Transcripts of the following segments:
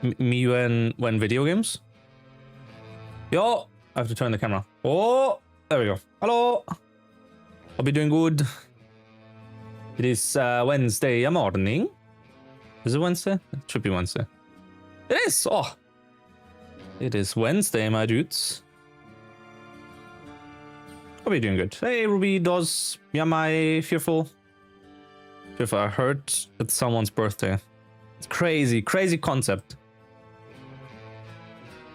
Me when video games? Yo, I have to turn the camera. Oh, there we go. Hello. Hope you're doing good. It is Wednesday morning. Is it Wednesday? It should be Wednesday. It is. Oh, it is Wednesday, my dudes. Hope you're doing good. Hey, Ruby, Does, Yamai, Fearful. Fearful, I heard it's someone's birthday. It's crazy, crazy concept.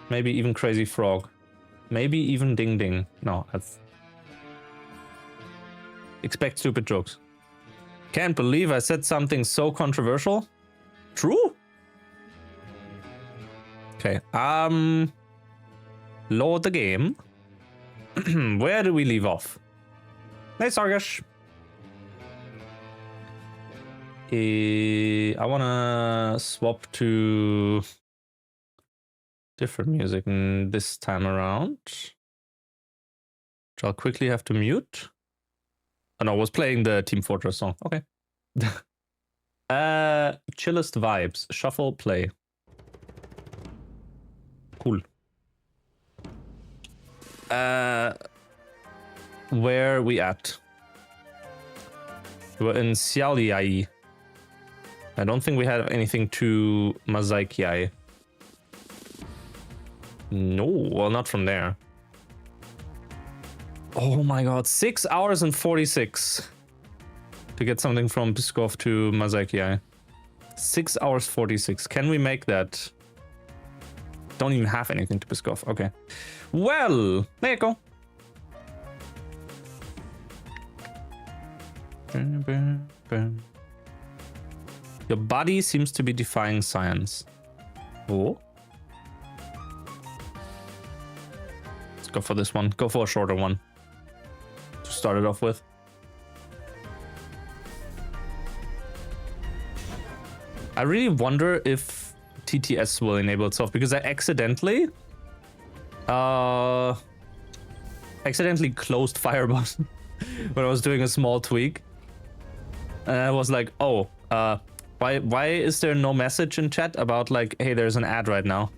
Maybe even Crazy Frog. Maybe even Ding Ding. No, that's... Expect stupid jokes. Can't believe I said something so controversial. True? Okay, load the game. Where do we leave off? Hey, Sargash. I wanna swap to different music this time around. Which I'll quickly have to mute. Oh no, I was playing the Team Fortress song. Okay. Chillest vibes. Shuffle, play. Cool. Where are we at? We're in Xiaoliai. I don't think we have anything to Mazaikiai. No, well, not from there. Oh my god, 6 hours and 46 to get something from Pskov to Mazaikiai. 6 hours 46. Can we make that? Don't even have anything to Pskov. Okay. Well, there you go. Your body seems to be defying science. Oh. Let's go for this one. Go for a shorter one to start it off with. I really wonder if TTS will enable itself, because I accidentally closed Firebot when I was doing a small tweak. And I was like, oh, why is there no message in chat about like, hey, there's an ad right now?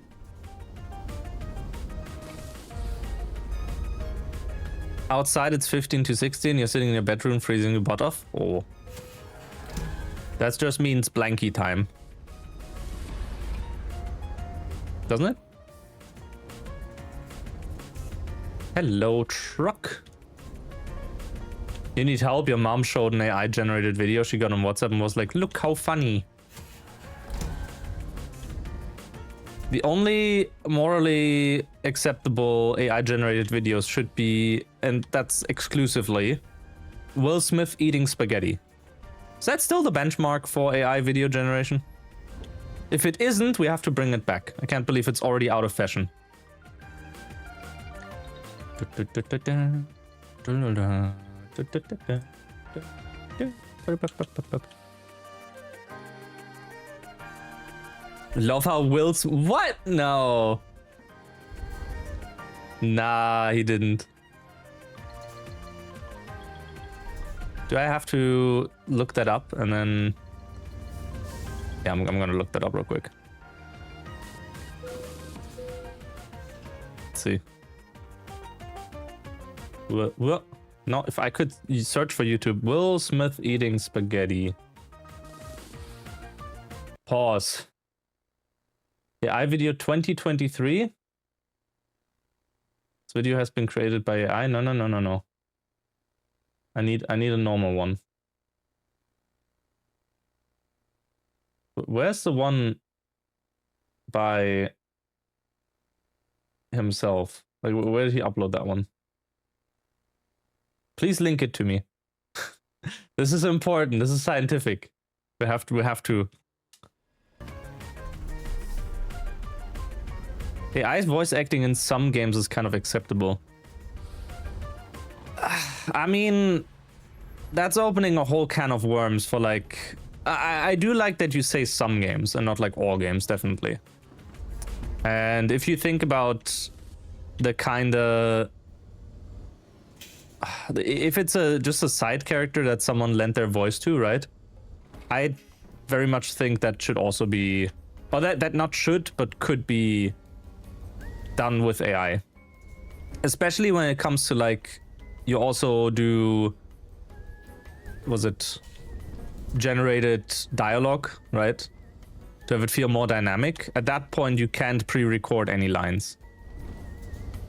Outside it's 15 to 16, you're sitting in your bedroom freezing your butt off? Oh. That just means blanky time. Doesn't it? Hello, truck. You need help? Your mom showed an AI generated video she got on WhatsApp and was like, look how funny. The only morally acceptable AI generated videos should be, and that's exclusively, Will Smith eating spaghetti. Is that still the benchmark for AI video generation? If it isn't, we have to bring it back. I can't believe it's already out of fashion. Love how Will's... What? No. Nah, he didn't. Do I have to look that up and then... Yeah, I'm gonna look that up real quick. Let's see. What? No, if I could search for YouTube, Will Smith eating spaghetti. Pause. AI video 2023. This video has been created by AI. No. I need a normal one. Where's the one by himself? Like, where did he upload that one? Please link it to me. This is important. This is scientific. We have to. AI's voice acting in some games is kind of acceptable. I mean, that's opening a whole can of worms for like... I do like that you say some games and not like all games, definitely. And if you think about the kind of... If it's just a side character that someone lent their voice to, right? I very much think that should also be or that not should, but could be done with AI. Especially when it comes to like, you also do, was it generated dialogue, right? To have it feel more dynamic. At that point, you can't pre-record any lines.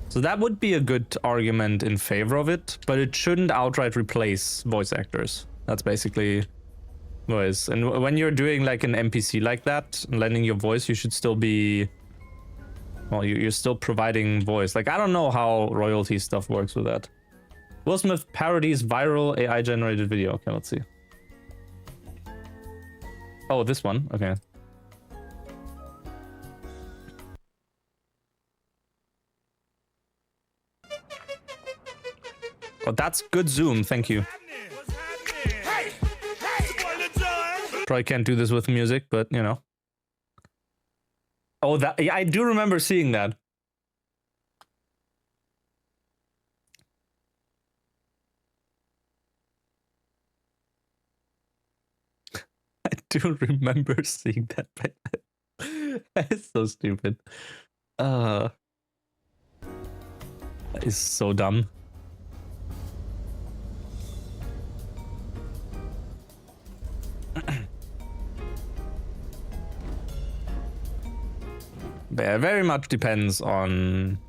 So that would be a good argument in favor of it, but it shouldn't outright replace voice actors. That's basically voice. And when you're doing like an NPC like that, and lending your voice, you should still be, well, you're still providing voice. Like, I don't know how royalty stuff works with that. Will Smith parodies viral AI generated video. Okay, let's see. Oh, this one. Okay. Oh, that's good zoom. Thank you. Probably can't do this with music, but you know. Oh, that, yeah, I do remember seeing that. I do remember seeing that back then. It's so stupid. That is so dumb. But yeah, very much depends on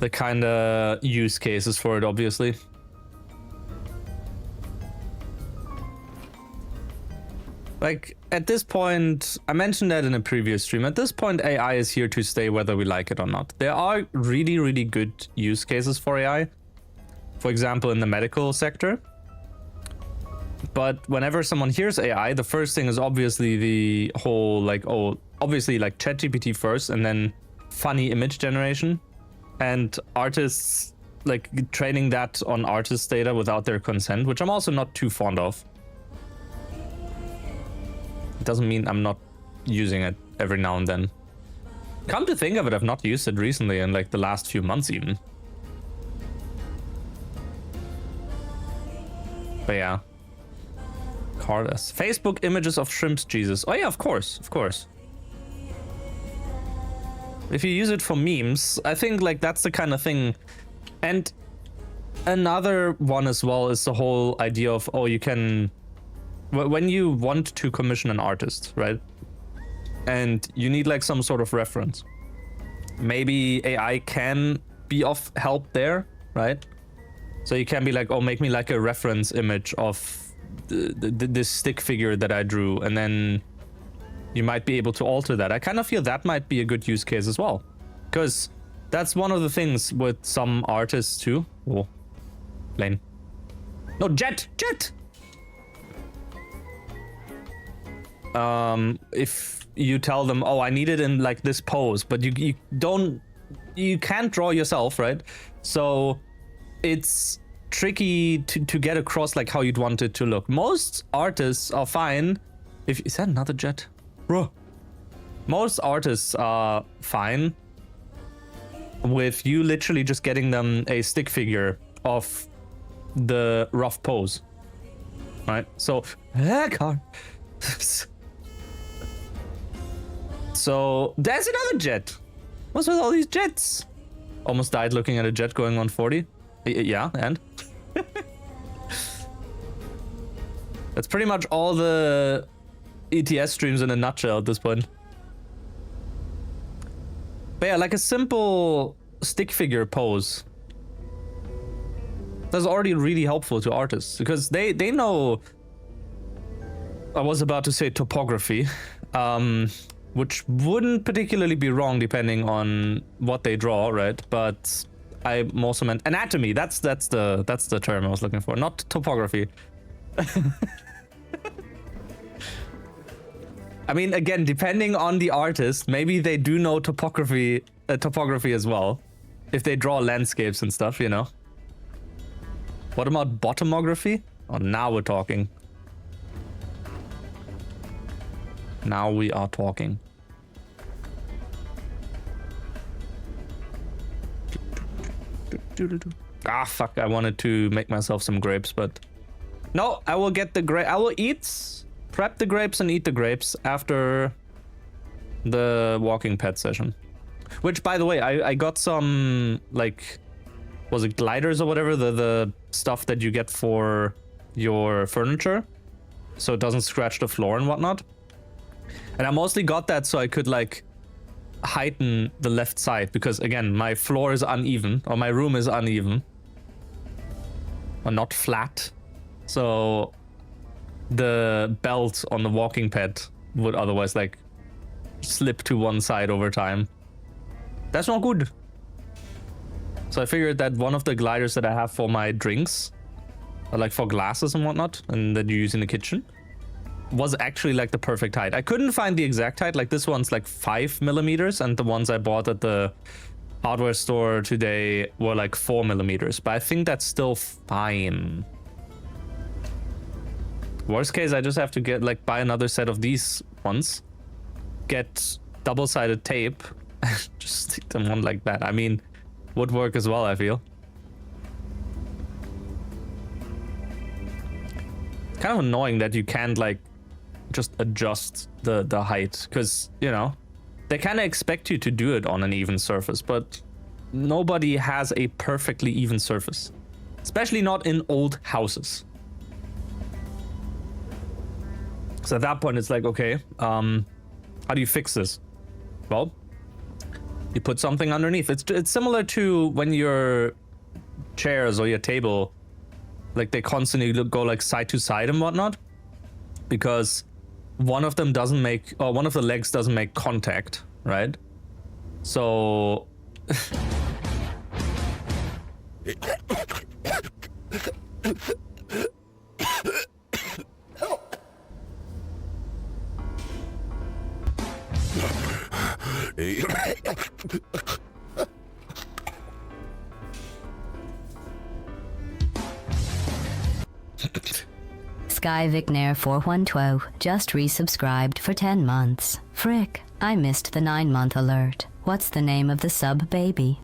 the kind of use cases for it, obviously. Like, at this point, I mentioned that in a previous stream, at this point AI is here to stay whether we like it or not. There are really, really good use cases for AI. For example, in the medical sector. But whenever someone hears AI, the first thing is obviously the whole, like, oh, obviously like ChatGPT first and then funny image generation. And artists, like, training that on artist data without their consent, which I'm also not too fond of. It doesn't mean I'm not using it every now and then. Come to think of it, I've not used it recently in like the last few months even. But yeah. Carlos. Facebook images of shrimps Jesus. Oh yeah, of course, of course. If you use it for memes, I think like that's the kind of thing. And another one as well is the whole idea of, oh, you can, when you want to commission an artist, right? And you need like some sort of reference. Maybe AI can be of help there, right? So you can be like, oh, make me like a reference image of this stick figure that I drew, and then you might be able to alter that. I kind of feel that might be a good use case as well, because that's one of the things with some artists too. Oh, plane. No, jet. If you tell them, oh, I need it in like this pose, but you can't draw yourself, right? So it's tricky to get across like how you'd want it to look. Most artists are fine if, is that another jet? Bro. Most artists are fine with you literally just getting them a stick figure of the rough pose, right? So so there's another jet. What's with all these jets? Almost died looking at a jet going 140. Yeah, and that's pretty much all the ETS streams in a nutshell at this point. But yeah, like a simple stick figure pose, that's already really helpful to artists, because they know, I was about to say topography, which wouldn't particularly be wrong depending on what they draw, right? But I also meant anatomy. That's the term I was looking for, not topography. I mean, again, depending on the artist, maybe they do know topography as well, if they draw landscapes and stuff, you know. What about bottomography? Oh, now we're talking. Now we are talking. Ah, fuck, I wanted to make myself some grapes, but no, I will get the grape. I will eat prep the grapes and eat the grapes after the walking pet session. Which, by the way, I got some, like, was it gliders or whatever? The stuff that you get for your furniture, so it doesn't scratch the floor and whatnot. And I mostly got that so I could, like, heighten the left side, because, again, my floor is uneven, or my room is uneven. Or not flat. So the belt on the walking pet would otherwise, like, slip to one side over time. That's not good. So I figured that one of the gliders that I have for my drinks, or like for glasses and whatnot, and that you use in the kitchen, was actually like the perfect height. I couldn't find the exact height. Like this one's like 5 millimeters, and the ones I bought at the hardware store today were like 4 millimeters. But I think that's still fine. Worst case, I just have to get, like, buy another set of these ones, get double-sided tape, just stick them on like that. I mean, would work as well, I feel. It's kind of annoying that you can't, like, just adjust the height, because, you know, they kind of expect you to do it on an even surface, but nobody has a perfectly even surface, especially not in old houses. So at that point, it's like, okay, how do you fix this? Well, you put something underneath. It's similar to when your chairs or your table, like, they constantly go like side to side and whatnot, because one of them doesn't make, or one of the legs doesn't make contact, right? So Sky Vicnair 4112 just resubscribed for 10 months. Frick, I missed the 9-month alert. What's the name of the sub baby?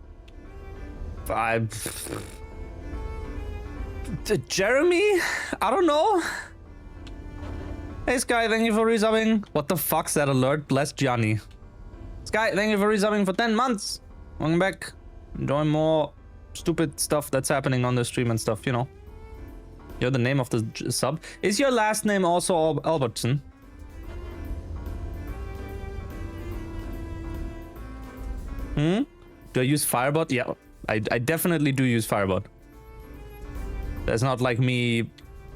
Jeremy? I don't know. Hey Sky, thank you for resubbing. What the fuck's that alert? Bless Johnny. Sky, thank you for resubbing for 10 months. Welcome back. Enjoy more stupid stuff that's happening on the stream and stuff, you know. You're the name of the sub. Is your last name also Albertson? Do I use Firebot? Yeah, I definitely do use Firebot. That's not like me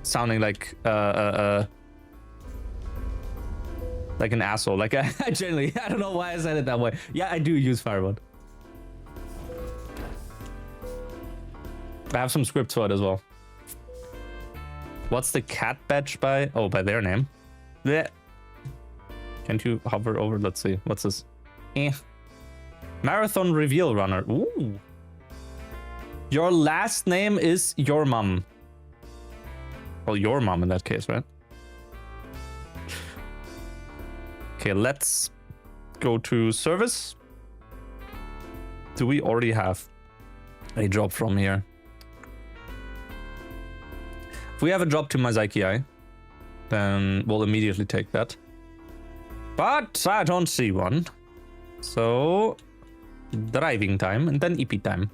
sounding like an asshole. Like I generally, I don't know why I said it that way. Yeah, I do use Firebot. I have some scripts for it as well. What's the cat badge by? Oh, by their name. Blech. Can't you hover over? Let's see. What's this? Marathon reveal runner. Ooh. Your last name is your mom. Well, your mom in that case, right? Okay, let's go to service. Do we already have a job from here? If we have a job to Mazaikiai, then we'll immediately take that. But I don't see one. So, driving time and then EP time.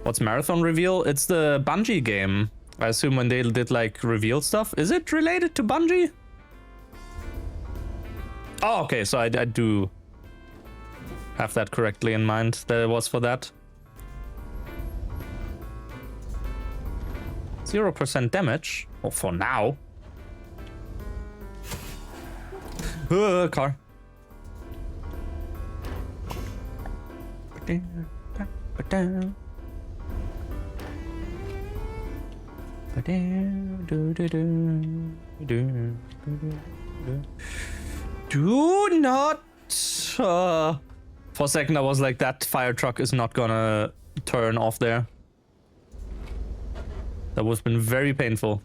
What's marathon reveal? It's the Bungie game. I assume when they did like reveal stuff. Is it related to Bungie? Oh, okay, so I do have that correctly in mind, that it was for that. 0% damage. Well, for now. Car. Do not. For a second, I was like, that fire truck is not gonna turn off there. That would have been very painful.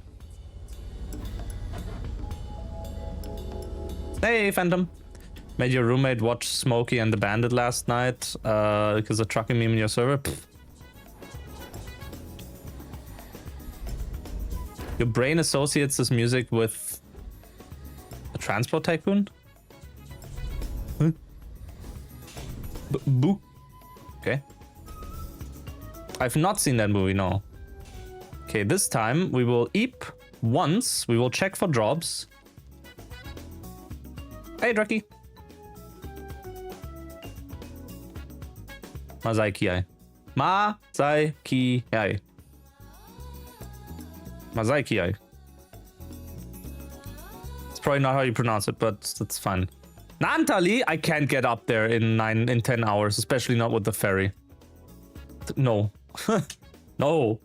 Hey, Phantom. Made your roommate watch Smokey and the Bandit last night because of trucking meme in your server. Pfft. Your brain associates this music with Transport Tycoon? Huh? Boo. Okay. I've not seen that movie, no. Okay, this time we will eep once. We will check for jobs. Hey, Drucky. Mazaikiai. Mazaikiai. Mazaikiai. It's probably not how you pronounce it, but that's fine. Nantali, I can't get up there in 10 hours, especially not with the ferry. No. No.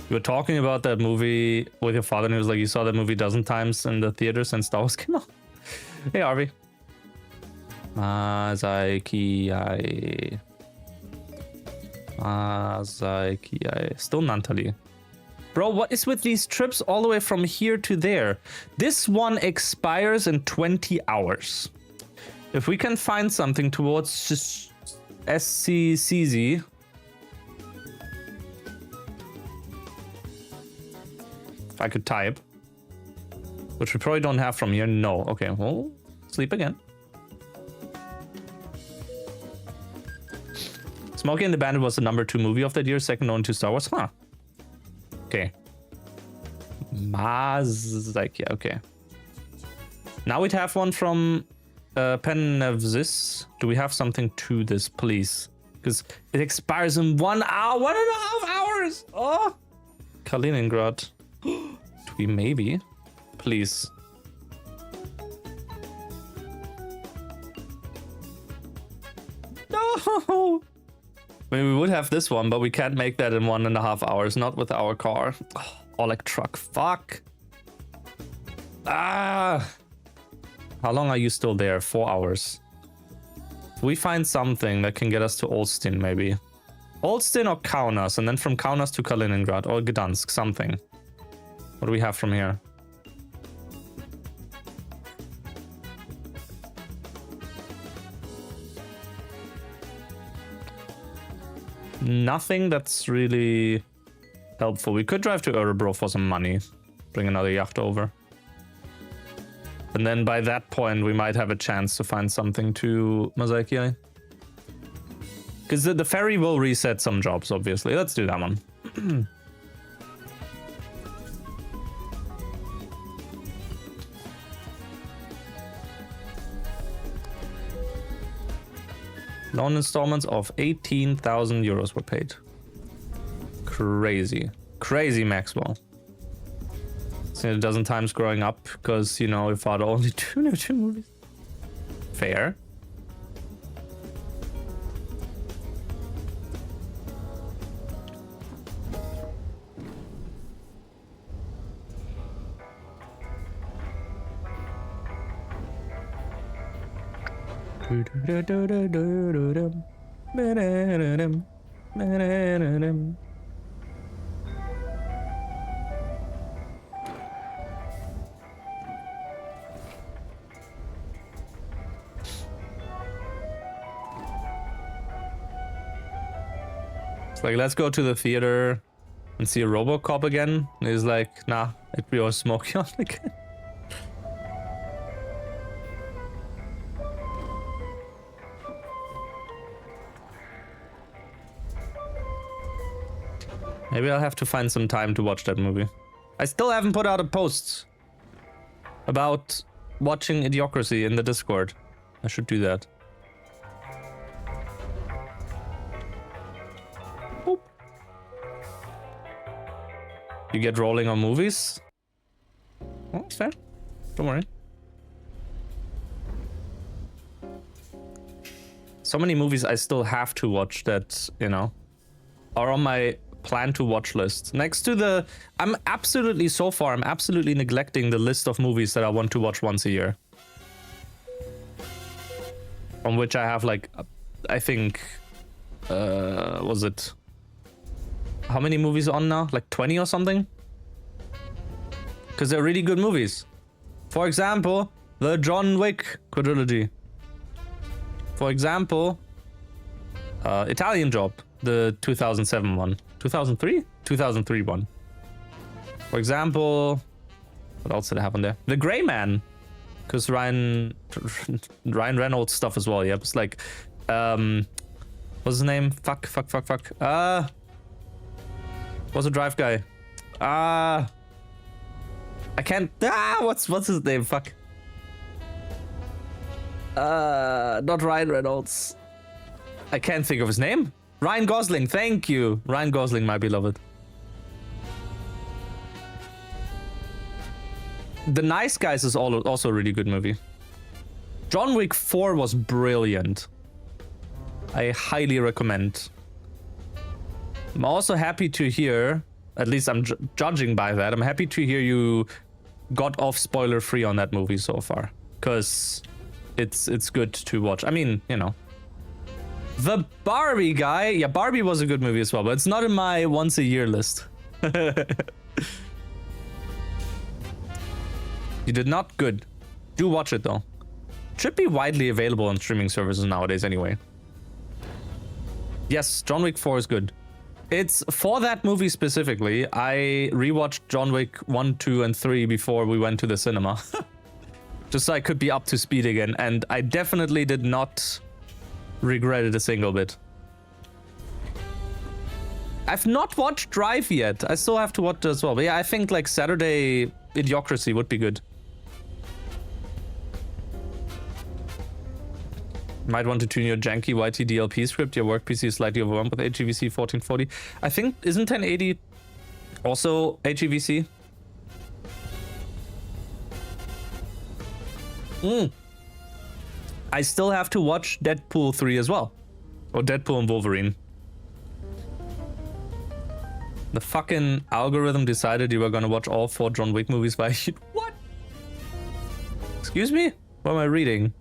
You were talking about that movie with your father, and he was like, you saw that movie a dozen times in the theater since Star Wars came out. Hey, Arvi. Mazaikiai. Mazaikiai. Still Nantali. Bro, what is with these trips all the way from here to there? This one expires in 20 hours. If we can find something towards just SCCZ. If I could type. Which we probably don't have from here. No. Okay, well, sleep again. Smokey and the Bandit was the #2 movie of that year, second only to Star Wars. Huh. Okay. Like, yeah, okay. Now we'd have one from Penevzis. Do we have something to this, please? Because it expires in 1 hour, 1.5 hours. Oh, Kaliningrad. Do we maybe? Please. No. I mean, we would have this one, but we can't make that in 1.5 hours. Not with our car. Oh, Oleg truck. Fuck. Ah. How long are you still there? 4 hours. We find something that can get us to Olsztyn, maybe. Olsztyn or Kaunas, and then from Kaunas to Kaliningrad or Gdansk, something. What do we have from here? Nothing that's really helpful. We could drive to Örebro for some money. Bring another yacht over. And then by that point, we might have a chance to find something to Mazaikiai. Because the ferry will reset some jobs, obviously. Let's do that one. Loan installments of 18,000 euros were paid. Crazy. Crazy, Maxwell. Seen it a dozen times growing up because, you know, your father only two movies. Fair. It's like, let's go to the theater and see a RoboCop again. And he's like, nah, it'd be all smoky on again. Maybe I'll have to find some time to watch that movie. I still haven't put out a post about watching Idiocracy in the Discord. I should do that. Boop. You get rolling on movies? Oh, it's fair. Don't worry. So many movies I still have to watch that, you know, are on my plan to watch list. Next to the... I'm absolutely neglecting the list of movies that I want to watch once a year. On which I have like, I think, was it... How many movies on now? Like 20 or something? Because they're really good movies. For example, the John Wick quadrilogy. For example, Italian Job, the 2007 one. 2003? 2003 one. For example, what else did I have on there? The Gray Man, because Ryan Reynolds stuff as well. Yep, it's like, what's his name? Fuck. What's a Drive guy? I can't. What's his name? Fuck. Not Ryan Reynolds. I can't think of his name. Ryan Gosling. Thank you, Ryan Gosling, my beloved. The Nice Guys is also a really good movie. John Wick 4 was brilliant. I highly recommend. I'm also happy to hear, at least I'm judging by that, I'm happy to hear you got off spoiler free on that movie so far. Because it's good to watch. I mean, you know. The Barbie guy. Yeah, Barbie was a good movie as well, but it's not in my once a year list. You did not? Good. Do watch it though. Should be widely available on streaming services nowadays anyway. Yes, John Wick 4 is good. It's for that movie specifically. I rewatched John Wick 1, 2, and 3 before we went to the cinema. Just so I could be up to speed again. And I definitely did not regret it a single bit. I've not watched Drive yet. I still have to watch it as well. But yeah, I think like Saturday Idiocracy would be good. Might want to tune your janky YT DLP script. Your work PC is slightly overwhelmed with HEVC 1440. I think, isn't 1080 also HEVC? I still have to watch Deadpool 3 as well. Or Deadpool and Wolverine. The fucking algorithm decided you were gonna watch all 4 John Wick movies by what? Excuse me? What am I reading?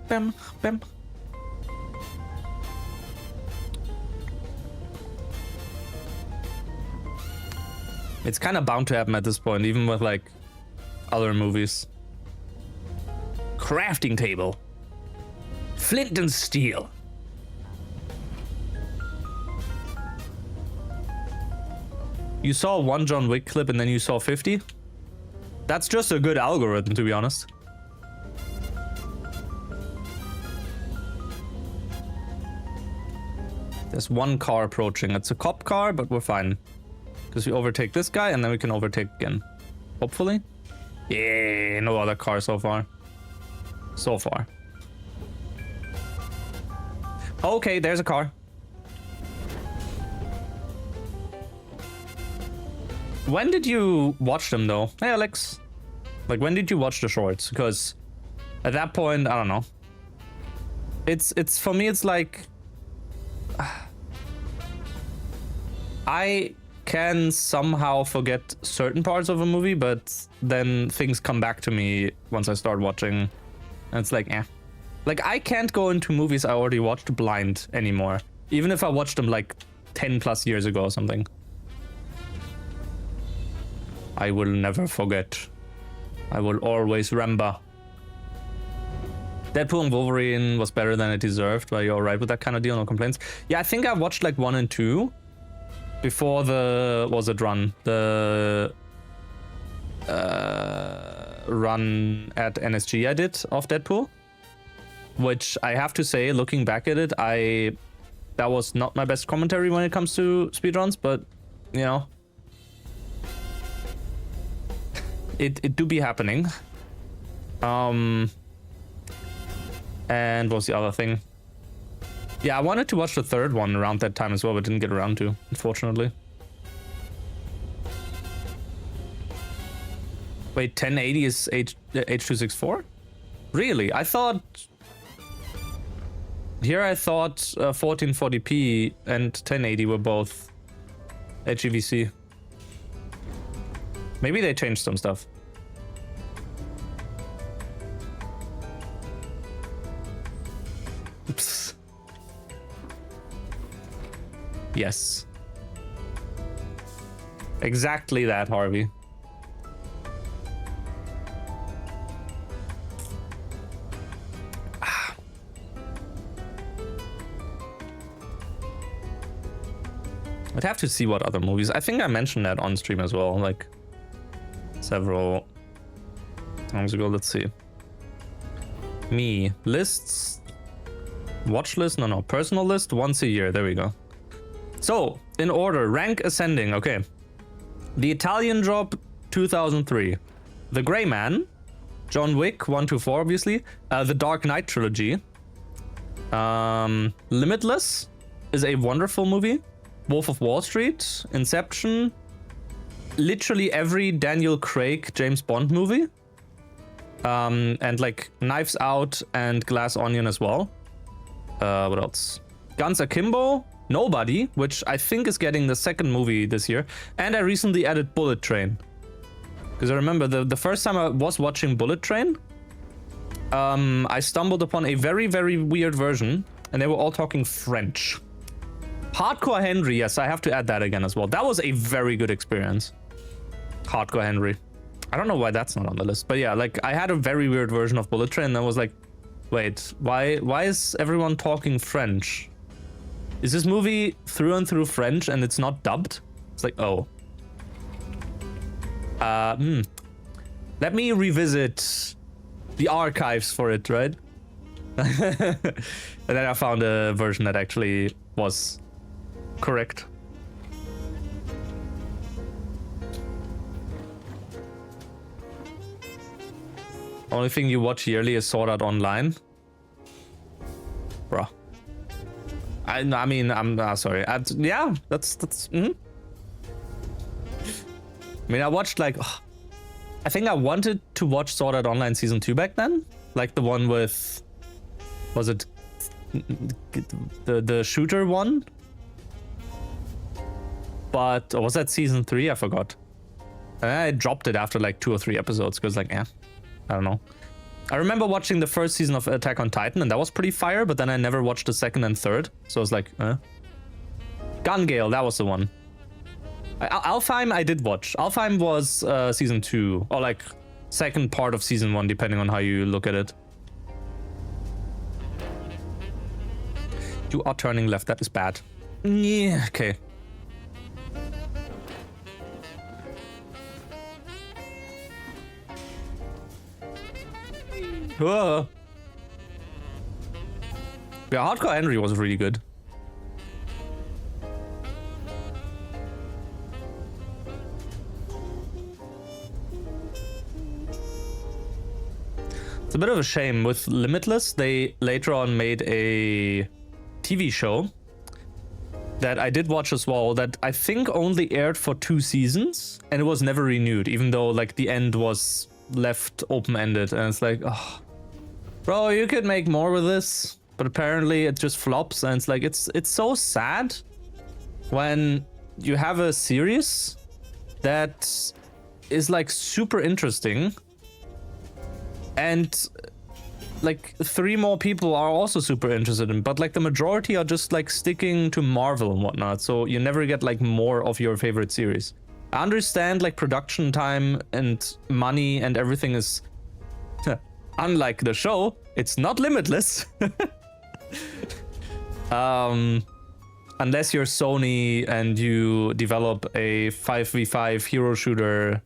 Bam, bam. It's kind of bound to happen at this point, even with like other movies. Crafting table. Flint and steel. You saw one John Wick clip and then you saw 50? That's just a good algorithm, to be honest. There's one car approaching. It's a cop car, but we're fine. Because we overtake this guy and then we can overtake again. Hopefully. Yeah, no other car so far. So far. Okay, there's a car. When did you watch them though? Hey Alex. Like when did you watch the shorts? Because at that point, I don't know. It's for me it's like I can somehow forget certain parts of a movie, but then things come back to me once I start watching. And it's like, eh. Like I can't go into movies I already watched blind anymore. Even if I watched them like 10 plus years ago or something. I will never forget. I will always remember. Deadpool and Wolverine was better than it deserved. But you're alright with that kind of deal, no complaints. Yeah, I think I watched like 1 and 2 before the run. The run at NSG I did of Deadpool. Which I have to say, looking back at it, that was not my best commentary when it comes to speedruns, but you know. It do be happening. And what's the other thing? Yeah, I wanted to watch the third one around that time as well, but didn't get around to, unfortunately. Wait, 1080 is H.264? Really? I thought... Here I thought 1440p and 1080 were both HEVC. Maybe they changed some stuff. Oops. Yes. Exactly that, Harvey. I'd have to see what other movies. I think I mentioned that on stream as well, like several times ago. Let's see. Me lists, watch list. No, personal list once a year. There we go. So in order, rank ascending. Okay, The Italian Job 2003, The Gray Man, John Wick 1 to 4, obviously, The Dark Knight trilogy, Limitless is a wonderful movie, Wolf of Wall Street, Inception, literally every Daniel Craig James Bond movie, and like Knives Out and Glass Onion as well. What else? Guns Akimbo, Nobody, which I think is getting the second movie this year, and I recently added Bullet Train. Because I remember the first time I was watching Bullet Train, I stumbled upon a very, very weird version, and they were all talking French. Hardcore Henry, yes, I have to add that again as well. That was a very good experience. Hardcore Henry. I don't know why that's not on the list, but yeah, like I had a very weird version of Bullet Train, and I was like, wait, why is everyone talking French? Is this movie through and through French and it's not dubbed? It's like, oh. Let me revisit the archives for it, right? And then I found a version that actually was correct. Only thing you watch yearly is Sword Art Online. Bruh. I mean, I'm sorry. Yeah, that's. I mean, I watched like. I think I wanted to watch Sword Art Online Season 2 back then. Like the one with. Was it. The shooter one? But. Or was that Season 3? I forgot. And I dropped it after like 2 or 3 episodes because, like, I don't know. I remember watching the first season of Attack on Titan, and that was pretty fire, but then I never watched the second and third, so I was like, Gun Gale, that was the one. Alfheim I did watch. Alfheim was season 2, or like second part of season 1, depending on how you look at it. You are turning left, that is bad. Yeah, okay. Whoa. Yeah, Hardcore Henry was really good. It's a bit of a shame. With Limitless, they later on made a TV show that I did watch as well, that I think only aired for 2 seasons, and it was never renewed, even though like the end was left open-ended, and it's like, oh, bro, you could make more with this, but apparently it just flops, and it's like, it's so sad when you have a series that is like super interesting and like 3 more people are also super interested in, but like the majority are just like sticking to Marvel and whatnot, so you never get like more of your favorite series. I understand like production time and money and everything is unlike the show, it's not limitless. Unless you're Sony and you develop a 5v5 hero shooter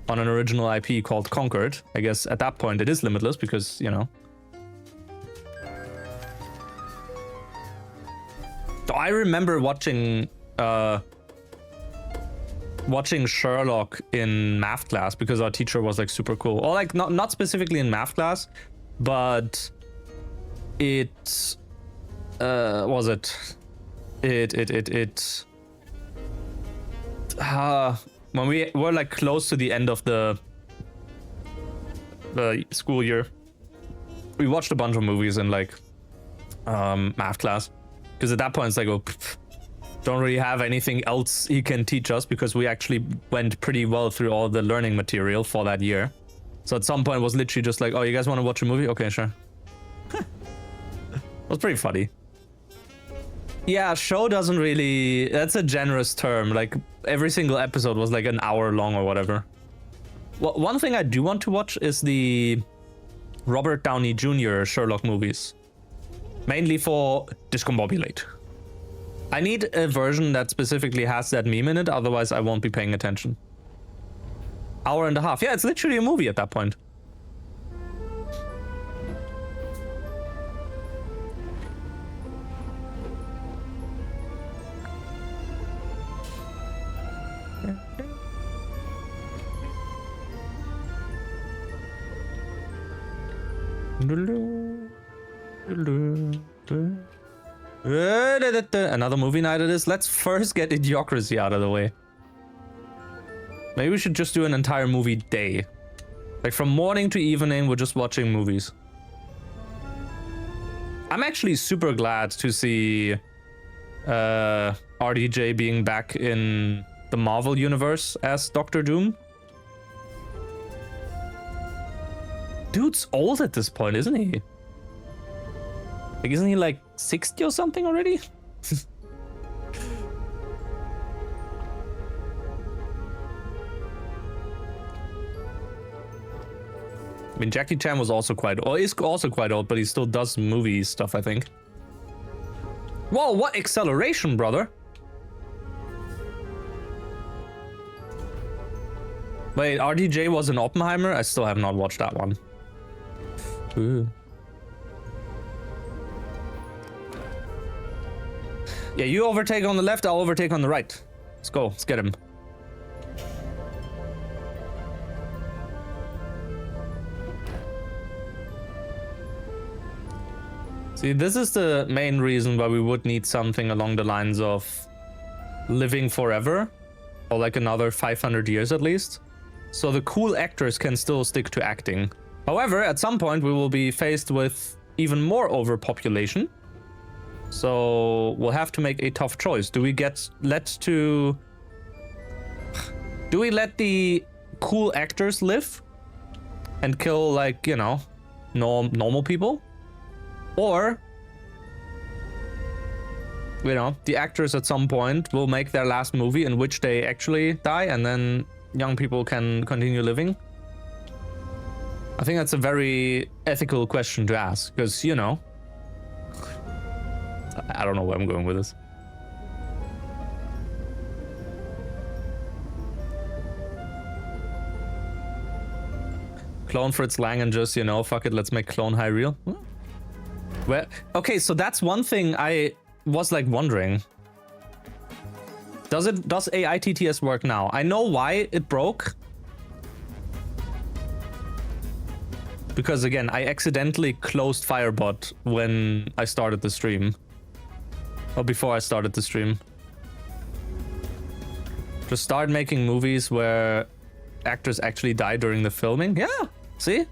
on an original IP called Conquered. I guess at that point it is limitless because, you know. So I remember watching Sherlock in math class because our teacher was like super cool. Or like not specifically in math class, but it was it when we were like close to the end of the school year, we watched a bunch of movies in like math class, because at that point it's like, oh, don't really have anything else he can teach us, because we actually went pretty well through all the learning material for that year. So at some point it was literally just like, oh, you guys want to watch a movie? Okay, sure. It was pretty funny. Yeah, show doesn't really... That's a generous term. Like, every single episode was like an hour long or whatever. Well, one thing I do want to watch is the Robert Downey Jr. Sherlock movies. Mainly for Discombobulate. I need a version that specifically has that meme in it, otherwise I won't be paying attention. Hour and a half. Yeah, it's literally a movie at that point. Another movie night it is. Let's first get Idiocracy out of the way. Maybe we should just do an entire movie day. Like from morning to evening, we're just watching movies. I'm actually super glad to see RDJ being back in the Marvel universe as Doctor Doom. Dude's old at this point, isn't he? Like, isn't he like 60 or something already? I mean, Jackie Chan was also quite old, is also quite old, but he still does movie stuff, I think. Whoa, what acceleration, brother? Wait, RDJ was in Oppenheimer? I still have not watched that one. Ooh. Yeah, you overtake on the left, I'll overtake on the right. Let's go, let's get him. See, this is the main reason why we would need something along the lines of living forever, or like another 500 years at least, so the cool actors can still stick to acting. However, at some point we will be faced with even more overpopulation, so we'll have to make a tough choice. Do we let the cool actors live and kill, like, you know, normal people? Or, you know, the actors at some point will make their last movie in which they actually die, and then young people can continue living. I think that's a very ethical question to ask, because, you know, I don't know where I'm going with this. Clone Fritz Lang and just, you know, fuck it, let's make Clone High real. Well, okay, so that's one thing I was like wondering. Does AITTS work now? I know why it broke. Because again, I accidentally closed Firebot when I started the stream. Or before I started the stream. Just start making movies where actors actually die during the filming. Yeah, see?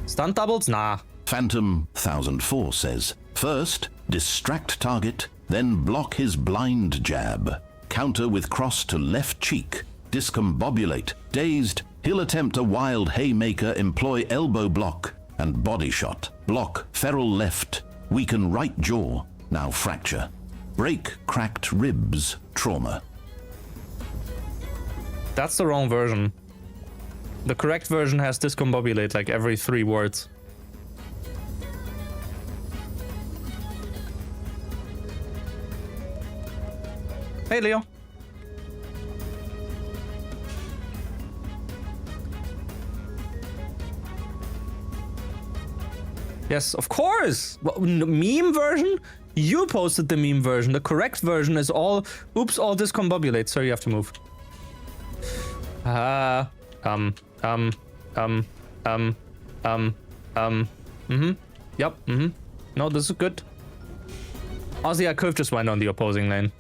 Stunt doubles? Nah. Phantom 1004 says, first, distract target, then block his blind jab. Counter with cross to left cheek. Discombobulate. Dazed, he'll attempt a wild haymaker, employ elbow block and body shot. Block feral left. Weaken right jaw. Now fracture. Break cracked ribs. Trauma. That's the wrong version. The correct version has discombobulate like every 3 words. Hey, Leo. Yes, of course. Meme version? You posted the meme version. The correct version is all, oops, all discombobulate. So you have to move. Yep, No, this is good. Honestly, I could have just went on the opposing lane.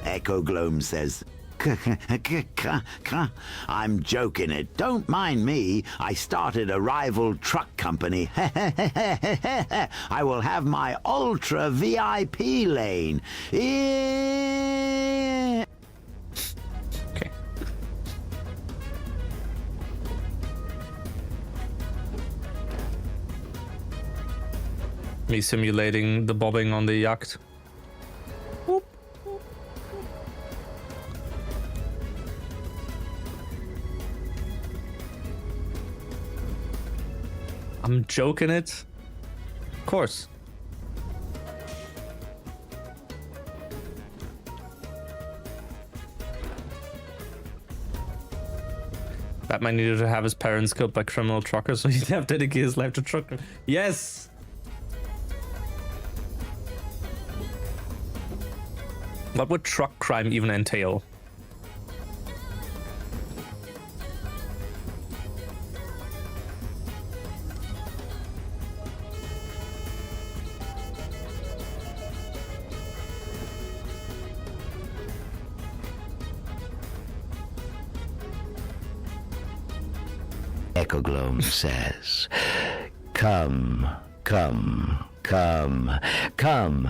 Echo Gloam says, I'm joking it. Don't mind me. I started a rival truck company. I will have my ultra VIP lane. Okay. Me simulating the bobbing on the yacht. Whoop. I'm joking it. Of course. Batman needed to have his parents killed by criminal truckers so he'd have dedicated his life to trucking. Yes! What would truck crime even entail? Echoglome says, come, come, come, come,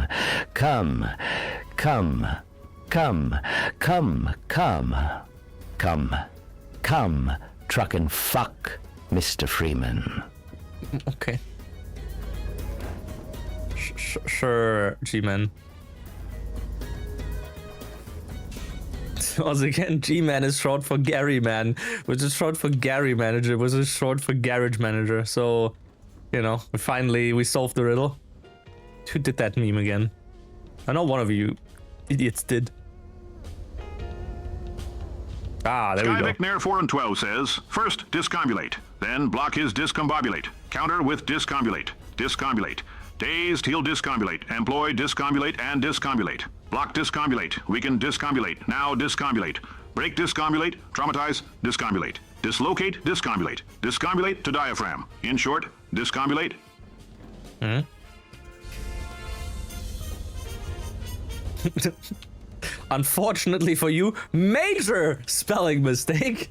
come, come, come, come, come, come, come, truck and fuck, Mr. Freeman. Okay. Sure, G-Man. Once again, G-Man is short for Gary Man, which is short for Gary Manager, which is short for Garage Manager. So, you know, we solved the riddle. Who did that meme again? I know one of you idiots did. Ah, there we go. McNair 4 and 12 says, first discombobulate, then block his discombobulate. Counter with discombobulate. Discombobulate. Dazed, he'll discombobulate. Employ discombobulate and discombobulate. Block discombobulate. Weaken discombobulate. Now discombobulate. Break discombobulate. Traumatize discombobulate. Dislocate discombobulate. Discombobulate to diaphragm. In short, discombobulate. Unfortunately for you, major spelling mistake.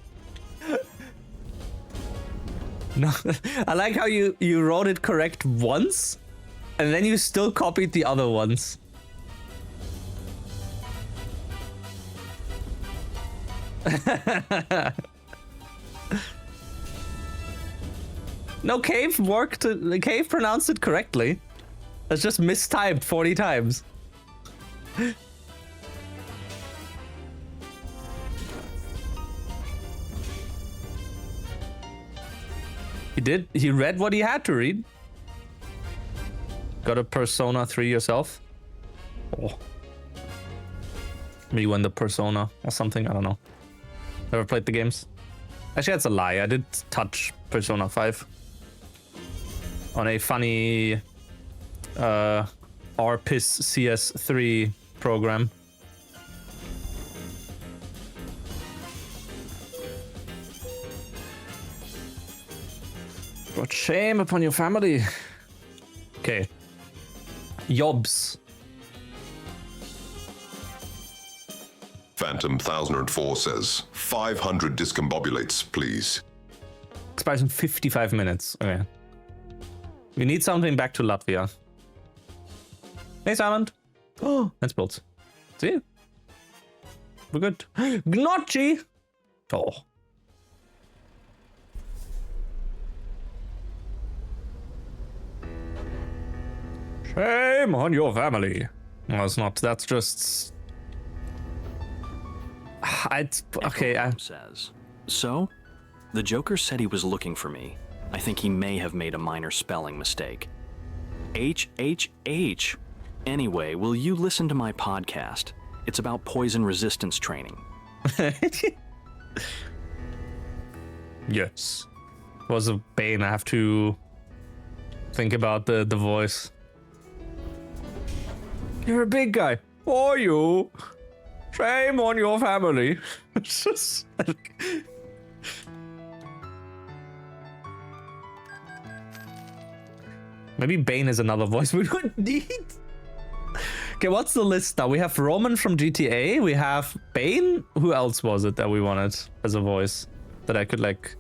No, I like how you wrote it correct once, and then you still copied the other ones. No, Cave worked. Cave pronounced it correctly. It's just mistyped 40 times. He did. He read what he had to read. Got a Persona 3 yourself? Oh. Maybe you won the Persona or something. I don't know. Never played the games. Actually, that's a lie. I did touch Persona 5 on a funny RPIS CS3 program. What shame upon your family. Okay. Yobs. Phantom 1004 says, 500 discombobulates, please. Expires in 55 minutes. Okay. We need something back to Latvia. Hey, Simon. Oh, that's built. See? We're good. Gnocchi! Oh. Shame on your family. No, it's not. That's just... okay. Says, so, the Joker said he was looking for me. I think he may have made a minor spelling mistake. H. Anyway, will you listen to my podcast? It's about poison resistance training. Yes. Was a Bane. I have to think about the voice. You're a big guy. Are you? Shame on your family. It's just like... Maybe Bane is another voice we don't need. Okay, what's the list now? We have Roman from GTA. We have Bane. Who else was it that we wanted as a voice that I could like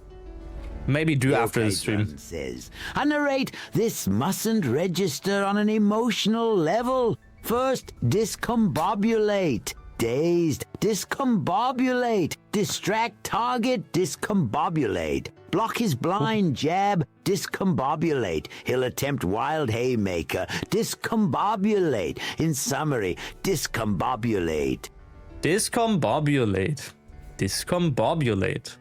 maybe do after the stream? Says, I narrate this mustn't register on an emotional level. First, discombobulate. Dazed, discombobulate. Distract target, discombobulate. Block his blind jab, discombobulate. He'll attempt wild haymaker, discombobulate. In summary, discombobulate. Discombobulate. Discombobulate.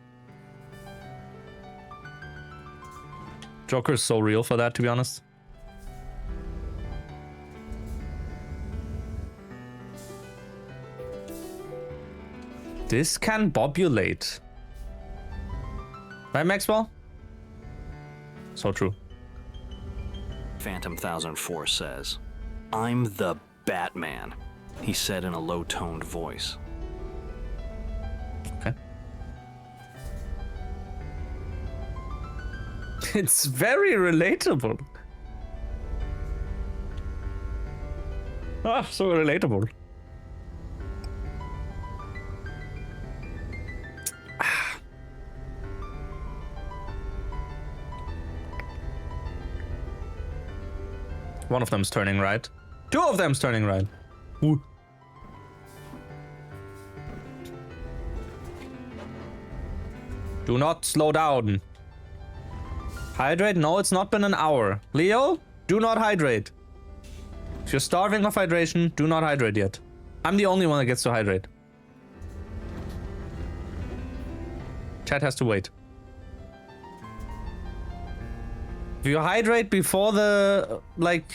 Joker's so real for that, to be honest. Discombobulate. Right, Maxwell? So true. Phantom 1004 says, "I'm the Batman," he said in a low-toned voice. Okay. It's very relatable. Ah, so relatable. One of them's turning right. Two of them's turning right. Ooh. Do not slow down. Hydrate? No, it's not been an hour. Leo, do not hydrate. If you're starving of hydration, do not hydrate yet. I'm the only one that gets to hydrate. Chat has to wait. If you hydrate before the, like,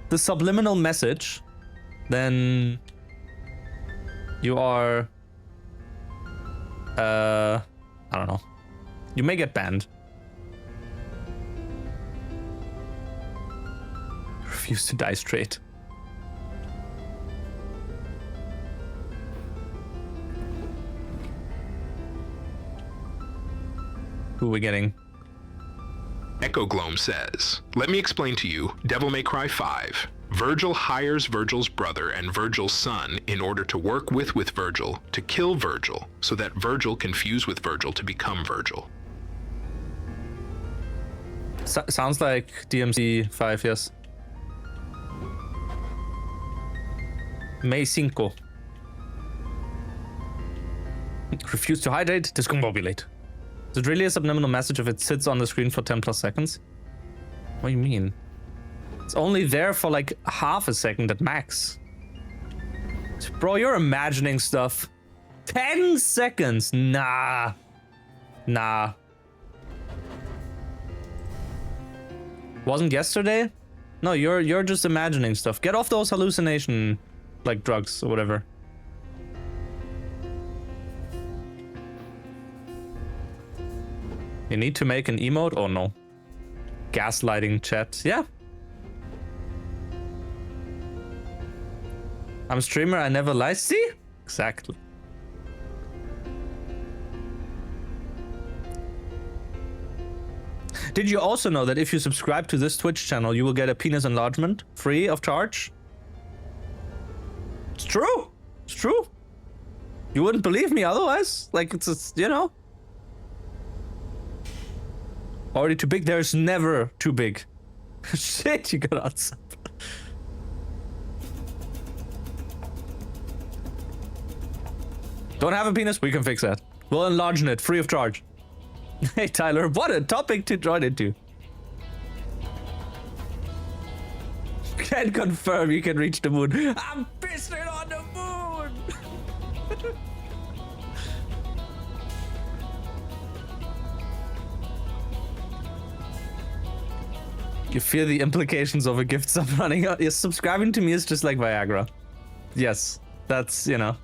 the subliminal message, then you are, I don't know. You may get banned. Refuse to die straight. Who are we getting? Echo Gloam says, "Let me explain to you Devil May Cry 5. Virgil hires Virgil's brother and Virgil's son in order to work with Virgil to kill Virgil so that Virgil can fuse with Virgil to become Virgil." Sounds like DMC 5, yes. May 5. Refuse to hydrate, discombobulate. Is it really a subliminal message if it sits on the screen for 10 plus seconds? What do you mean? It's only there for like half a second at max. Bro, you're imagining stuff. 10 seconds? Nah. Nah. Wasn't yesterday? No, you're just imagining stuff. Get off those hallucination, like, drugs or whatever. You need to make an emote? Oh no. Gaslighting chat. Yeah. I'm a streamer, I never lie. See? Exactly. Did you also know that if you subscribe to this Twitch channel, you will get a penis enlargement free of charge? It's true. It's true. You wouldn't believe me otherwise. Like, it's you know. Already too big? There's never too big. Shit, you got outside. Don't have a penis? We can fix that. We'll enlarge it, free of charge. Hey Tyler, what a topic to join into. Can confirm you can reach the moon. I'm pissing on the moon! You feel the implications of a gift sub running out. Yes, subscribing to me is just like Viagra. Yes, that's, you know.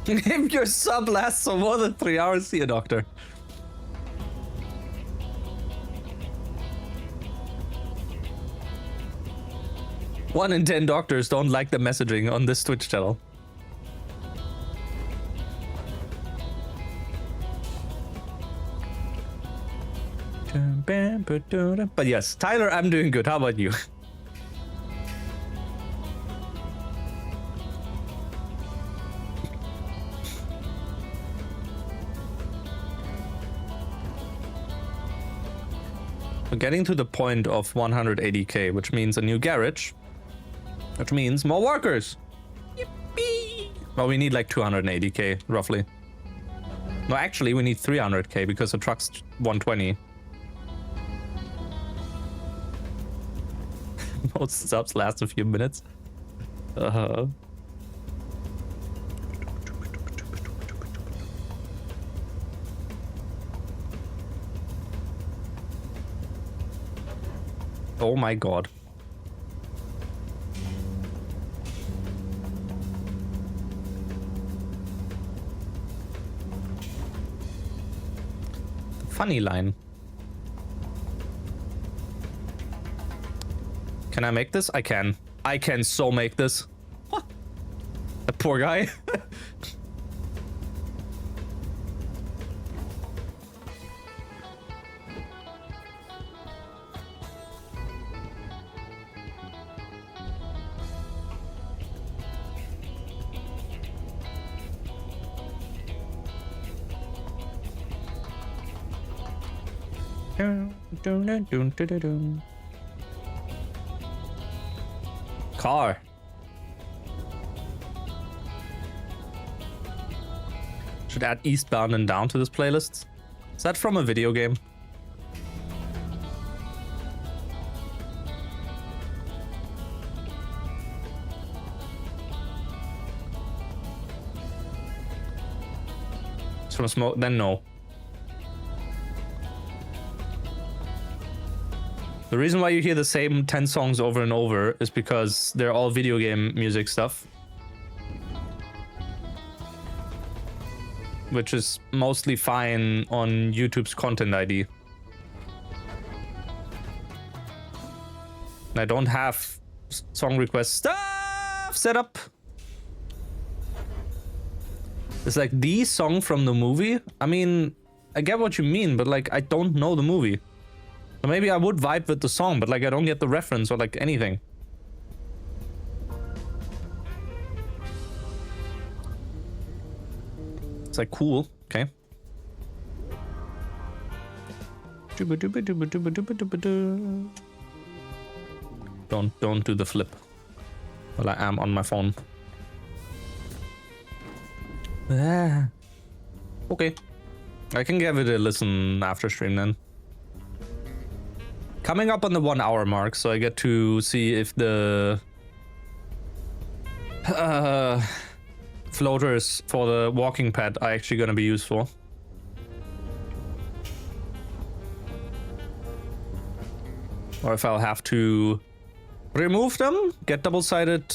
If your sub lasts for more than 3 hours, see a doctor. One in 10 doctors don't like the messaging on this Twitch channel. But yes, Tyler, I'm doing good. How about you? We're getting to the point of 180k, which means a new garage, which means more workers. Yippee! Well, we need like 280k, roughly. No, actually, we need 300k because the truck's 120. Most subs last a few minutes. Oh my god. Funny line. Can I make this? I can. I can so make this. What? That poor guy. Car. Should add Eastbound and Down to this playlist. Is that from a video game? It's from Smoke. Then no. The reason why you hear the same 10 songs over and over is because they're all video game music stuff. Which is mostly fine on YouTube's content ID. And I don't have song request stuff set up. It's like the song from the movie. I mean, I get what you mean, but like, I don't know the movie. So maybe I would vibe with the song, but like I don't get the reference or like anything. It's like cool, okay. Don't do the flip. Well, I am on my phone. Okay. I can give it a listen after stream then. Coming up on the 1 hour mark, so I get to see if the floaters for the walking pad are actually going to be useful. Or if I'll have to remove them, get double-sided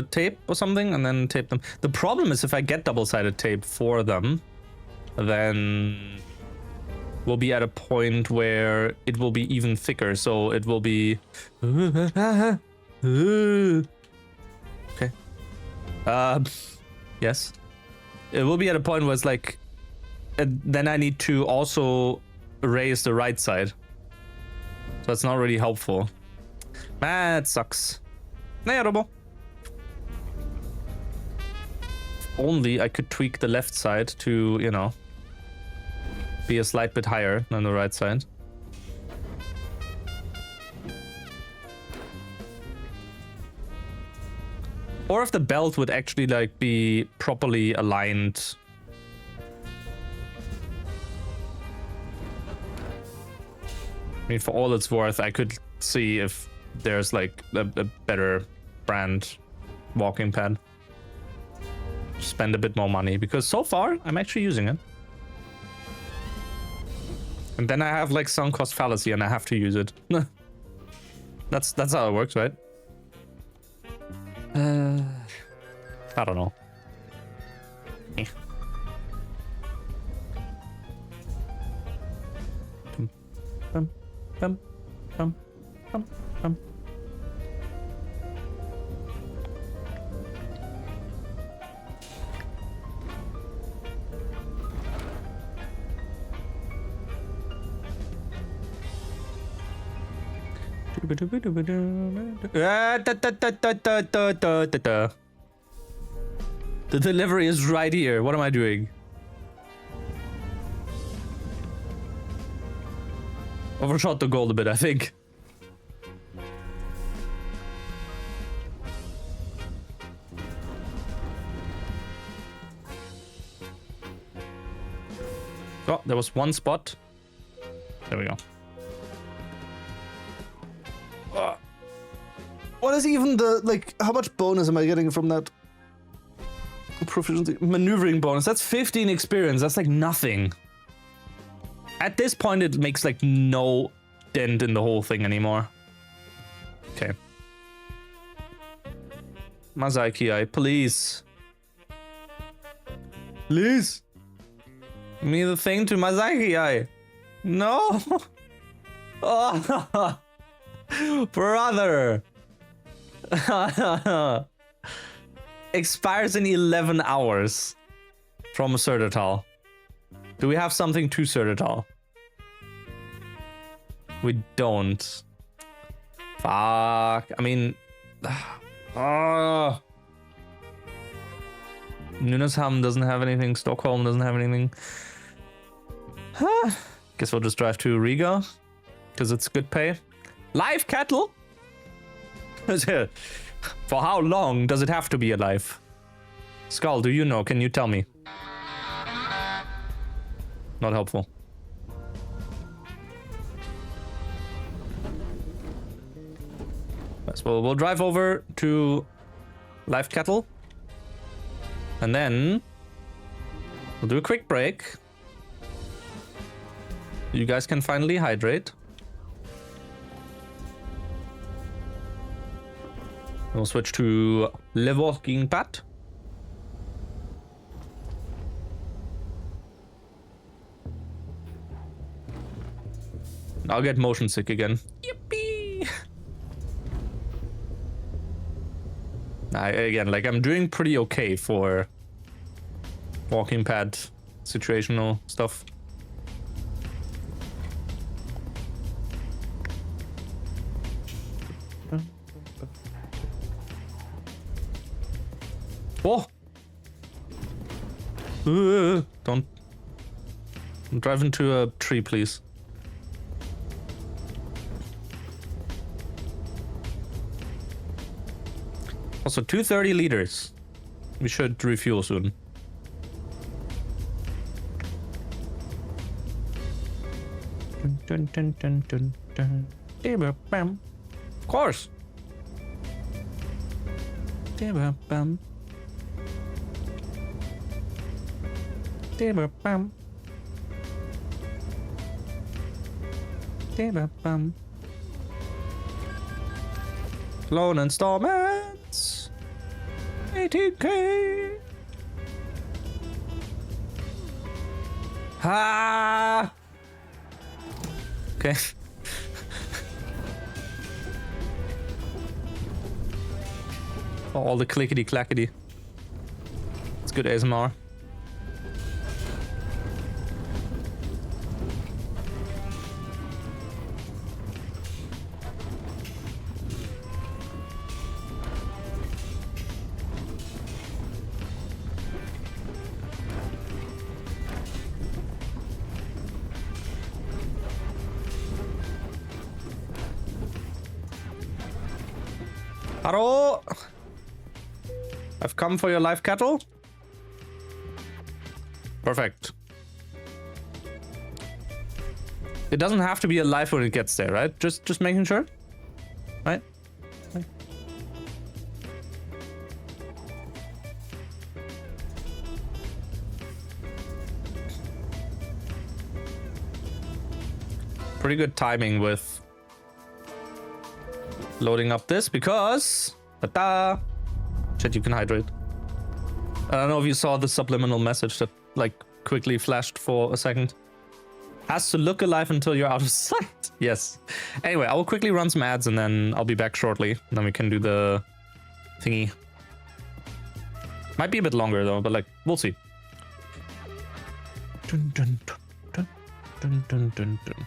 tape or something, and then tape them. The problem is if I get double-sided tape for them, then we'll be at a point where it will be even thicker, so it will be okay. Yes, it will be at a point where it's like then I need to also erase the right side, so it's not really helpful. That sucks. Naja, Robo. If only I could tweak the left side to, you know, be a slight bit higher than the right side. Or if the belt would actually like be properly aligned. I mean, for all it's worth, I could see if there's like a better brand walking pad. Spend a bit more money, because so far I'm actually using it. And then I have like sunk cost fallacy and I have to use it. That's how it works, right? I don't know. The delivery is right here. What am I doing? Overshot the goal a bit, I think. Oh, there was one spot. There we go. What is even the, like, how much bonus am I getting from that proficiency maneuvering bonus? That's 15 experience. That's like nothing. At this point, it makes like no dent in the whole thing anymore. Okay. Mazaikiai, please. Please. Give me the thing to Mazaikiai. No. Oh. Brother. Expires in 11 hours from Certatal. Do we have something to Certatal? We don't. Fuck. I mean... Nynäshamn doesn't have anything. Stockholm doesn't have anything. Guess we'll just drive to Riga. Because it's good pay. Live cattle? For how long does it have to be alive? Skull, do you know? Can you tell me? Not helpful. Yes, well, we'll drive over to live cattle. And then we'll do a quick break. You guys can finally hydrate. We'll switch to Le Walking Pat. I'll get motion sick again. Yippee! Again, like, I'm doing pretty okay for walking pad situational stuff. Oh! Don't drive into a tree, please. Also, 230 liters. We should refuel soon. Dun, dun, dun, dun, dun, dun. Of course. Bam. Loan installments. 18K. Ah. Okay. All the clickety clackety. It's good ASMR. Hello. I've come for your live cattle. Perfect. It doesn't have to be alive when it gets there, right? Just making sure, right? Pretty good timing with loading up this because ta-da! Shit, you can hydrate. I don't know if you saw the subliminal message that like quickly flashed for a second. Has to look alive until you're out of sight. Yes. Anyway, I will quickly run some ads and then I'll be back shortly. And then we can do the thingy. Might be a bit longer though, but like we'll see. Dun, dun, dun, dun, dun, dun, dun.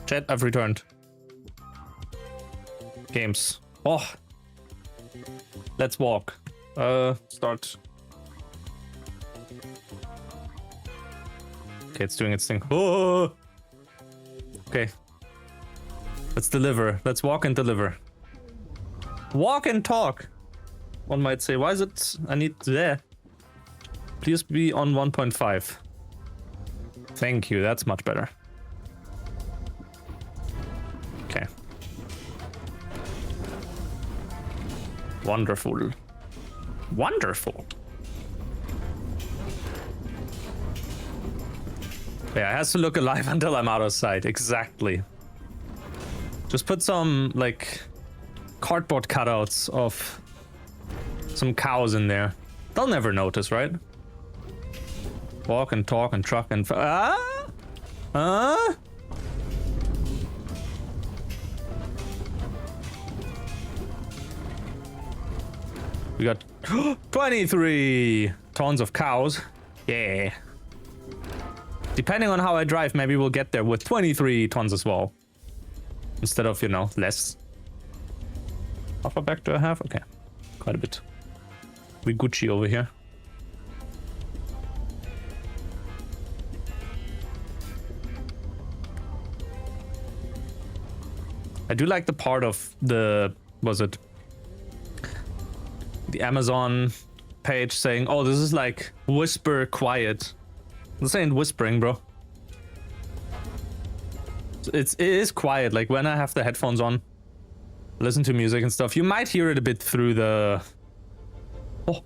Chat, I've returned. Games. Oh. Let's walk. Start. Okay, it's doing its thing. Oh! Okay. Let's deliver. Let's walk and deliver. Walk and talk. One might say, why is it? I need there. Please be on 1.5. Thank you. That's much better. Okay. Wonderful. Wonderful. Yeah, it has to look alive until I'm out of sight. Exactly. Just put some, like, cardboard cutouts of some cows in there. They'll never notice, right? Walk and talk and truck and... We got 23 tons of cows. Yeah. Depending on how I drive, maybe we'll get there with 23 tons as well. Instead of, you know, less. How far back do I have? Okay. Quite a bit. We Gucci over here. I do like the part of the... was it? The Amazon page saying, oh, this is like whisper quiet. This ain't whispering, bro. It is quiet. Like when I have the headphones on, listen to music and stuff, you might hear it a bit through the... Oh.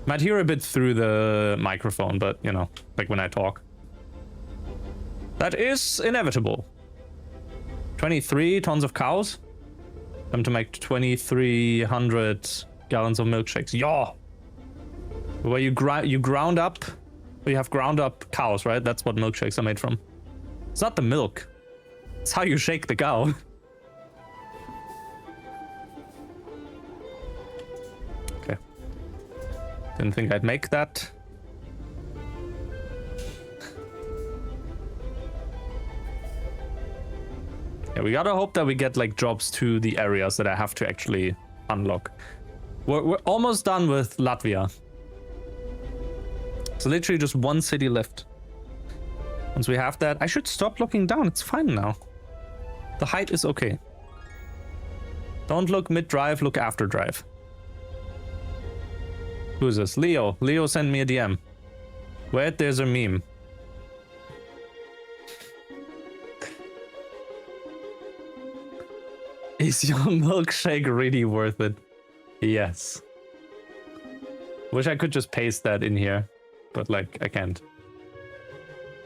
Might hear a bit through the microphone, but you know, like when I talk. That is inevitable. 23 tons of cows. Them to make 2,300 gallons of milkshakes. Yeah. Where you ground up... You have ground up cows, right? That's what milkshakes are made from. It's not the milk. It's how you shake the cow. Okay. Didn't think I'd make that. Yeah, we gotta hope that we get like jobs to the areas that I have to actually unlock. We're almost done with Latvia. So literally just one city left. Once we have that, I should stop looking down. It's fine now. The height is okay. Don't look mid-drive, look after drive. Who's this? Leo. Leo sent me a DM. Where there's a meme. Is your milkshake really worth it? Yes. Wish I could just paste that in here. But like, I can't.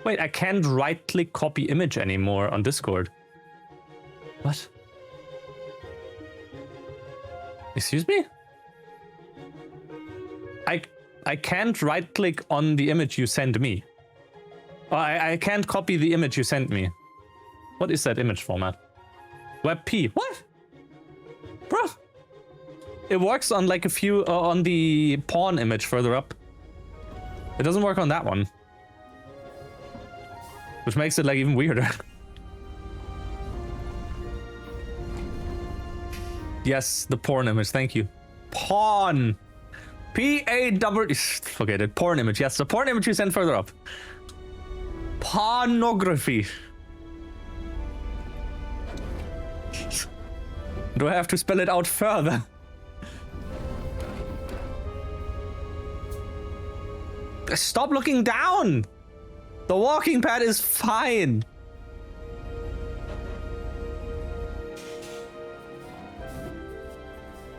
Wait, I can't right-click copy image anymore on Discord. What? Excuse me? I can't right click on the image you sent me. I can't copy the image you sent me. What is that image format? WebP. What? Bro. It works on like a few on the pawn image further up. It doesn't work on that one. Which makes it like even weirder. Yes, the porn image, thank you. Pawn. P-A-W... Forget it, porn image. Yes, the porn image you sent further up. Pornography. Do I have to spell it out further? Stop looking down! The walking pad is fine.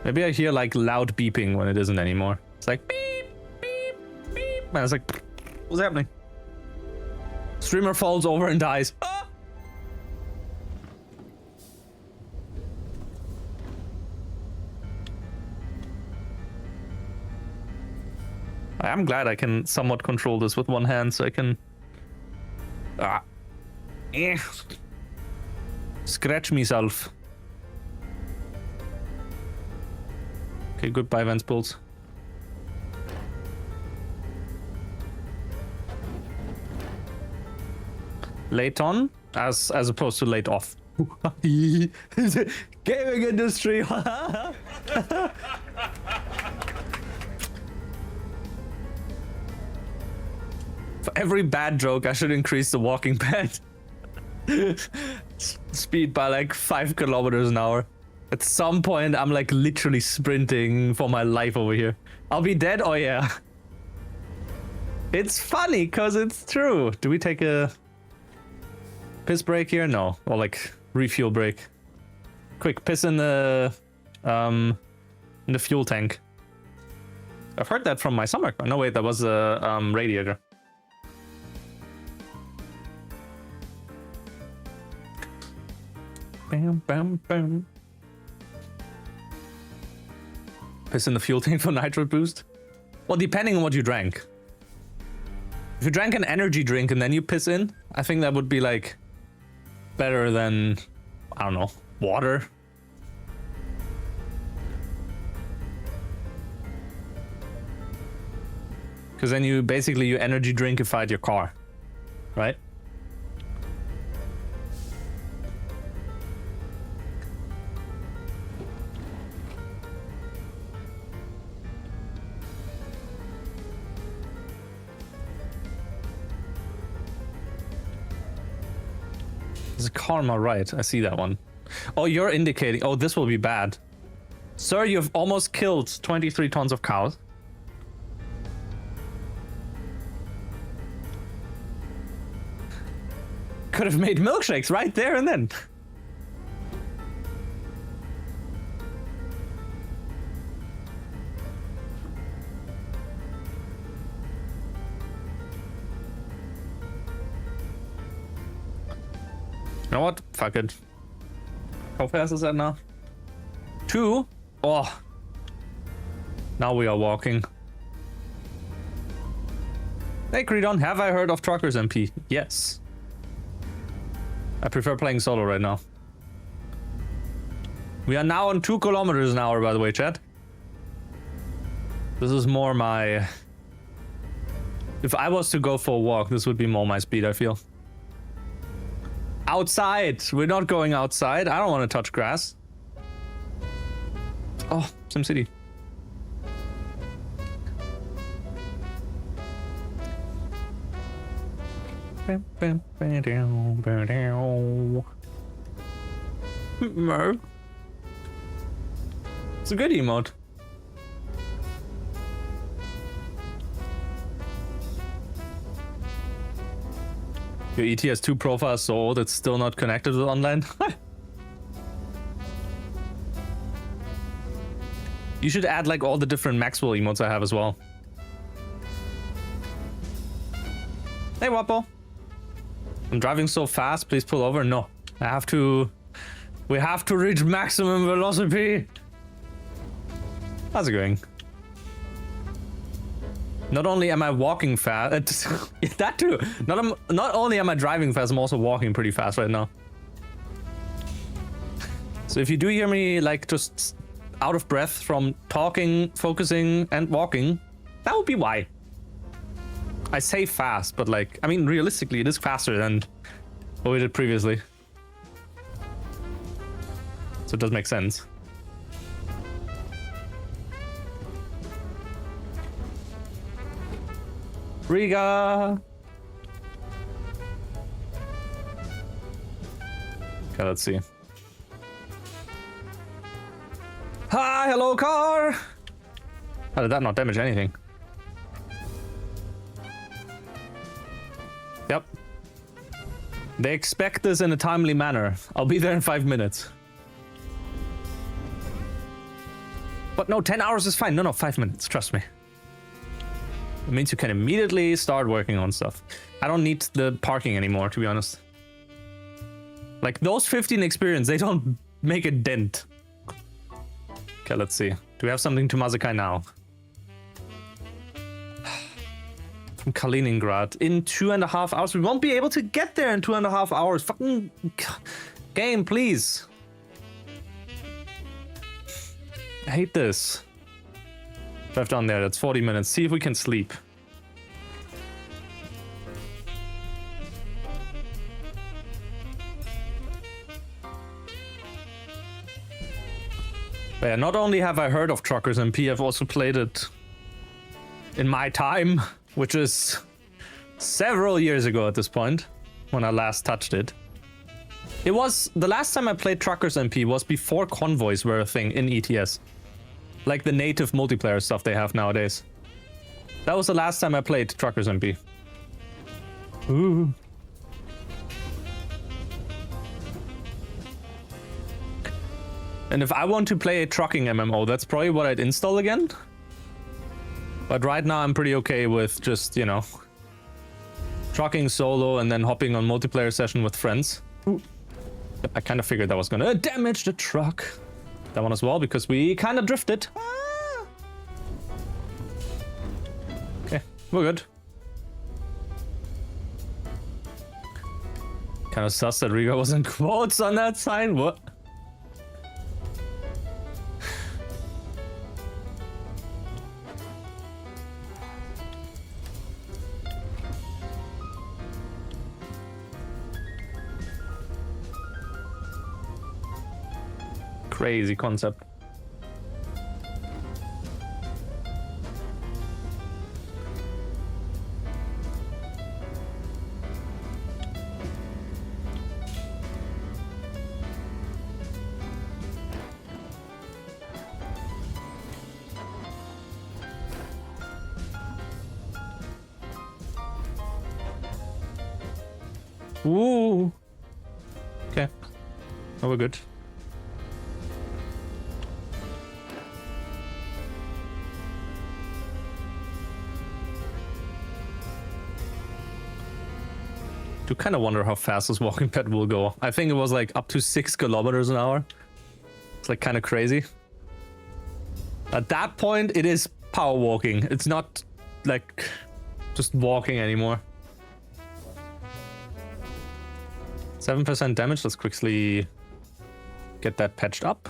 Maybe I hear like loud beeping when it isn't anymore. It's like beep, beep, beep. And it's like, what's happening? Streamer falls over and dies. Ah! I'm glad I can somewhat control this with one hand, so I can scratch myself. Okay, goodbye, Vance Bulls. Late on, as opposed to late off. Gaming industry. For every bad joke, I should increase the walking pad speed by like 5 kilometers an hour. At some point, I'm like literally sprinting for my life over here. I'll be dead. Oh yeah. It's funny because it's true. Do we take a piss break here? No. Or like refuel break. Quick piss in the fuel tank. I've heard that from my summer car. No wait, that was a radiator. Bam, bam, bam. Piss in the fuel tank for nitro boost? Well, depending on what you drank. If you drank an energy drink and then you piss in, I think that would be like better than, I don't know, water. Because then you basically you energy drinkified your car, right? There's a karma, right? I see that one. Oh, you're indicating. Oh, this will be bad. Sir, you've almost killed 23 tons of cows. Could have made milkshakes right there and then. You know what? Fuck it. How fast is that now? 2? Oh. Now we are walking. Hey, Creedon, have I heard of Truckers MP? Yes. I prefer playing solo right now. We are now on 2 kilometers an hour, by the way, chat. This is more my... If I was to go for a walk, this would be more my speed, I feel. Outside! We're not going outside. I don't want to touch grass. Oh, SimCity. It's a good emote. Your ET has 2 profiles so old it's still not connected with online. You should add like all the different Maxwell emotes I have as well. Hey Wapo. I'm driving so fast, please pull over. No, I have to... We have to reach maximum velocity. How's it going? Not only am I walking fast, that too. Not only am I driving fast, I'm also walking pretty fast right now. So if you do hear me like just out of breath from talking, focusing, and walking, that would be why. I say fast, but like, I mean, realistically, it is faster than what we did previously. So it does make sense. Riga! Okay, let's see. Hi, hello, car! How did that not damage anything? Yep. They expect this in a timely manner. I'll be there in 5 minutes. But no, 10 hours is fine. No, 5 minutes. Trust me. It means you can immediately start working on stuff. I don't need the parking anymore, to be honest. Like, those 15 experience, they don't make a dent. Okay, let's see. Do we have something to Mazakai now? From Kaliningrad. In 2.5 hours. We won't be able to get there in 2.5 hours. Fucking game, please. I hate this. Drive down there. That's 40 minutes. See if we can sleep. But yeah, not only have I heard of Truckers MP, I've also played it in my time, which is several years ago at this point, when I last touched it. It was, the last time I played Truckers MP was before convoys were a thing in ETS. Like the native multiplayer stuff they have nowadays. That was the last time I played Truckers MP. Ooh. And if I want to play a trucking MMO, that's probably what I'd install again. But right now I'm pretty okay with just, you know, trucking solo and then hopping on multiplayer session with friends. Ooh. I kind of figured that was gonna damage the truck. That one as well, because we kind of drifted. Okay, we're good. Kind of sus that Riga was in quotes on that sign. What? Crazy concept. Ooh. Okay. Oh, we're good. Do kind of wonder how fast this walking pet will go. I think it was like up to 6 kilometers an hour. It's like kind of crazy. At that point, it is power walking. It's not like just walking anymore. 7% damage. Let's quickly get that patched up.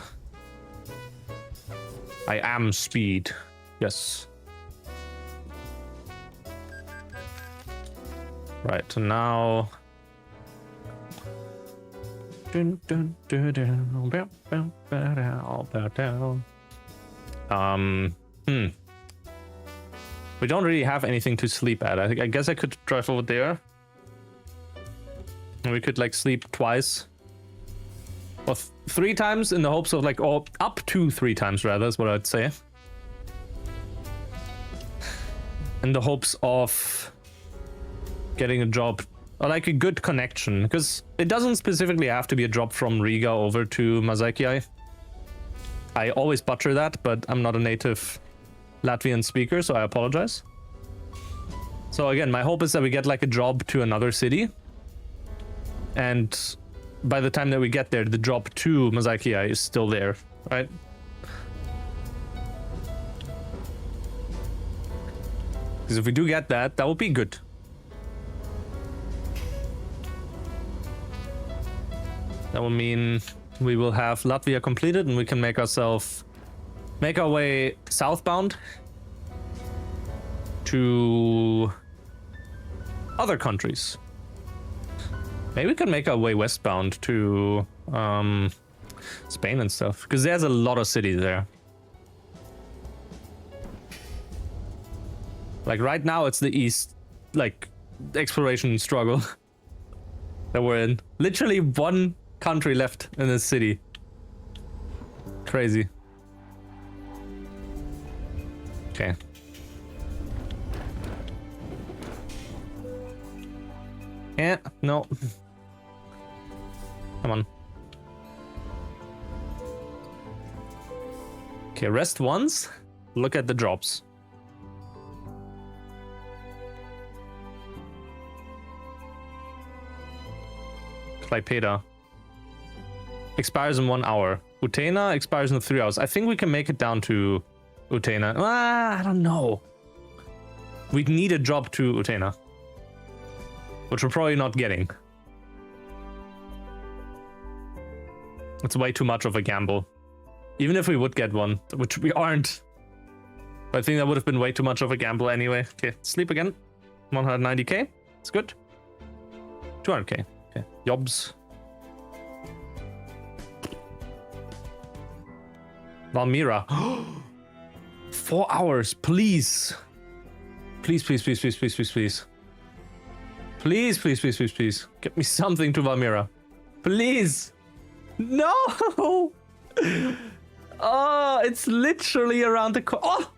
I am speed. Yes. Right, so now... We don't really have anything to sleep at. I guess I could drive over there. And we could like sleep twice. Or 3 times in the hopes of like, or up to 3 times rather, is what I'd say. In the hopes of getting a job or like a good connection, because it doesn't specifically have to be a job from Riga over to Mazakiai. I always butcher that, but I'm not a native Latvian speaker, so I apologize. So again, my hope is that we get like a job to another city, and by the time that we get there, the job to Mazakiai is still there, right? Because if we do get that, that would be good. That will mean we will have Latvia completed and we can make our way southbound to other countries. Maybe we can make our way westbound to Spain and stuff, because there's a lot of cities there. Like right now it's the east, like exploration struggle that we're in. Literally one country left in this city. Crazy. Okay. Yeah, no. Come on. Okay, rest once. Look at the drops. Klaipeda. Expires in 1 hour. Utena expires in 3 hours. I think we can make it down to Utena. I don't know. We'd need a drop to Utena, which we're probably not getting. It's way too much of a gamble. Even if we would get one, which we aren't. I think that would have been way too much of a gamble anyway. Okay, sleep again. 190k. It's good. 200k. Okay, Yobs. Valmira. 4 hours, please. Please, please, please, please, please, please, please. Please, please, please, please, please. Get me something to Valmira. Please. No! Oh, it's literally around the corner. Oh!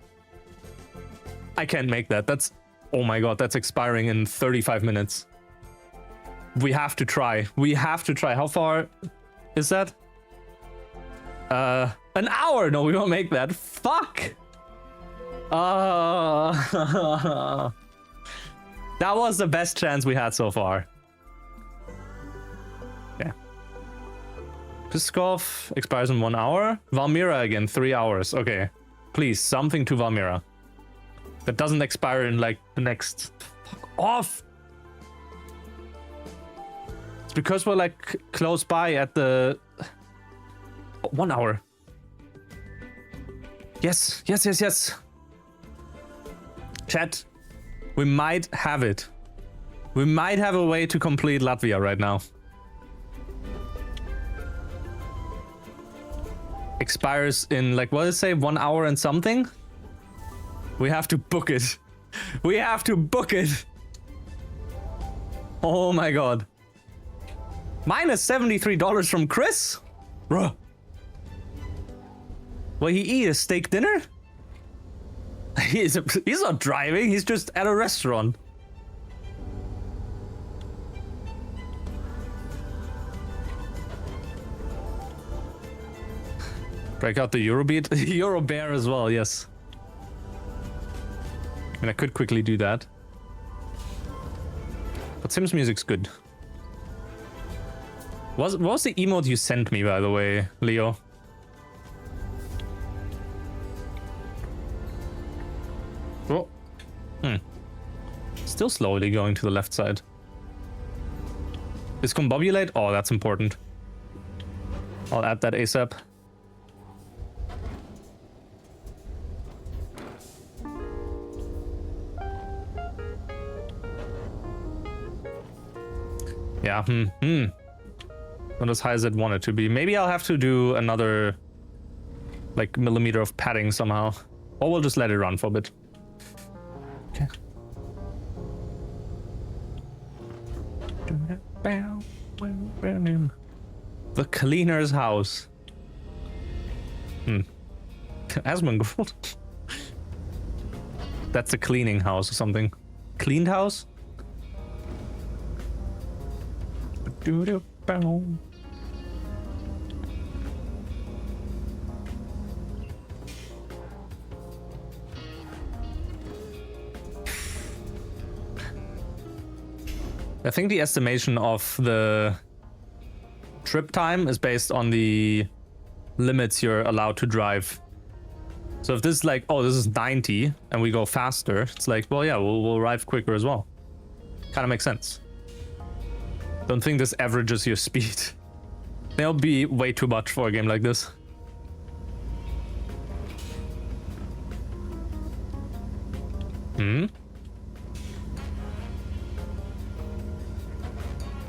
I can't make that. That's... Oh my god, that's expiring in 35 minutes. We have to try. We have to try. How far is that? An hour! No, we won't make that. Fuck! That was the best chance we had so far. Yeah. Pskov expires in 1 hour. Valmira again, 3 hours. Okay. Please, something to Valmira. That doesn't expire in like the next... Fuck off! It's because we're like close by at the... 1 hour. Yes, yes, yes, yes. Chat, we might have it. We might have a way to complete Latvia right now. Expires in, like, what did it say? 1 hour and something? We have to book it. We have to book it. Oh my god. Minus $73 from Chris? Bruh. Will he eat a steak dinner? He's not driving, he's just at a restaurant. Break out the Eurobeat. Eurobear as well, yes. I mean, I could quickly do that. But Sims music's good. What was the emote you sent me, by the way, Leo? Oh. Still slowly going to the left side. Discombobulate? Oh, that's important. I'll add that ASAP. Yeah, not as high as I'd want it to be. Maybe I'll have to do another, like, millimeter of padding somehow. Or we'll just let it run for a bit. Okay. The cleaner's house. Asmongold. That's a cleaning house or something. Cleaned house? I think the estimation of the trip time is based on the limits you're allowed to drive. So if this is like, oh, this is 90 and we go faster, it's like, well, yeah, we'll arrive quicker as well. Kind of makes sense. Don't think this averages your speed. That'll be way too much for a game like this.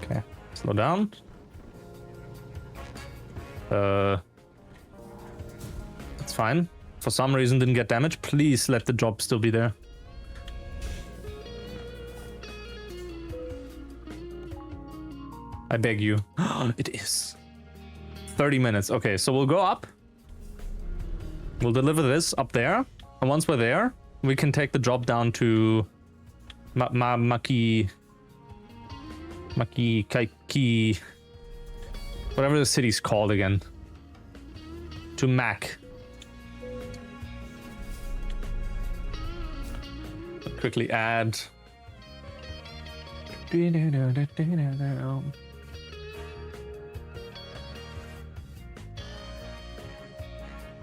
Okay, slow down. That's fine. For some reason didn't get damaged. Please let the job still be there. I beg you. It is. 30 minutes. Okay, so we'll go up. We'll deliver this up there. And once we're there, we can take the job down to Maki Kaiki, whatever the city's called again. To Mac. Quickly add.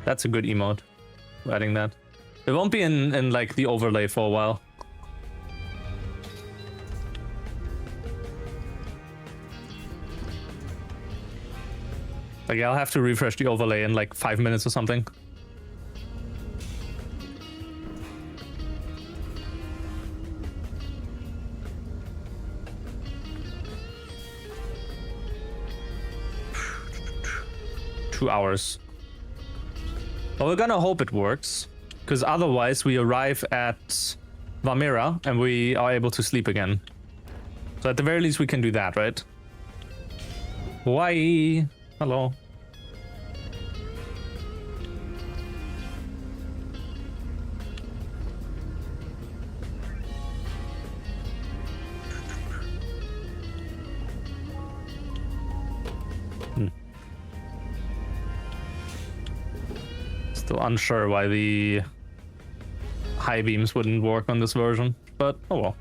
That's a good emote. Adding that. It won't be in like the overlay for a while. Like I'll have to refresh the overlay in like 5 minutes or something. Two hours. Well, we're gonna hope it works, because otherwise we arrive at Valmira and we are able to sleep again. So at the very least we can do that, right? Why? Hello. Still unsure why the high beams wouldn't work on this version, but oh well.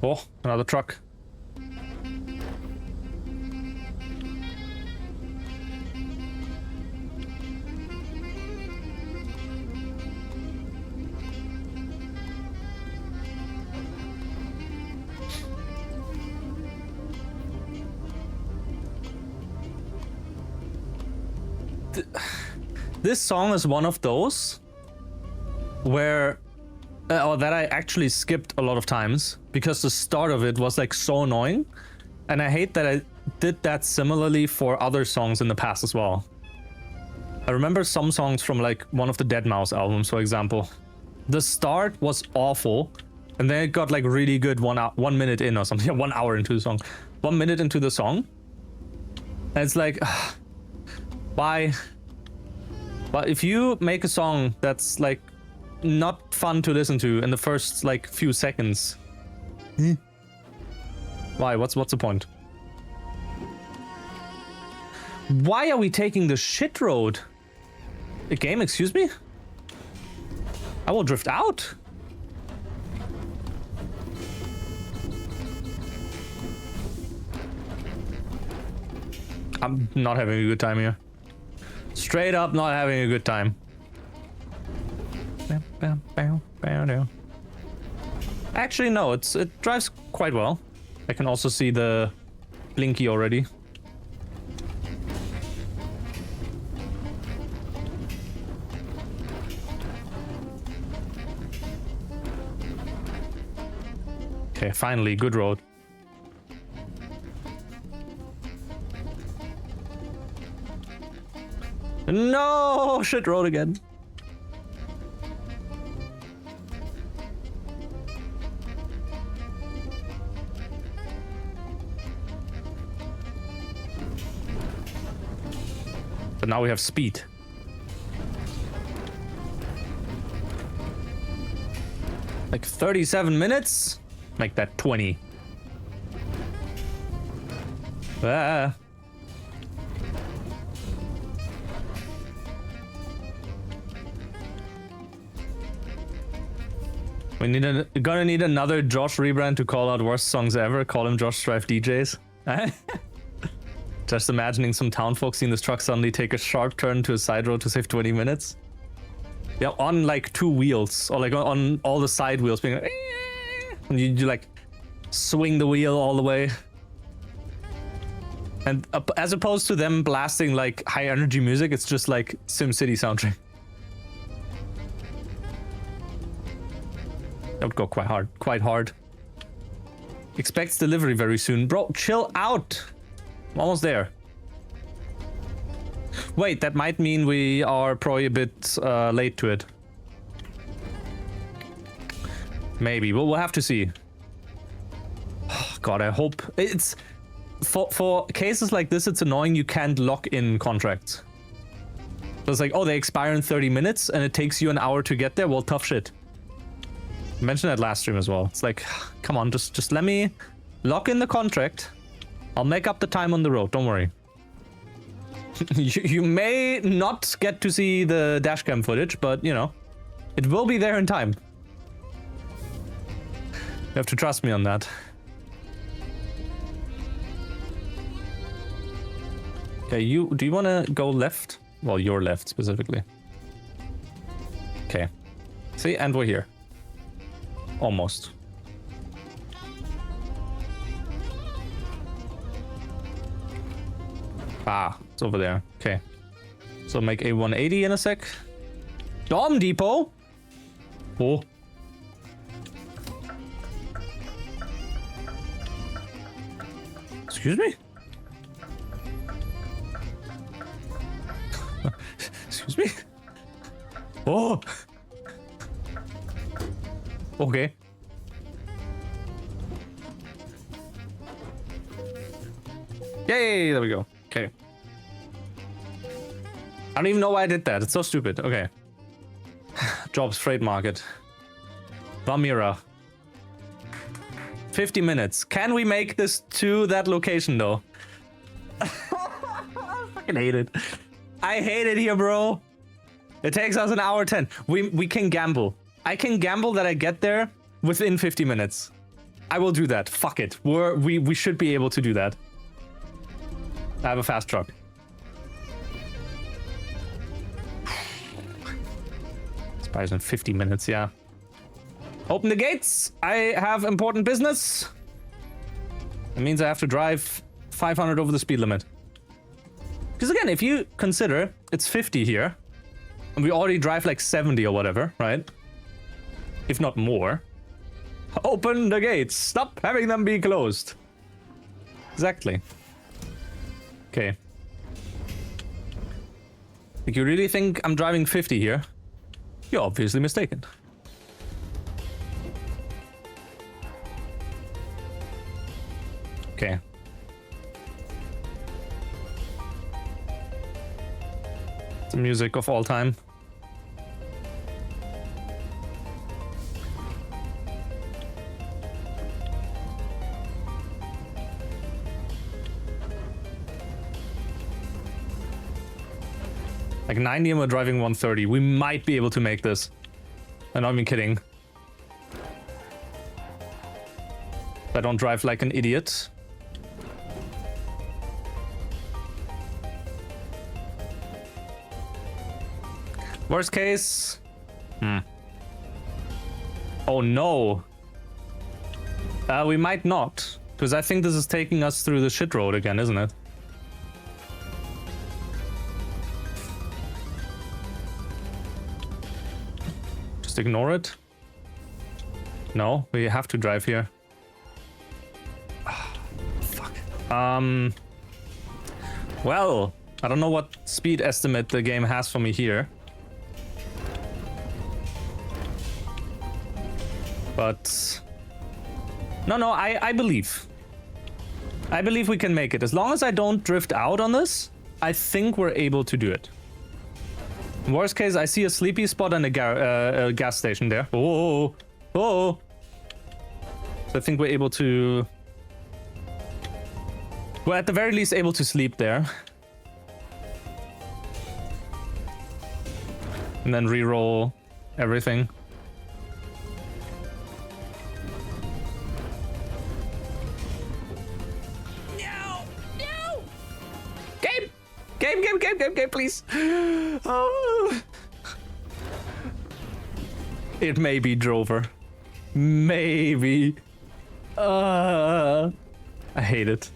Oh, another truck. This song is one of those where that I actually skipped a lot of times because the start of it was like so annoying, and I hate that I did that similarly for other songs in the past as well. I remember some songs from like one of the Deadmau5 albums, for example. The start was awful, and then it got like really good 1 minute in or something. 1 hour into the song, 1 minute into the song, and it's like, why? But if you make a song that's like not fun to listen to in the first like few seconds, why? What's the point? Why are we taking the shit road? A game, excuse me? I will drift out. I'm not having a good time here. Straight up not having a good time. Actually, no, it drives quite well. I can also see the blinky already. Okay, finally, good road. No, shit road again. But now we have speed. Like 37 minutes? Make that 20. Ah. Gonna need another Josh rebrand to call out worst songs ever. Call him Josh Strife DJs. Just imagining some townfolk seeing this truck suddenly take a sharp turn to a side road to save 20 minutes. Yeah, on like 2 wheels, or like on all the side wheels, being like, and you like swing the wheel all the way. And as opposed to them blasting like high energy music, it's just like SimCity soundtrack. That would go quite hard. Expects delivery very soon. Bro, chill out. I'm almost there. Wait, that might mean we are probably a bit late to it. Maybe. We'll have to see. God, I hope it's for cases like this. It's annoying you can't lock in contracts. So it's like, oh, they expire in 30 minutes and it takes you an hour to get there. Well, tough shit. I mentioned that last stream as well. It's like, come on, just let me lock in the contract. I'll make up the time on the road. Don't worry. You may not get to see the dashcam footage, but you know, it will be there in time. You have to trust me on that. Okay, do you want to go left? Well, your left specifically. Okay. See, and we're here. Almost. Ah, it's over there. Okay. So make a 180 in a sec. Dom Depot. Oh. Excuse me? Excuse me? Oh. Okay. Yay, there we go. Okay. I don't even know why I did that. It's so stupid. Okay. Jobs, freight market. Valmira. 50 minutes. Can we make this to that location though? I fucking hate it. I hate it here, bro. It takes us an hour 10. We can gamble. I can gamble that I get there within 50 minutes. I will do that. Fuck it. We should be able to do that. I have a fast truck. Expires in 50 minutes, yeah. Open the gates. I have important business. It means I have to drive 500 over the speed limit. Because again, if you consider it's 50 here, and we already drive like 70 or whatever, right? If not more. Open the gates. Stop having them be closed. Exactly. Okay. Like, you really think I'm driving 50 here? You're obviously mistaken. Okay. It's the music of all time. Like 90 and we're driving 130. We might be able to make this. I'm not even kidding. I don't drive like an idiot. Worst case. Oh no. We might not. Because I think this is taking us through the shit road again, isn't it? Just ignore it. No, we have to drive here. Fuck. Well, I don't know what speed estimate the game has for me here. But no, I believe. I believe we can make it. As long as I don't drift out on this, I think we're able to do it. Worst case, I see a sleepy spot and a gas station there. Oh. So I think we're able to... We're at the very least able to sleep there. And then re-roll everything. Game, please. Oh. It may be Drover. Maybe. I hate it.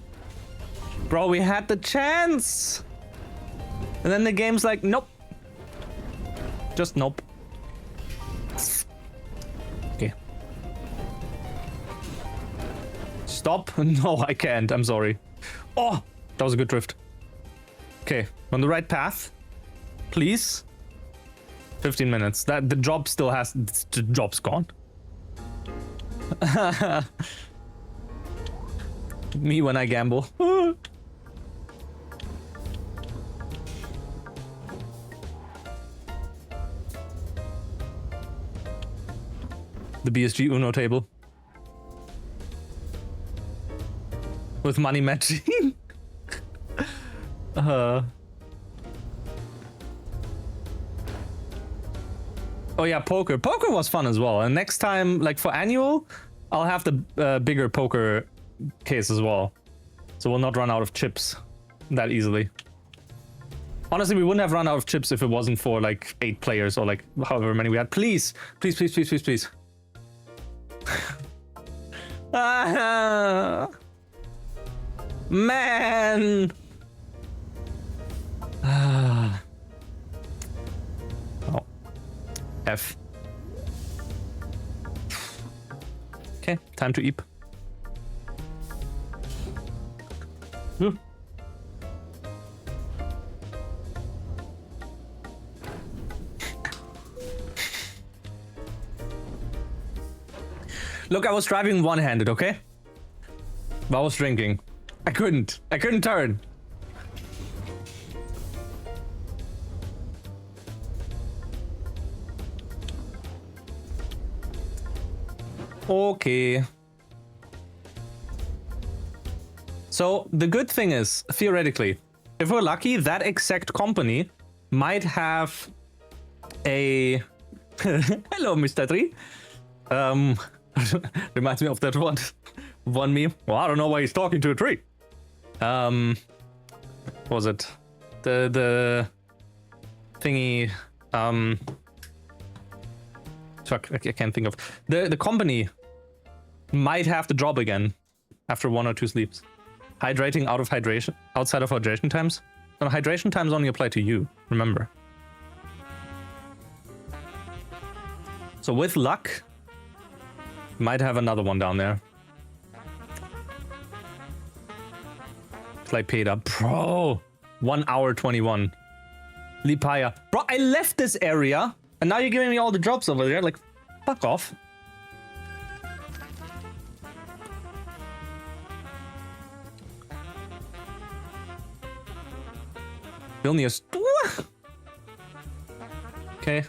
Bro, we had the chance. And then the game's like, nope. Just nope. Okay. Stop. No, I can't. I'm sorry. Oh, that was a good drift. Okay, on the right path. Please. 15 minutes. That the job still has. The job's gone. Me when I gamble. The BSG Uno table. With money matching. Oh yeah, poker. Poker was fun as well. And next time, like for annual, I'll have the bigger poker case as well. So we'll not run out of chips that easily. Honestly, we wouldn't have run out of chips if it wasn't for like 8 players or like however many we had. Please, please, please, please, please, please. Man. Oh. F. Okay, time to eep. Look, I was driving one-handed, okay? But I was drinking. I couldn't turn. Okay. So the good thing is, theoretically, if we're lucky, that exact company might have a... Hello, Mr. Tree. Reminds me of that one meme. Well, I don't know why he's talking to a tree. What was it? The thingy, fuck, I can't think of. The company might have the job again after 1 or 2 sleeps. Hydrating outside of hydration times? No, hydration times only apply to you, remember. So with luck, might have another one down there. Play paid up. Bro! 1 hour 21. Lipaya. Bro, I left this area and now you're giving me all the jobs over there. Like, fuck off. Vilnius. Okay.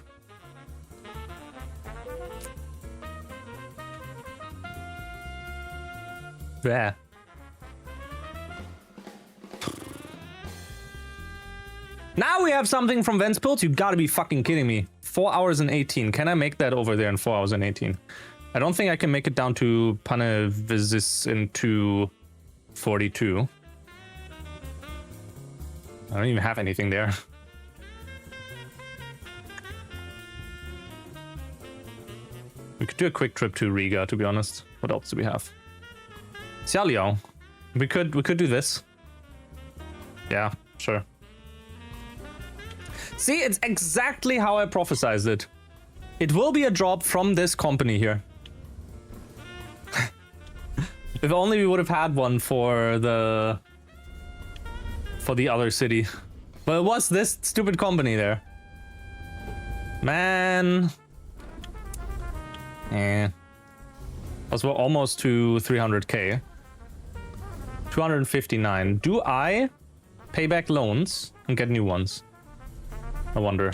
Yeah. Now we have something from Ventspils? You gotta be fucking kidding me. 4 hours and 18. Can I make that over there in 4 hours and 18? I don't think I can make it down to Panevisis into 42. I don't even have anything there. We could do a quick trip to Riga, to be honest. What else do we have? Xiaoliao. We could do this. Yeah, sure. See, it's exactly how I prophesized it. It will be a drop from this company here. If only we would have had one for the other city. But it was this stupid company there. Man. Eh. Plus we're almost to 300k. 259. Do I pay back loans and get new ones? I wonder.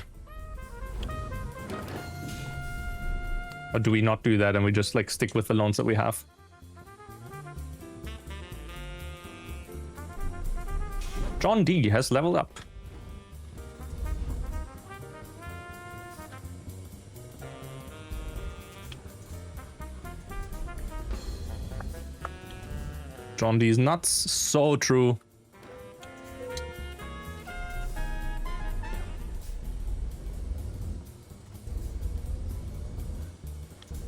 Or do we not do that and we just like stick with the loans that we have? John D has leveled up. John D's nuts. So true.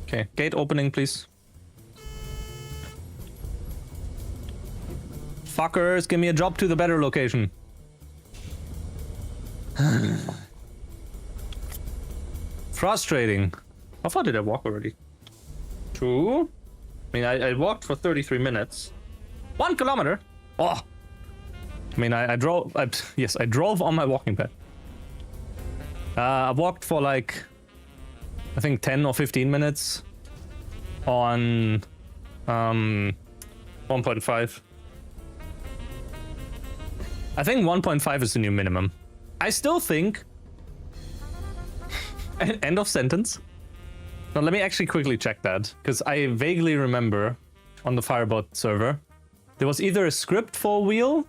Okay, gate opening, please. Fuckers, give me a job to the better location. Frustrating. How far did I walk already? 2? I mean, I walked for 33 minutes. 1 kilometer? Oh! I mean, I drove... yes, I drove on my walking pad. I walked for like... I think 10 or 15 minutes on 1.5. I think 1.5 is the new minimum. I still think... End of sentence. Now let me actually quickly check that, because I vaguely remember on the Firebot server, there was either a script for wheel...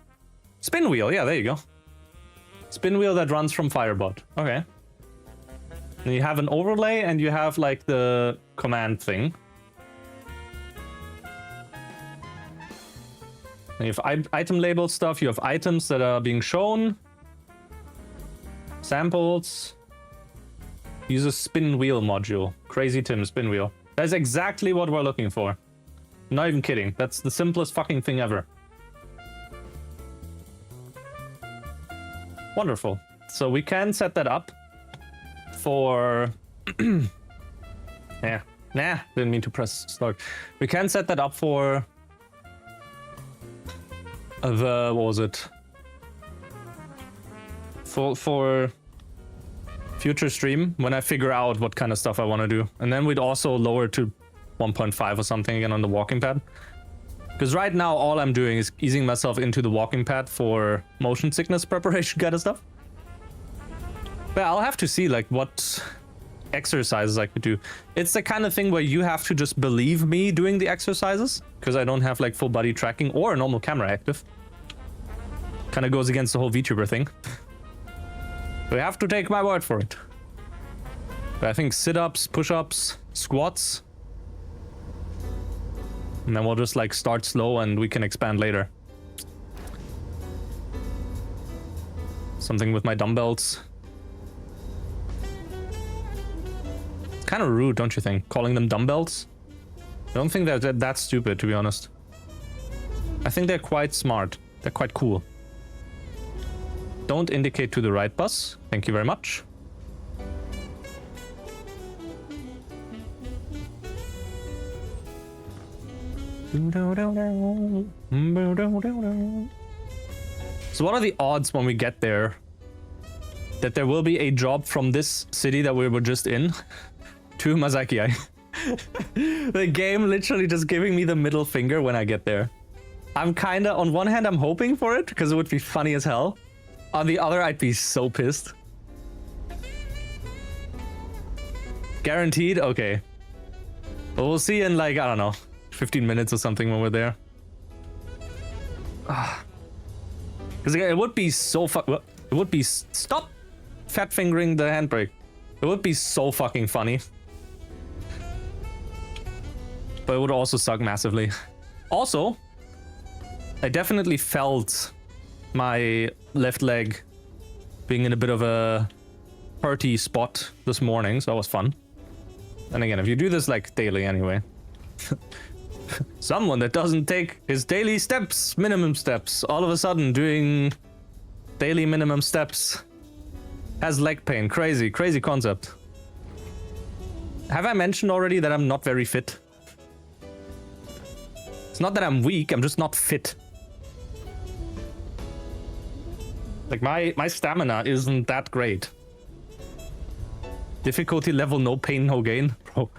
Spin wheel, yeah, there you go. Spin wheel that runs from Firebot. Okay. And you have an overlay and you have like the command thing. And you have item label stuff, you have items that are being shown. Samples. Use a spin wheel module. Crazy Tim spin wheel. That's exactly what we're looking for. Not even kidding. That's the simplest fucking thing ever. Wonderful. So we can set that up for... yeah. Nah, didn't mean to press start. We can set that up for... the... what was it? For future stream, when I figure out what kind of stuff I want to do. And then we'd also lower to 1.5 or something again on the walking pad. Because right now, all I'm doing is easing myself into the walking pad for motion sickness preparation kind of stuff. But I'll have to see like what exercises I could do. It's the kind of thing where you have to just believe me doing the exercises, because I don't have like full body tracking or a normal camera active. Kind of goes against the whole VTuber thing. So you have to take my word for it. But I think sit-ups, push-ups, squats. And then we'll just like start slow and we can expand later. Something with my dumbbells. It's kind of rude, don't you think? Calling them dumbbells? I don't think they're that stupid, to be honest. I think they're quite smart. They're quite cool. Don't indicate to the right bus. Thank you very much. So what are the odds when we get there that there will be a job from this city that we were just in to Masakiai? The game literally just giving me the middle finger when I get there. I'm kinda, on one hand I'm hoping for it because it would be funny as hell. On the other, I'd be so pissed. Guaranteed? Okay. But we'll see in like, I don't know, 15 minutes or something when we're there. Because it would be so it would be... Stop fat fingering the handbrake. It would be so fucking funny. But it would also suck massively. Also, I definitely felt my left leg being in a bit of a hurty spot this morning, so that was fun. And again, if you do this like daily anyway, someone that doesn't take his daily steps, minimum steps, all of a sudden doing daily minimum steps has leg pain. Crazy concept. Have I mentioned already that I'm not very fit? It's not that I'm weak, I'm just not fit. Like my stamina isn't that great. Difficulty level, no pain, no gain. Bro.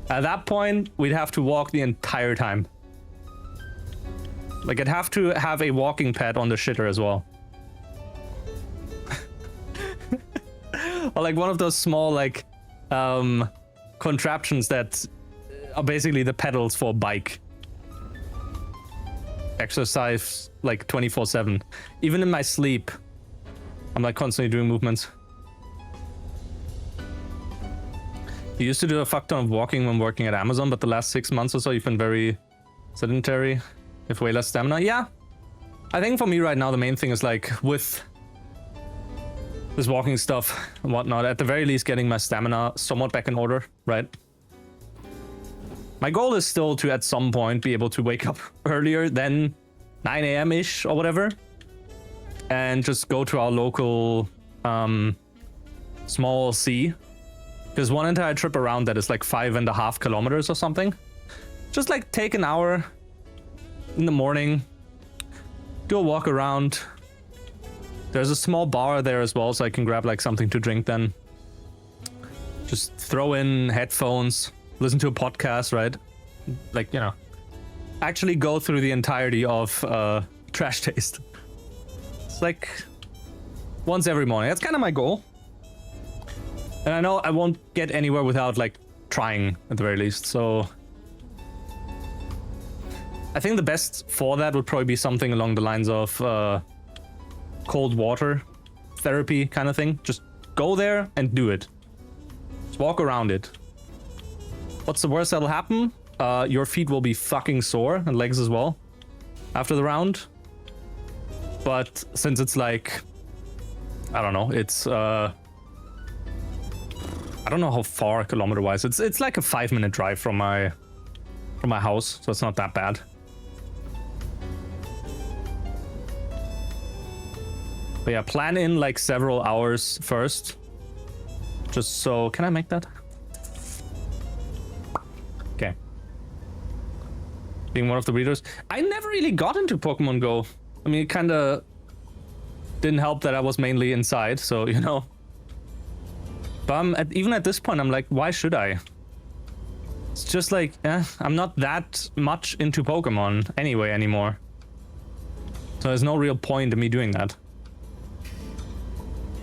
At that point, we'd have to walk the entire time. Like I'd have to have a walking pad on the shitter as well. Or like one of those small like contraptions that are basically the pedals for a bike. Exercise like 24/7. Even in my sleep, I'm like constantly doing movements. You used to do a fuck ton of walking when working at Amazon, but the last 6 months or so you've been very sedentary with way less stamina. Yeah, I think for me right now the main thing is like with this walking stuff and whatnot, at the very least getting my stamina somewhat back in order, right? My goal is still to at some point be able to wake up earlier than 9 a.m.-ish or whatever. And just go to our local small sea. Because one entire trip around that is like 5.5 kilometers or something. Just like take an hour in the morning, do a walk around. There's a small bar there as well, so I can grab like something to drink then. Just throw in headphones, listen to a podcast, right? Like, you know, actually go through the entirety of Trash Taste. It's like once every morning. That's kind of my goal. And I know I won't get anywhere without like trying at the very least, so I think the best for that would probably be something along the lines of cold water therapy kind of thing. Just go there and do it. Just walk around it. What's the worst that'll happen? Your feet will be fucking sore and legs as well after the round. But since it's like, I don't know, it's I don't know how far kilometer wise. It's like a 5-minute drive from my house, so it's not that bad. But yeah, plan in like several hours first. Just so, can I make that? Okay. Being one of the readers. I never really got into Pokemon Go. I mean, it kind of didn't help that I was mainly inside, so, you know. But even at this point, I'm like, why should I? It's just like, I'm not that much into Pokemon anyway anymore. So there's no real point in me doing that.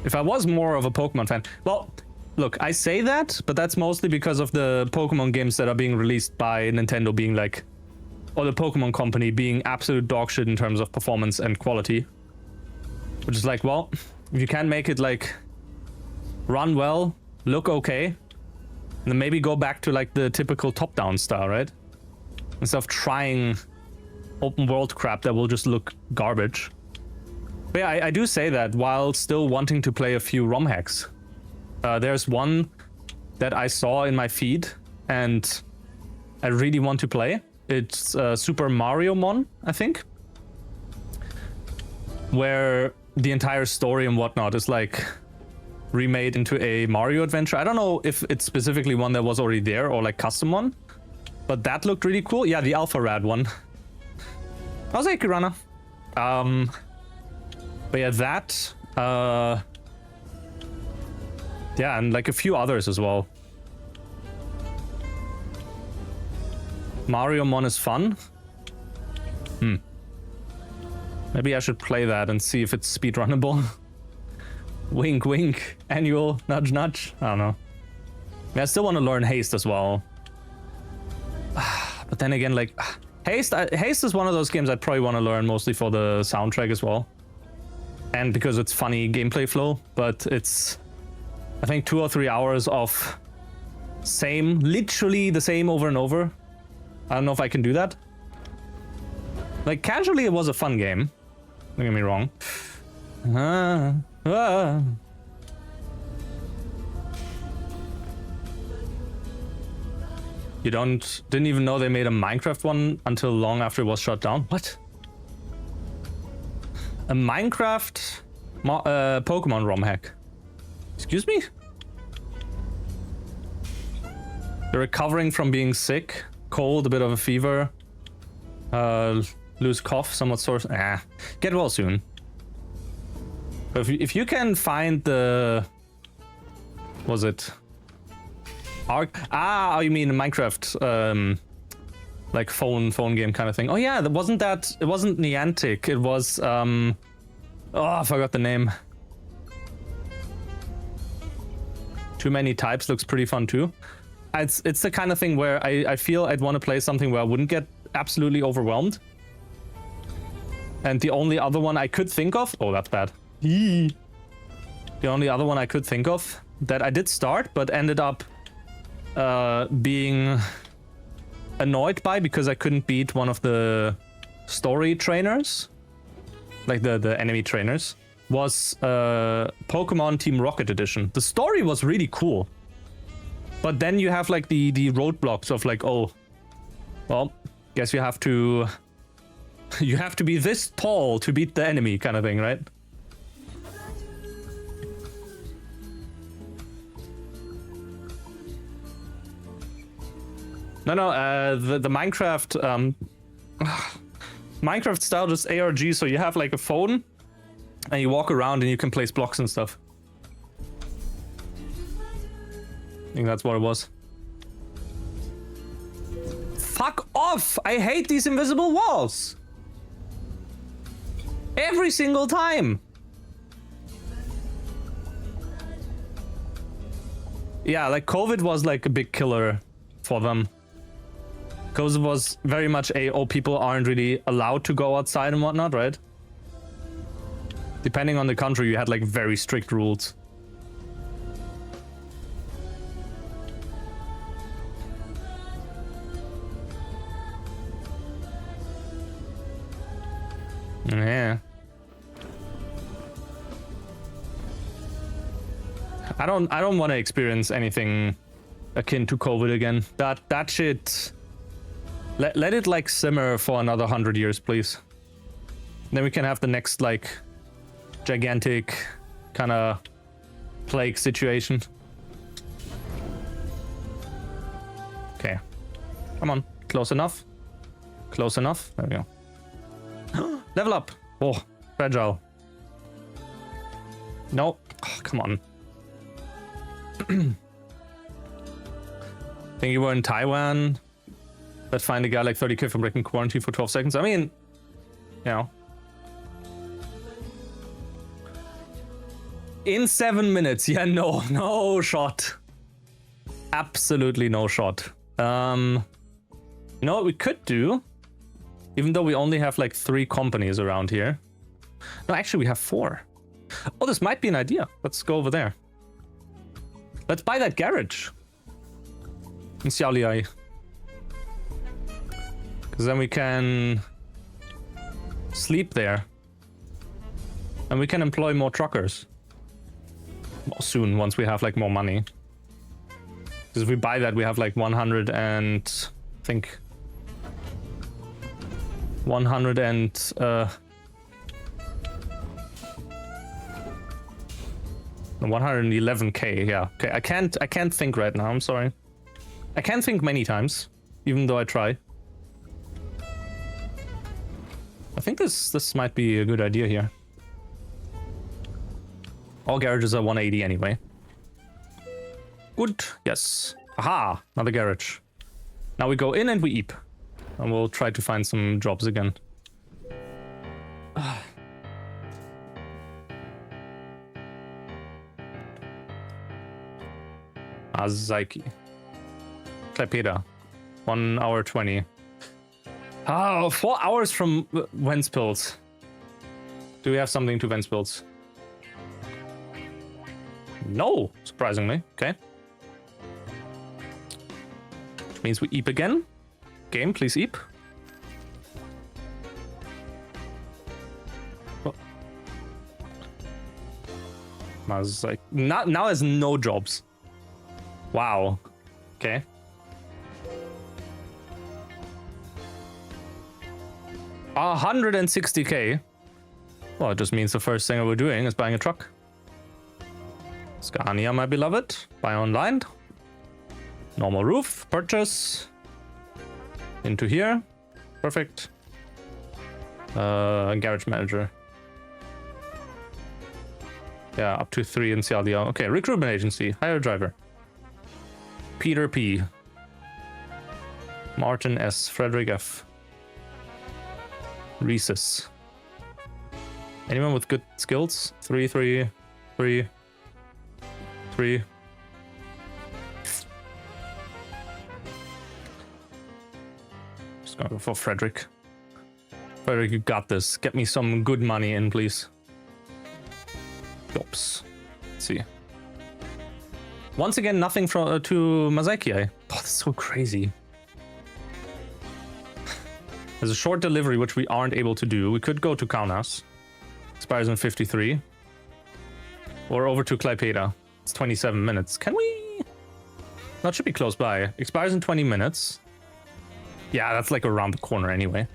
If I was more of a Pokemon fan... Well, look, I say that, but that's mostly because of the Pokemon games that are being released by Nintendo being like... Or the Pokemon Company being absolute dog shit in terms of performance and quality. Which is like, well, if you can make it like... run well, look okay, and then maybe go back to like the typical top-down style, right? Instead of trying open world crap that will just look garbage. But yeah, I do say that while still wanting to play a few ROM hacks. There's one that I saw in my feed and I really want to play. It's Super Mario Mon, I think. Where the entire story and whatnot is like remade into a Mario adventure. I don't know if it's specifically one that was already there or like custom one, but that looked really cool. Yeah, the Alpha Rad one. How's it, Kirana? But yeah, that yeah, and like a few others as well. Mario Mon is fun. Maybe I should play that and see if it's speedrunnable. Wink, wink. Annual, nudge, nudge. I don't know. Yeah, I still want to learn Haste as well. But then again, like, Haste is one of those games I'd probably want to learn mostly for the soundtrack as well. And because it's funny gameplay flow, but it's, I think, 2 or 3 hours of literally the same over and over. I don't know if I can do that. Like, casually, it was a fun game. Don't get me wrong. You didn't even know they made a Minecraft one until long after it was shut down? What? A Minecraft Pokemon ROM hack. Excuse me? You're recovering from being sick, cold, a bit of a fever, loose cough, somewhat sore. Get well soon. If you can find the... Was it? Oh, you mean Minecraft, like phone game kind of thing. Oh yeah, it wasn't Niantic. It was, oh, I forgot the name. Too Many Types looks pretty fun too. It's the kind of thing where I feel I'd want to play something where I wouldn't get absolutely overwhelmed. And the only other one I could think of... Oh, that's bad. The only other one I could think of that I did start but ended up being annoyed by because I couldn't beat one of the story trainers, like the enemy trainers, was Pokemon Team Rocket Edition. The story was really cool, but then you have like the roadblocks of like, oh, Well, guess you have to... You have to be this tall to beat the enemy kind of thing, right? No, the Minecraft... Minecraft style just ARG, so you have like a phone and you walk around and you can place blocks and stuff. I think that's what it was. Fuck off! I hate these invisible walls! Every single time! Yeah, like COVID was like a big killer for them. Because it was very much people aren't really allowed to go outside and whatnot, right? Depending on the country, you had like very strict rules. Yeah. I don't want to experience anything akin to COVID again. That shit. Let it like simmer for another 100 years, please. Then we can have the next like gigantic kind of plague situation. Okay. Come on. Close enough. Close enough. There we go. Level up. Oh, fragile. No. Oh, come on. Think you were in Taiwan. Let's find a guy like 30k from breaking quarantine for 12 seconds. I mean, you know. In 7 minutes. Yeah, no shot. Absolutely no shot. You know what we could do? Even though we only have like 3 companies around here. No, actually we have 4. Oh, this might be an idea. Let's go over there. Let's buy that garage. In Xiaoliai. Because then we can sleep there. And we can employ more truckers. Well, soon, once we have like more money. Because if we buy that, we have like 100 and... I think... 100 and... 111k, yeah. Okay, I can't think right now, I'm sorry. I can't think many times, even though I try. I think this might be a good idea here. All garages are 180 anyway. Good, yes. Aha, another garage. Now we go in and we eep. And we'll try to find some jobs again. Azaiki. Klaipeda. 1 hour 20. Oh, 4 hours from Ventspils. Do we have something to Ventspils? No, surprisingly. Okay. Which means we eep again. Game, please eep. Oh. Like, now has no jobs. Wow. Okay. $160k. Well, it just means the first thing we're doing is buying a truck. Scania, my beloved. Buy online. Normal roof. Purchase. Into here. Perfect. Garage manager. Yeah, up to 3 in Xiaoliao. Okay, recruitment agency. Hire a driver. Peter P. Martin S. Frederick F. Rhesus. Anyone with good skills? 3, 3, 3, 3. Just gonna go for Frederick. Frederick, you got this. Get me some good money in, please. Oops. Let's see. Once again, nothing from to Masaiki. Oh, that's so crazy. There's a short delivery, which we aren't able to do. We could go to Kaunas. Expires in 53. Or over to Klaipeda. It's 27 minutes. Can we? That should be close by. Expires in 20 minutes. Yeah, that's like around the corner anyway.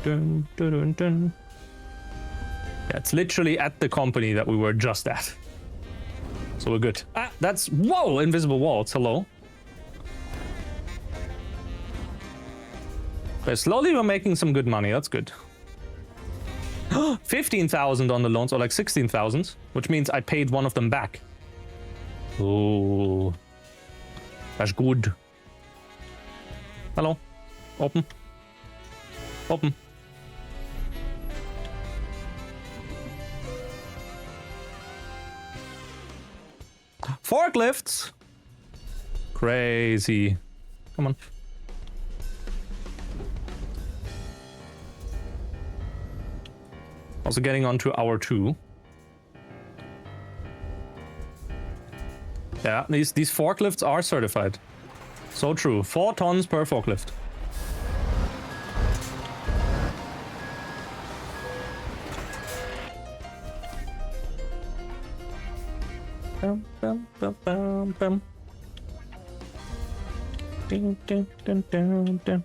Dun, dun, dun, dun. Yeah, it's literally at the company that we were just at. So we're good. Ah, that's... Whoa! Invisible walls. Hello. But slowly we're making some good money. That's good. 15,000 on the loans, or like 16,000, which means I paid one of them back. Oh, that's good. Hello. Open. Open. Forklifts. Crazy. Come on. Also getting on to hour 2. Yeah, these forklifts are certified. So true. 4 tons per forklift. Bum, bum, bum, bum, bum. Dun, dun, dun, dun, dun.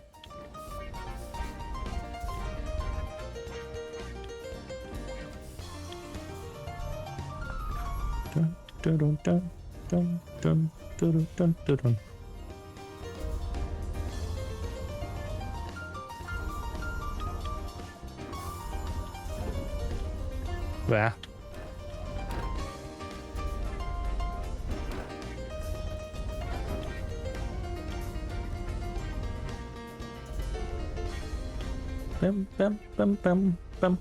Dun, dun, dun, dun, dun, dun, dun, dun, dun. Where? Bum, bum, bum, bum, bum.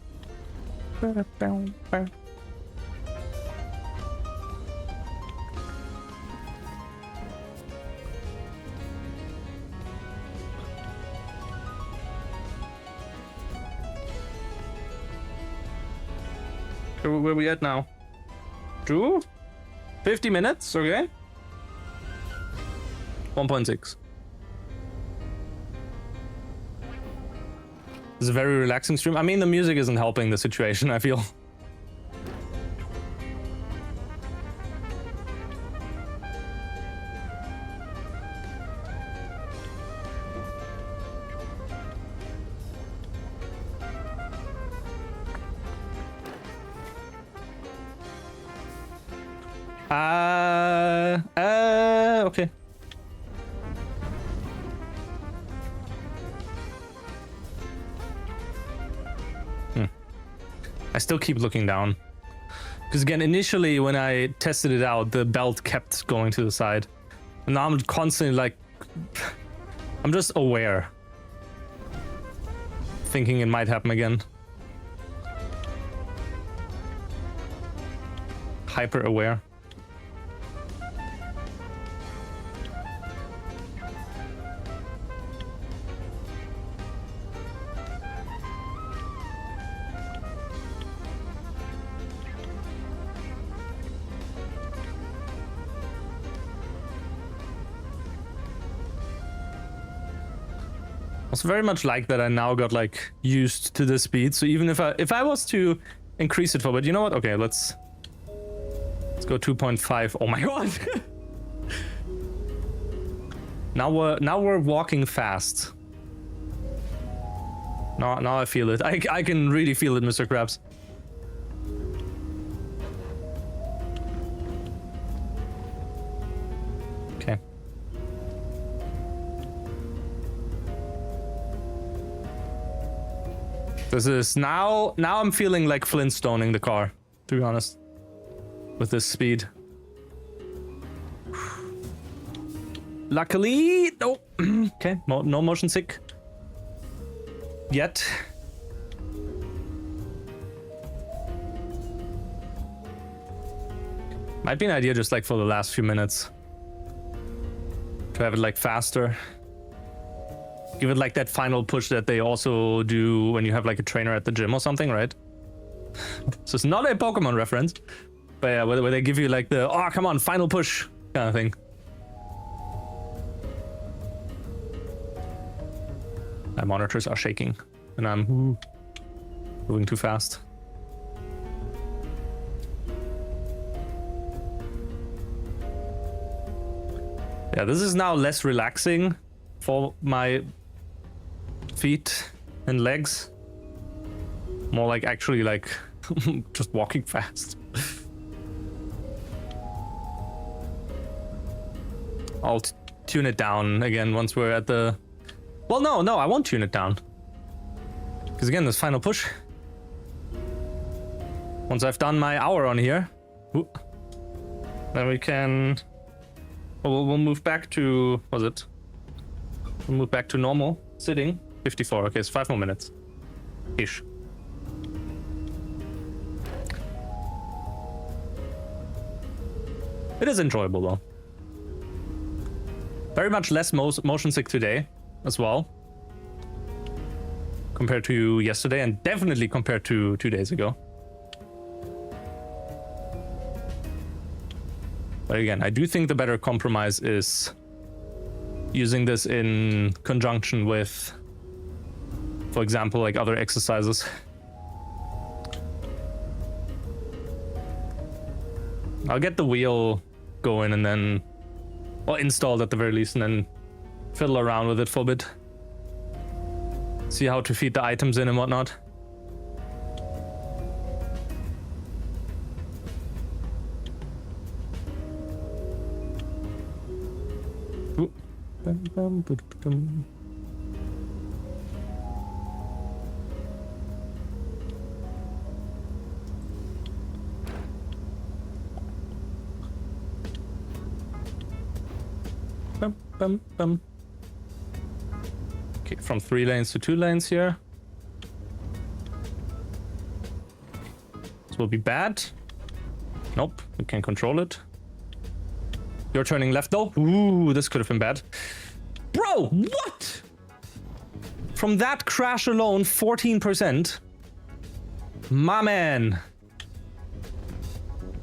Bum, bum, bum. Where are we at now? 2? 50 minutes, okay. 1.6. This is a very relaxing stream. I mean, the music isn't helping the situation, I feel. Okay. I still keep looking down. Because again, initially when I tested it out, the belt kept going to the side. And now I'm constantly like... I'm just aware. Thinking it might happen again. Hyper aware. It's very much like that I now got like used to the speed. So even if I was to increase it for, but you know what? Okay, let's go 2.5. Oh my god. Now we're walking fast. Now I feel it. I can really feel it, Mr. Krabs. Okay. This is now I'm feeling like Flintstoning the car, to be honest, with this speed. Luckily, no. Okay, no motion sick yet. Might be an idea just like for the last few minutes to have it like faster. Give it like that final push that they also do when you have like a trainer at the gym or something, right? So it's not a Pokemon reference, but yeah, where they give you like the, oh, come on, final push kind of thing. My monitors are shaking and I'm moving too fast. Yeah, this is now less relaxing for my feet and legs. More like actually like just walking fast. I'll tune it down again once we're at the... Well, no, I won't tune it down. Because again, this final push. Once I've done my hour on here, then we can... We'll move back to... What was it? We'll move back to normal sitting. 54. Okay, it's 5 more minutes. Ish. It is enjoyable though. Very much less motion sick today as well. Compared to yesterday, and definitely compared to 2 days ago. But again, I do think the better compromise is using this in conjunction with, for example, like other exercises. I'll get the wheel going and then, or installed at the very least, and then fiddle around with it for a bit. See how to feed the items in and whatnot. Ooh. Okay, from 3 lanes to 2 lanes here. This will be bad. Nope, we can control it. You're turning left though. Ooh, this could have been bad. Bro, what? From that crash alone, 14%. My man.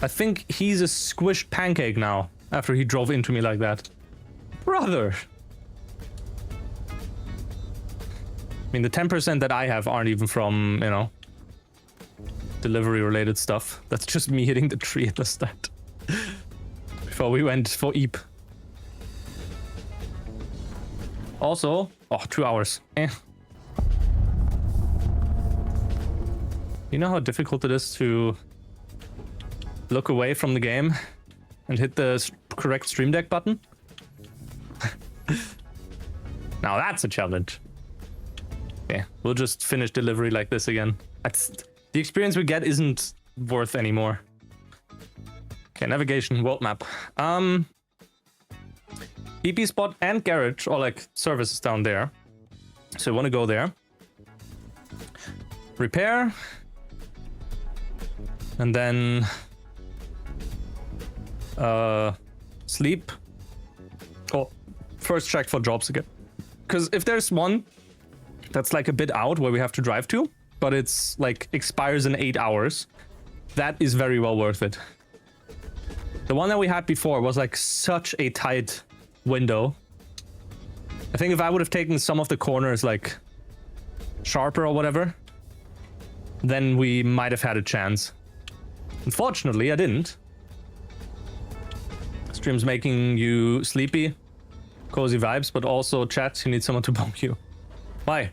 I think he's a squished pancake now after he drove into me like that. Brother. I mean, the 10% that I have aren't even from, you know, delivery related stuff. That's just me hitting the tree at the start. Before we went for Eep. Also, 2 hours. You know how difficult it is to look away from the game and hit the correct Stream Deck button? Now that's a challenge. Okay, we'll just finish delivery like this again. The experience we get isn't worth anymore. Okay, navigation, world map. EP spot and garage, or like services down there. So we want to go there. Repair. And then sleep. Oh, first check for jobs again. Because if there's one that's like a bit out where we have to drive to, but it's like expires in 8 hours, that is very well worth it. The one that we had before was like such a tight window. I think if I would have taken some of the corners like sharper or whatever, then we might have had a chance. Unfortunately, I didn't. Stream's making you sleepy. Cozy vibes, but also chat, you need someone to bonk you. Why?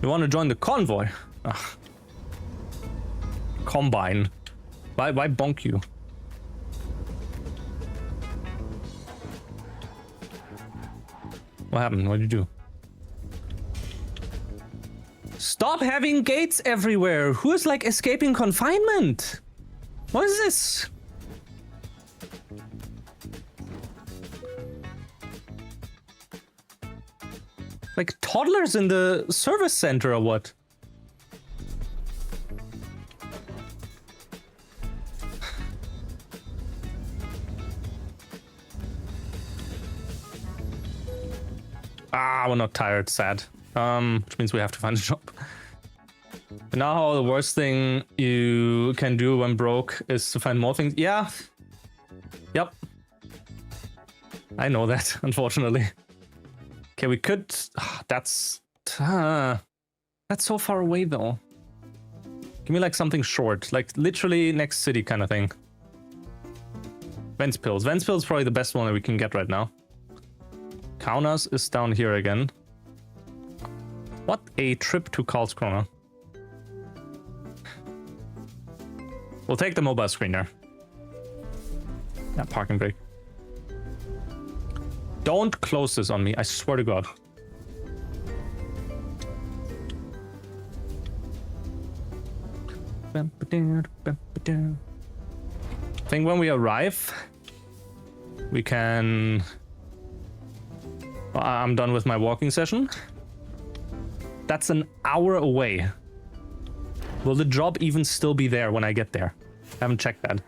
You want to join the convoy? Ugh. Combine. Why bonk you? What happened? What did you do? Stop having gates everywhere. Who is like escaping confinement? What is this? Like toddlers in the service center or what? We're not tired, sad. Which means we have to find a job. And now the worst thing you can do when broke is to find more things. Yeah. Yep. I know that, unfortunately. Okay, we could... That's so far away, though. Give me, like, something short. Like, literally next city kind of thing. Ventspils. Ventspils is probably the best one that we can get right now. Kaunas is down here again. What a trip to Karlskrona. We'll take the mobile screener. Yeah, parking brake. Don't close this on me, I swear to God. I think when we arrive, we can... I'm done with my walking session. That's an hour away. Will the job even still be there when I get there? I haven't checked that.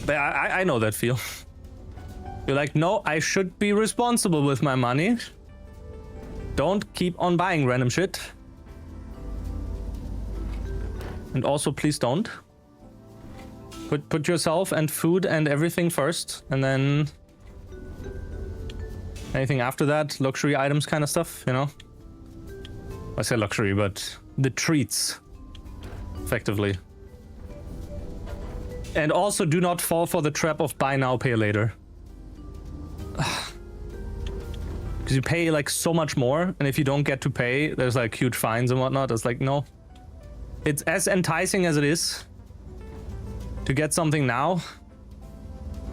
But I know that feel. You're like, no, I should be responsible with my money. Don't keep on buying random shit. And also, please don't. Put yourself and food and everything first, and then anything after that, luxury items kind of stuff, you know? I say luxury, but the treats, effectively. And also do not fall for the trap of buy now, pay later. Because you pay like so much more, and if you don't get to pay, there's like huge fines and whatnot. It's like, no. It's as enticing as it is to get something now,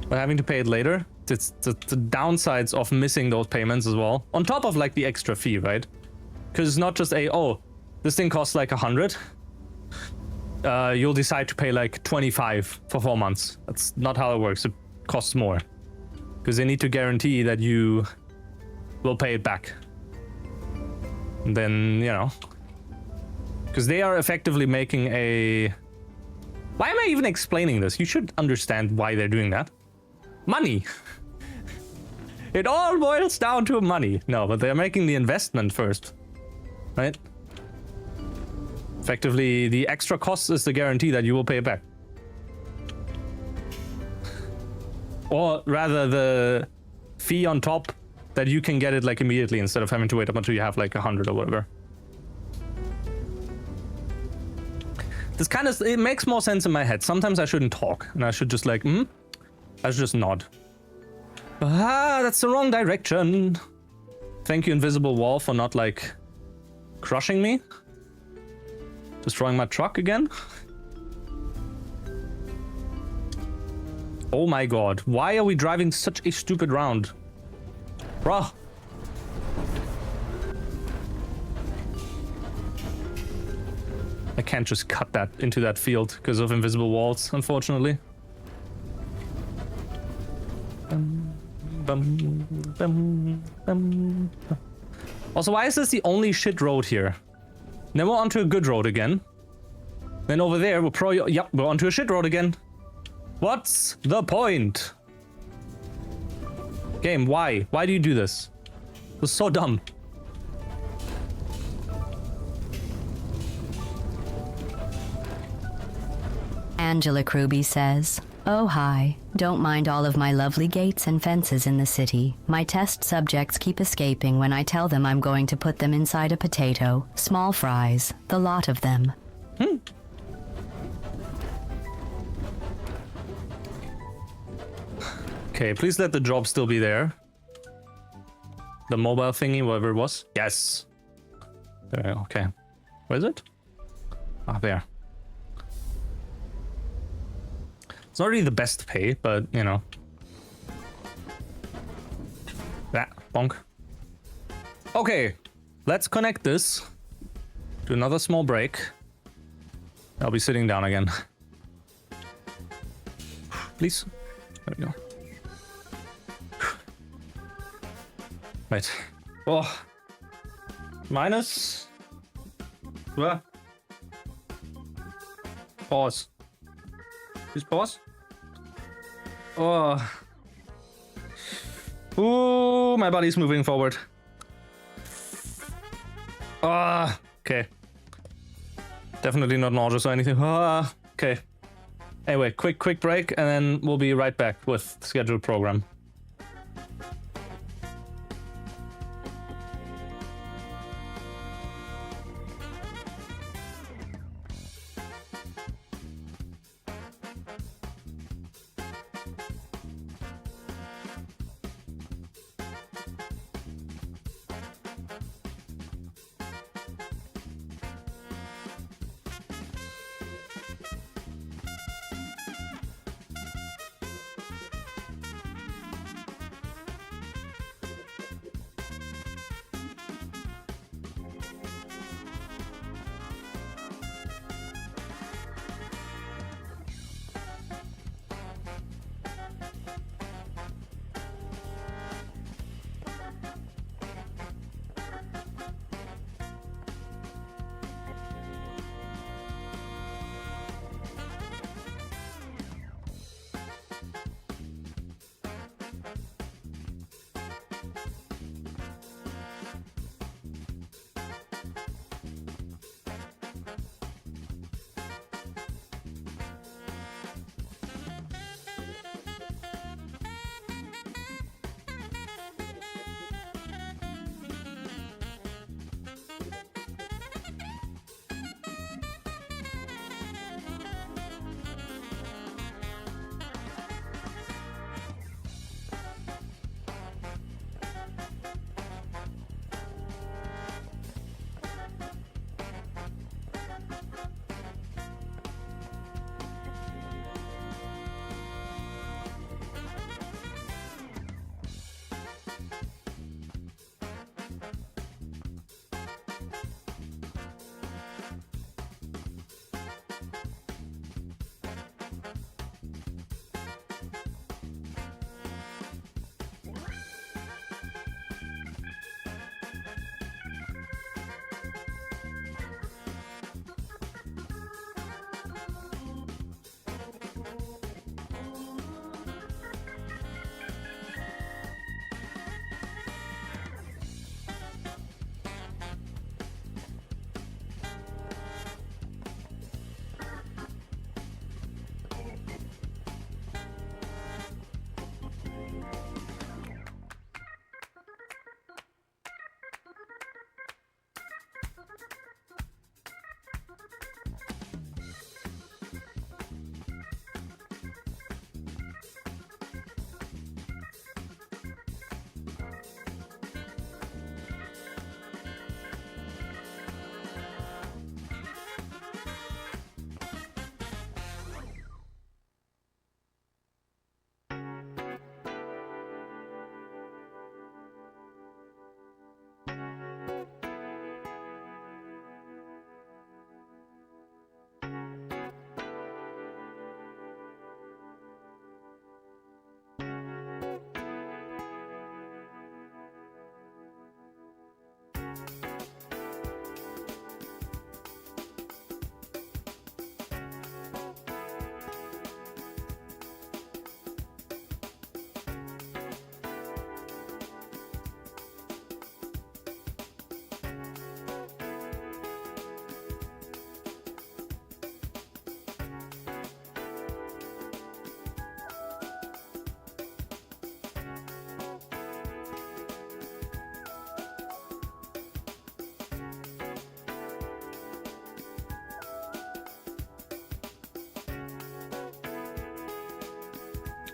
but having to pay it later. It's the downsides of missing those payments as well. On top of like the extra fee, right? Because it's not just oh, this thing costs like 100. You'll decide to pay like 25 for 4 months. That's not how it works. It costs more. Because they need to guarantee that you will pay it back. And then, you know. Because they are effectively making a... Why am I even explaining this? You should understand why they're doing that. Money. It all boils down to money. No, but they're making the investment first. Right? Effectively, the extra cost is the guarantee that you will pay it back. Or rather, the fee on top that you can get it like immediately instead of having to wait up until you have like 100 or whatever. This kind of, it makes more sense in my head. Sometimes I shouldn't talk and I should just like, I should just nod. Ah, that's the wrong direction. Thank you, Invisible Wall, for not like crushing me. Destroying my truck again. Oh my God, why are we driving such a stupid round? Bruh. I can't just cut that into that field because of invisible walls, unfortunately. Also, why is this the only shit road here? Then we're onto a good road again. Then over there, we're probably... Yep, we're onto a shit road again. What's the point? Game, why? Why do you do this? It's so dumb. Angela Kruby says, "Oh hi, don't mind all of my lovely gates and fences in the city. My test subjects keep escaping when I tell them I'm going to put them inside a potato. Small fries, the lot of them." Okay, please let the job still be there. The mobile thingy, whatever it was. Yes. There, okay. Where is it? Ah, there. It's not really the best pay, but, you know. That, bonk. Okay, let's connect this to another small break. I'll be sitting down again. Please. There we go. Right. Oh. Minus. What? Pause. Please pause. Oh. Ooh, my body's moving forward. Ah, okay. Definitely not nauseous or anything. Ah, okay. Anyway, quick break, and then we'll be right back with the scheduled program.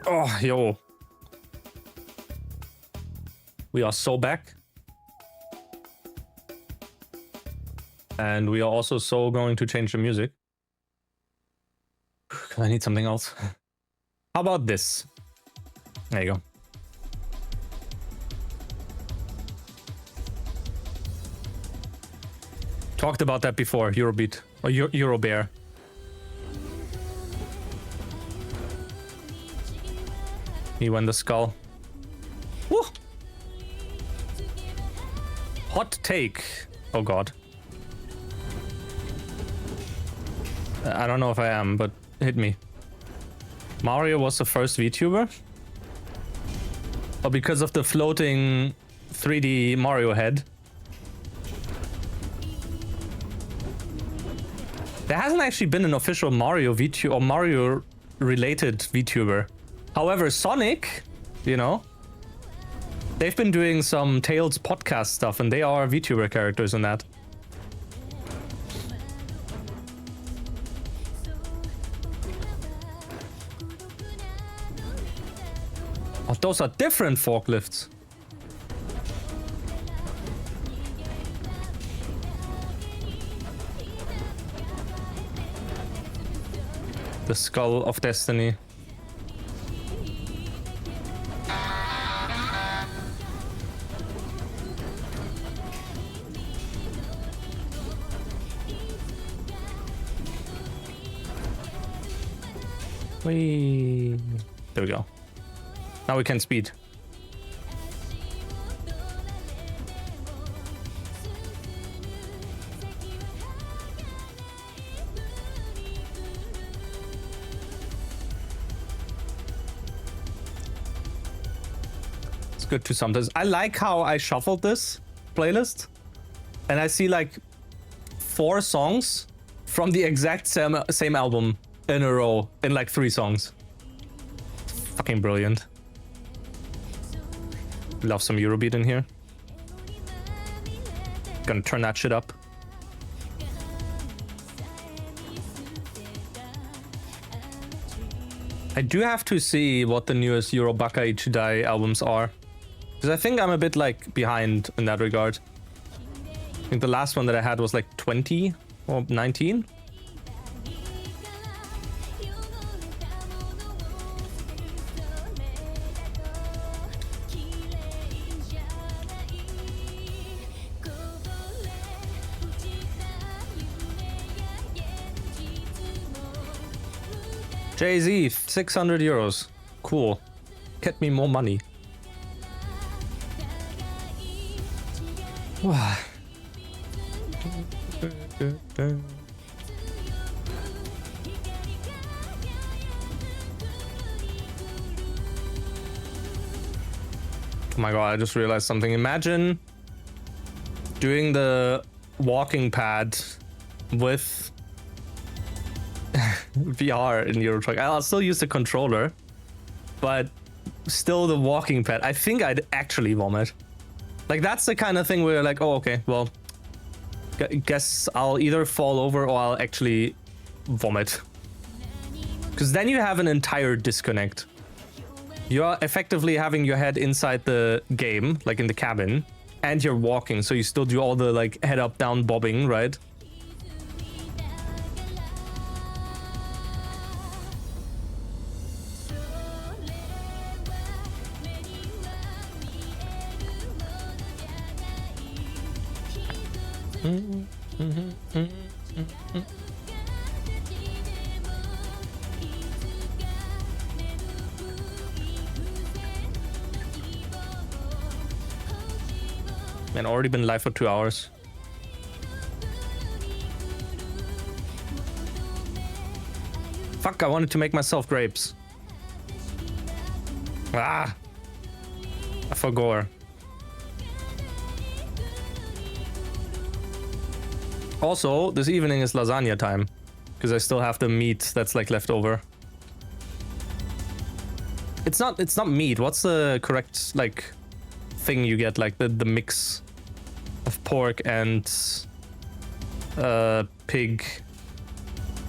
Oh, yo. We are so back. And we are also so going to change the music. I need something else. How about this? There you go. Talked about that before, Eurobeat. Or Eurobear. He won the skull. Woo! Hot take. Oh god. I don't know if I am, but hit me. Mario was the first VTuber? Or because of the floating 3D Mario head? There hasn't actually been an official Mario VTuber or Mario related VTuber. However, Sonic, you know, they've been doing some Tales podcast stuff and they are VTuber characters in that. Oh, those are different forklifts. The Skull of Destiny. Whee. There we go. Now we can speed. It's good to sometimes. I like how I shuffled this playlist and I see like 4 songs from the exact same album in a row in like 3 songs. Fucking brilliant. Love some Eurobeat in here. Gonna turn that shit up. I do have to see what the newest Eurobaka Ichidai albums are. Because I think I'm a bit like behind in that regard. I think the last one that I had was like 20 or 19. Jay-Z, 600 euros. Cool. Get me more money. Oh my god, I just realized something. Imagine doing the walking pad with VR in Euro Truck. I'll still use the controller, but still the walking pad. I think I'd actually vomit. Like, that's the kind of thing where you're like, oh, okay, well, guess I'll either fall over or I'll actually vomit. Because then you have an entire disconnect. You're effectively having your head inside the game, like in the cabin, and you're walking, so you still do all the like head up, down bobbing, right? Man, already been live for 2 hours. Fuck, I wanted to make myself grapes. Ah! I forgot. Also, this evening is lasagna time. Because I still have the meat that's like left over. It's not meat. What's the correct like thing you get, like the mix of pork and pig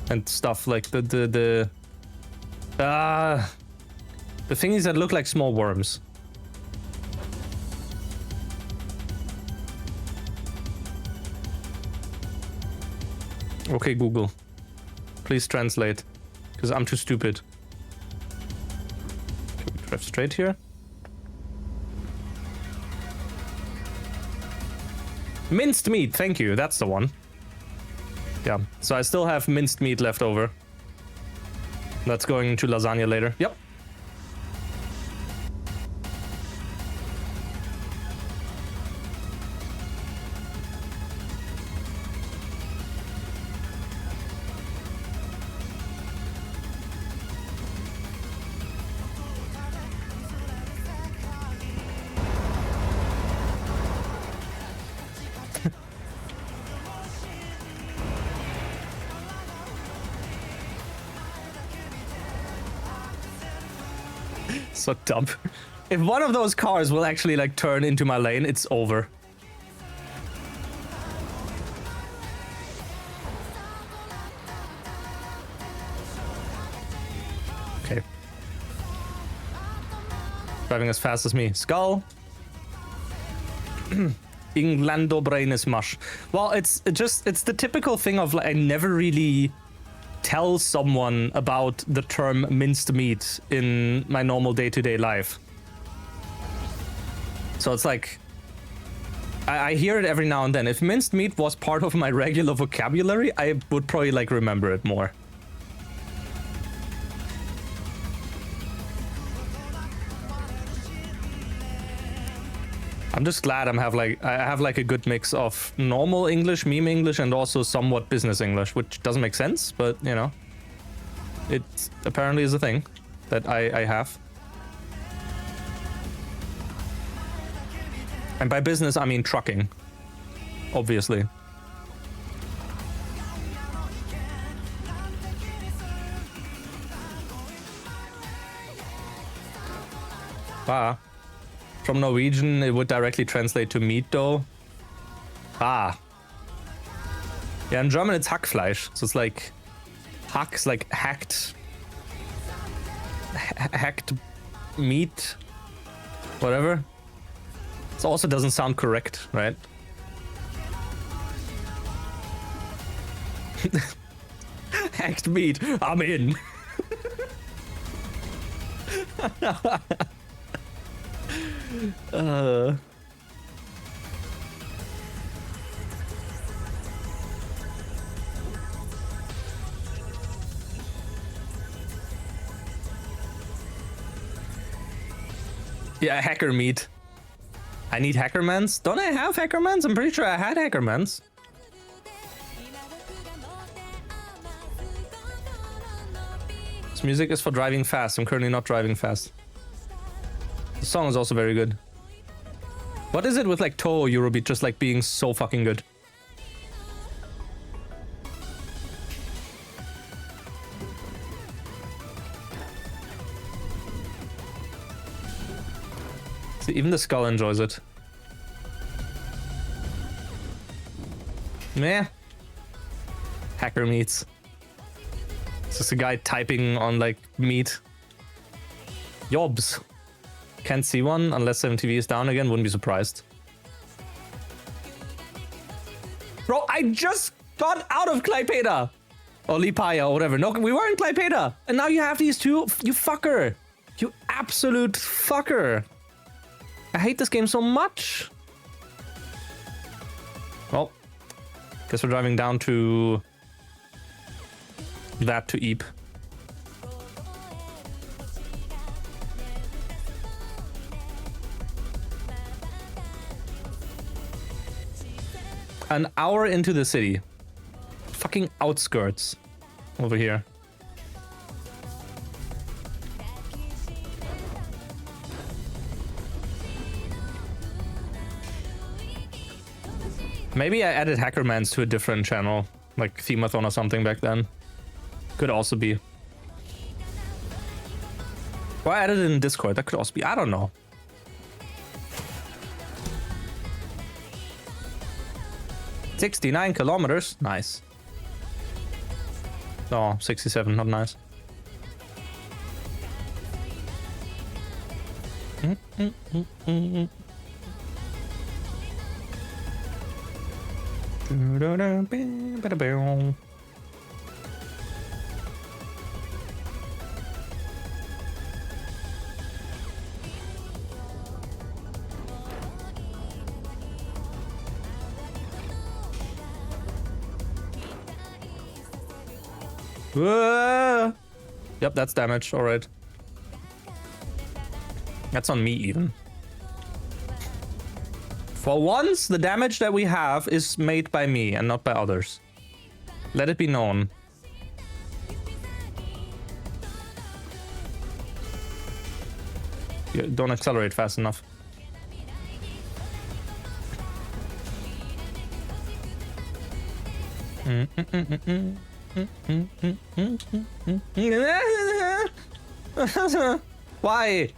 and stuff, like the The thingies that look like small worms. Okay, Google. Please translate. Because I'm too stupid. Can we drive straight here? Minced meat, thank you. That's the one. Yeah, so I still have minced meat left over. That's going into lasagna later. Yep. So dumb. If one of those cars will actually like turn into my lane, it's over. Okay. Driving as fast as me. Skull. Inglando brain is mush. Well, it's the typical thing of like I never really tell someone about the term minced meat in my normal day-to-day life. So it's like I hear it every now and then. If minced meat was part of my regular vocabulary, I would probably like remember it more. I'm just glad I have like a good mix of normal English, meme English, and also somewhat business English, which doesn't make sense, but you know, it apparently is a thing that I have. And by business, I mean trucking, obviously. Ah. From Norwegian, it would directly translate to meat dough. Ah. Yeah, in German it's Hackfleisch. So it's like Hack's like hacked meat, whatever. It also doesn't sound correct, right? Hacked meat, I'm in. Yeah, hacker meat. I need hackermans. Don't I have hackermans? I'm pretty sure I had hackermans. This music is for driving fast. I'm currently not driving fast. The song is also very good. What is it with like Toho Eurobeat just like being so fucking good? See, even the skull enjoys it. Meh. Hacker meats. It's just a guy typing on like meat. Yobs. Can't see one unless 7TV is down again. Wouldn't be surprised. Bro, I just got out of Klaipeda. Or Lipaia or whatever. No, we were in Klaipeda. And now you have these two. You fucker. You absolute fucker. I hate this game so much. Well, guess we're driving down to that to Eep. An hour into the city. Fucking outskirts over here. Maybe I added Hackermans to a different channel, like Themathon or something back then. Could also be. Or I added it in Discord, that could also be, I don't know. $69 kilometers, nice. Oh, 67, not nice. Yep, that's damage. All right. That's on me even. For once, the damage that we have is made by me and not by others. Let it be known. You don't accelerate fast enough. Why?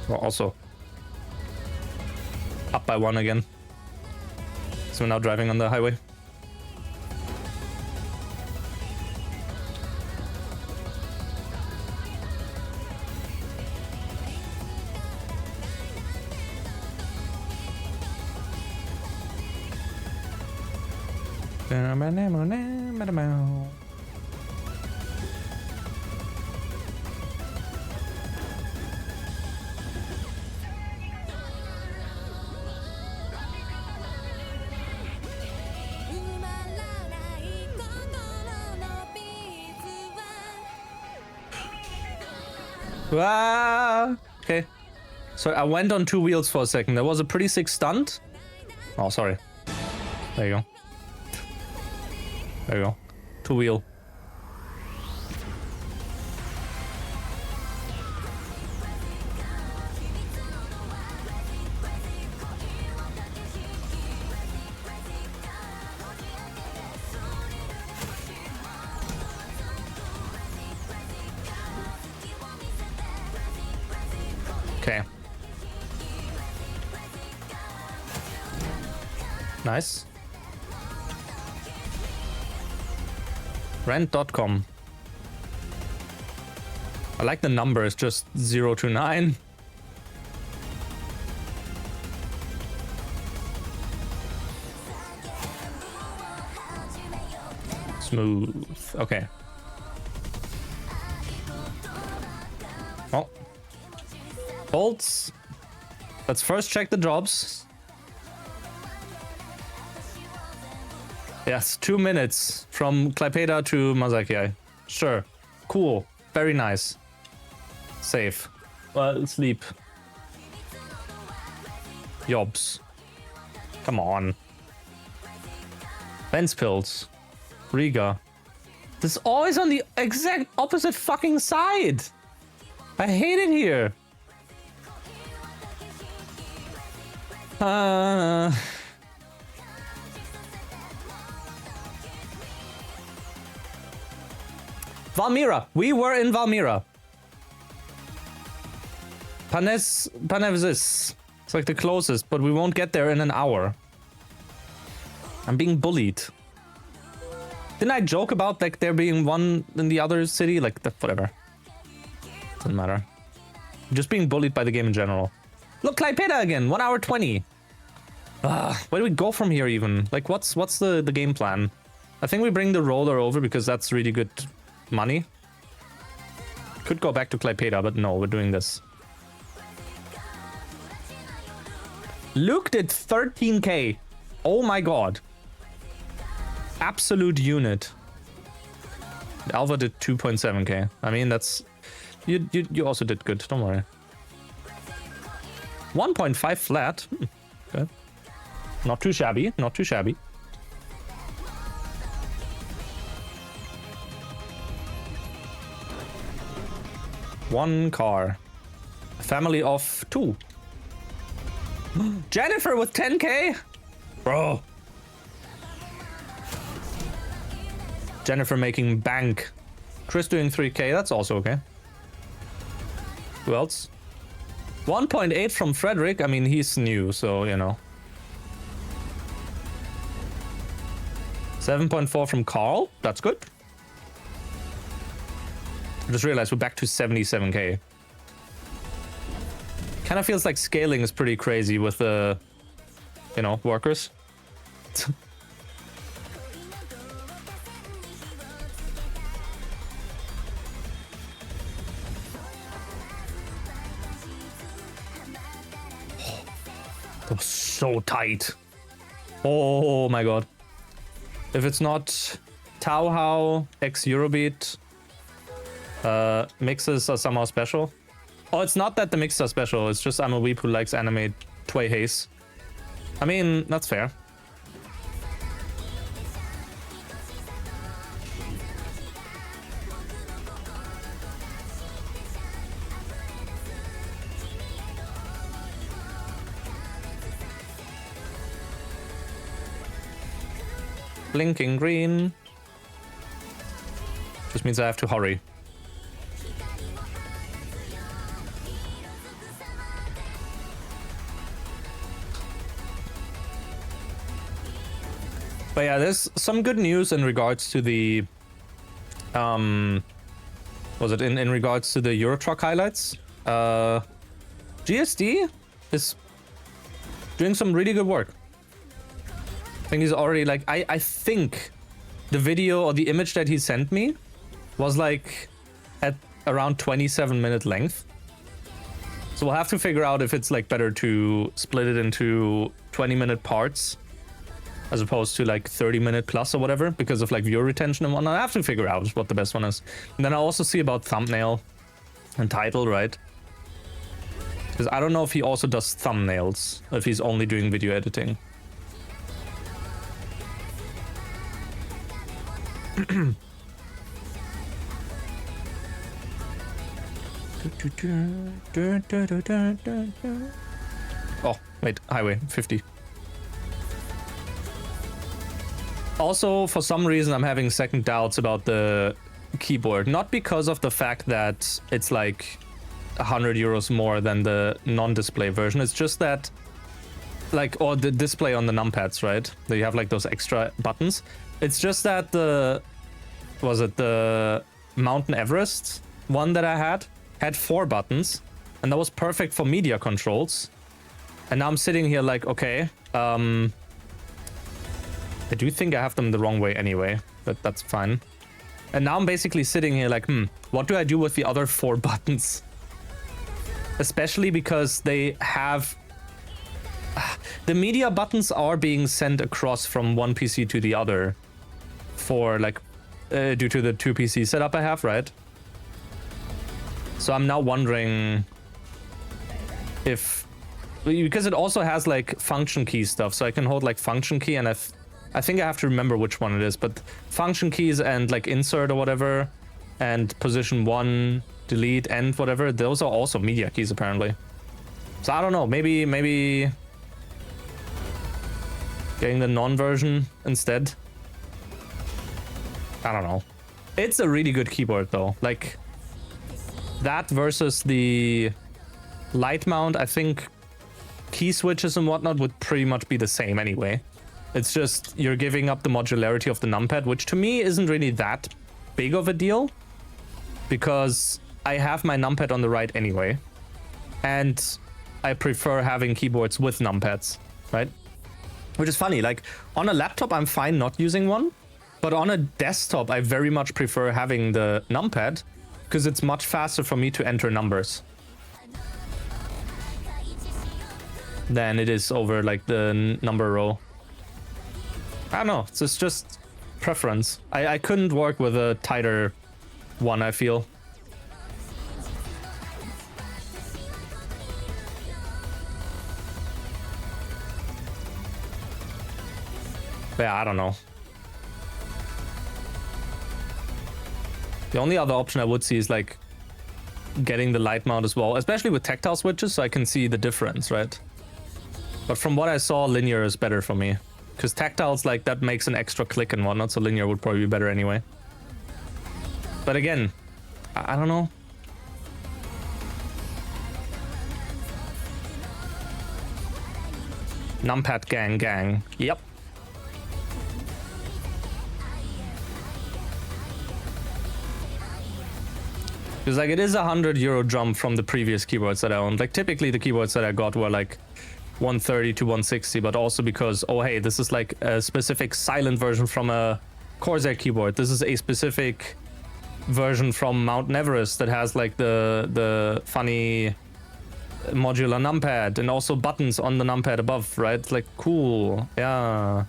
Well, also up by 1 again. So we're now driving on the highway. Okay. So I went on 2 wheels for a second. That was a pretty sick stunt. Oh, sorry. There you go. There you go. 2 wheel. Okay. Nice. Rent.com. I like the number, it's just 0 to 9. Smooth. Okay. Oh. Bolts. Let's first check the jobs. Yes, 2 minutes from Klaipeda to Masaki. Sure. Cool. Very nice. Safe. Well, sleep. Jobs. Come on. Ventspils. Riga. This is always on the exact opposite fucking side. I hate it here. Valmiera. We were in Valmiera. Panevzis. It's like the closest, but we won't get there in an hour. I'm being bullied. Didn't I joke about like there being one in the other city? Like, whatever. Doesn't matter. I'm just being bullied by the game in general. Look, Klaipeda again. 1 hour 20. Where do we go from here even? Like, what's the game plan? I think we bring the roller over because that's really good money. Could go back to Klaipeda, but no, we're doing this. Luke did 13k. Oh my god. Absolute unit. Alva did 2.7k. I mean, that's... You also did good, don't worry. 1.5 flat. Okay. Not too shabby, not too shabby. One car. A family of 2. Jennifer with 10k? Bro. Jennifer making bank. Chris doing 3k, that's also okay. Who else? 1.8 from Frederick. I mean, he's new, so, you know. 7.4 from Carl. That's good. I just realized we're back to 77k. Kind of feels like scaling is pretty crazy with the, you know, workers. That was so tight. Oh my god. If it's not Tauhao x Eurobeat, mixes are somehow special. Oh, it's not that the mixes are special, it's just I'm a weep who likes anime Tway Haze. I mean, that's fair. Blinking green. Just means I have to hurry. But yeah, there's some good news in regards to the was it in regards to the Euro Truck highlights? GSD is doing some really good work. I think he's already like, I think the video or the image that he sent me was like at around 27-minute length. So we'll have to figure out if it's like better to split it into 20-minute parts as opposed to like 30-minute plus or whatever because of like viewer retention and whatnot. I have to figure out what the best one is. And then I also see about thumbnail and title, right? Because I don't know if he also does thumbnails, if he's only doing video editing. Oh, wait, highway 50. Also, for some reason, I'm having second doubts about the keyboard. Not because of the fact that it's like 100 euros more than the non-display version. It's just that, like, or the display on the numpads, right? They have like those extra buttons. It's just that the, was it the Mountain Everest one that I had 4 buttons, and that was perfect for media controls. And now I'm sitting here like, okay, I do think I have them the wrong way anyway, but that's fine. And now I'm basically sitting here like, what do I do with the other 4 buttons? Especially because they have... the media buttons are being sent across from one PC to the other for like, due to the 2 PC setup I have, right? So I'm now wondering if... because it also has like function key stuff, so I can hold like function key, and I think I have to remember which one it is, but function keys and like insert or whatever, and position 1, delete, end, whatever, those are also media keys apparently. So I don't know, maybe getting the non-version instead. I don't know. It's a really good keyboard though. Like that versus the light mount, I think key switches and whatnot would pretty much be the same anyway. It's just you're giving up the modularity of the numpad, which to me isn't really that big of a deal because I have my numpad on the right anyway. And I prefer having keyboards with numpads, right? Which is funny, like on a laptop, I'm fine not using one, but on a desktop, I very much prefer having the numpad because it's much faster for me to enter numbers than it is over like the number row. I don't know, it's just preference. I couldn't work with a tighter one, I feel. Yeah, I don't know. The only other option I would see is like getting the light mount as well, especially with tactile switches, so I can see the difference, right? But from what I saw, linear is better for me. Because tactile's like, that makes an extra click and whatnot, so linear would probably be better anyway. But again, I don't know. Numpad gang. Yep. Because like it is €100 jump from the previous keyboards that I owned. Like typically the keyboards that I got were like 130 to 160, but also because, oh hey, this is like a specific silent version from a Corsair keyboard. This is a specific version from Mount Everest that has like the funny modular numpad and also buttons on the numpad above, right? It's like cool. Yeah.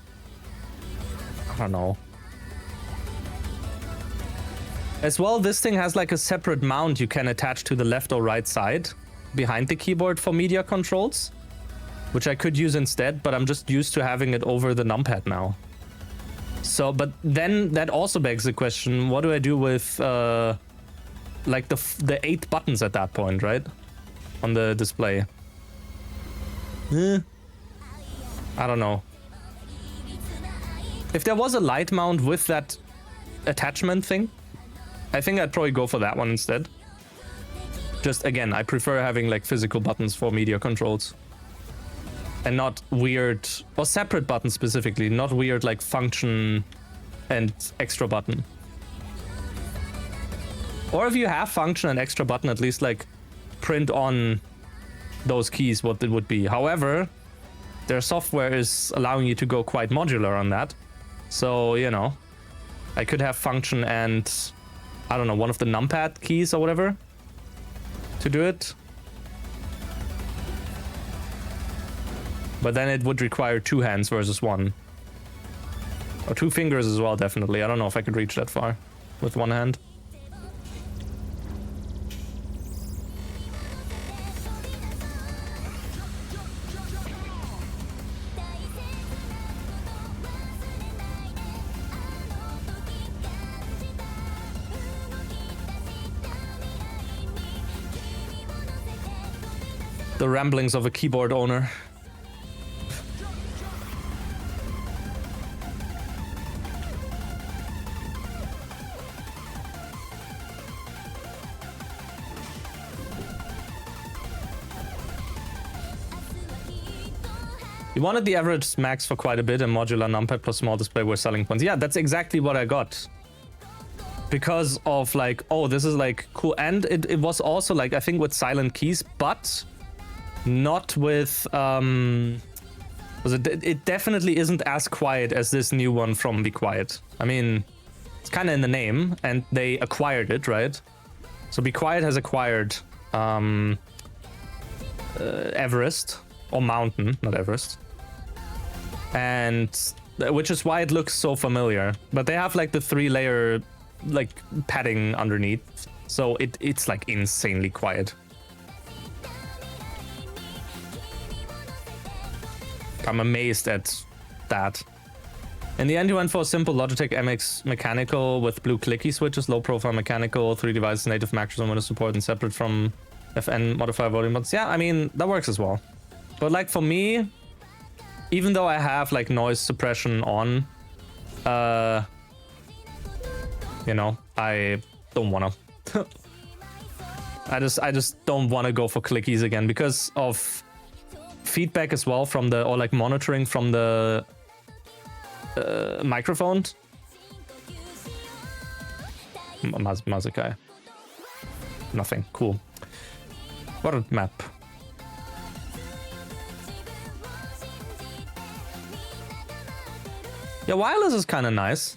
I don't know. As well, this thing has like a separate mount you can attach to the left or right side behind the keyboard for media controls, which I could use instead, but I'm just used to having it over the numpad now. So, but then that also begs the question, what do I do with like the 8 buttons at that point, right? On the display. I don't know. If there was a light mount with that attachment thing, I think I'd probably go for that one instead. Just again, I prefer having like physical buttons for media controls. And not weird, or separate buttons specifically, not weird like function and extra button. Or if you have function and extra button, at least like print on those keys what it would be. However, their software is allowing you to go quite modular on that. So, you know, I could have function and, I don't know, one of the numpad keys or whatever to do it. But then it would require 2 hands versus 1. Or 2 fingers as well, definitely. I don't know if I could reach that far with 1 hand. The ramblings of a keyboard owner. You wanted the average max for quite a bit, and modular numpad plus small display were selling points. Yeah, that's exactly what I got. Because of like, oh, this is like cool. And it was also like, I think with silent keys, but not with, it definitely isn't as quiet as this new one from Be Quiet. I mean, it's kind of in the name, and they acquired it, right? So Be Quiet has acquired Everest, or Mountain, not Everest. And which is why it looks so familiar. But they have like the 3-layer like padding underneath, so it's like insanely quiet. I'm amazed at that. In the end, you went for a simple Logitech MX mechanical with blue clicky switches, low profile mechanical, 3 devices, native Macros and Windows support, and separate from FN modifier volume buttons. Yeah, I mean, that works as well. But like for me, even though I have like noise suppression on, you know, I don't wanna. I just don't wanna go for clickies again because of feedback as well from the, or like monitoring from the microphone. Mazakai. Nothing. Cool. What a map. Yeah, wireless is kind of nice.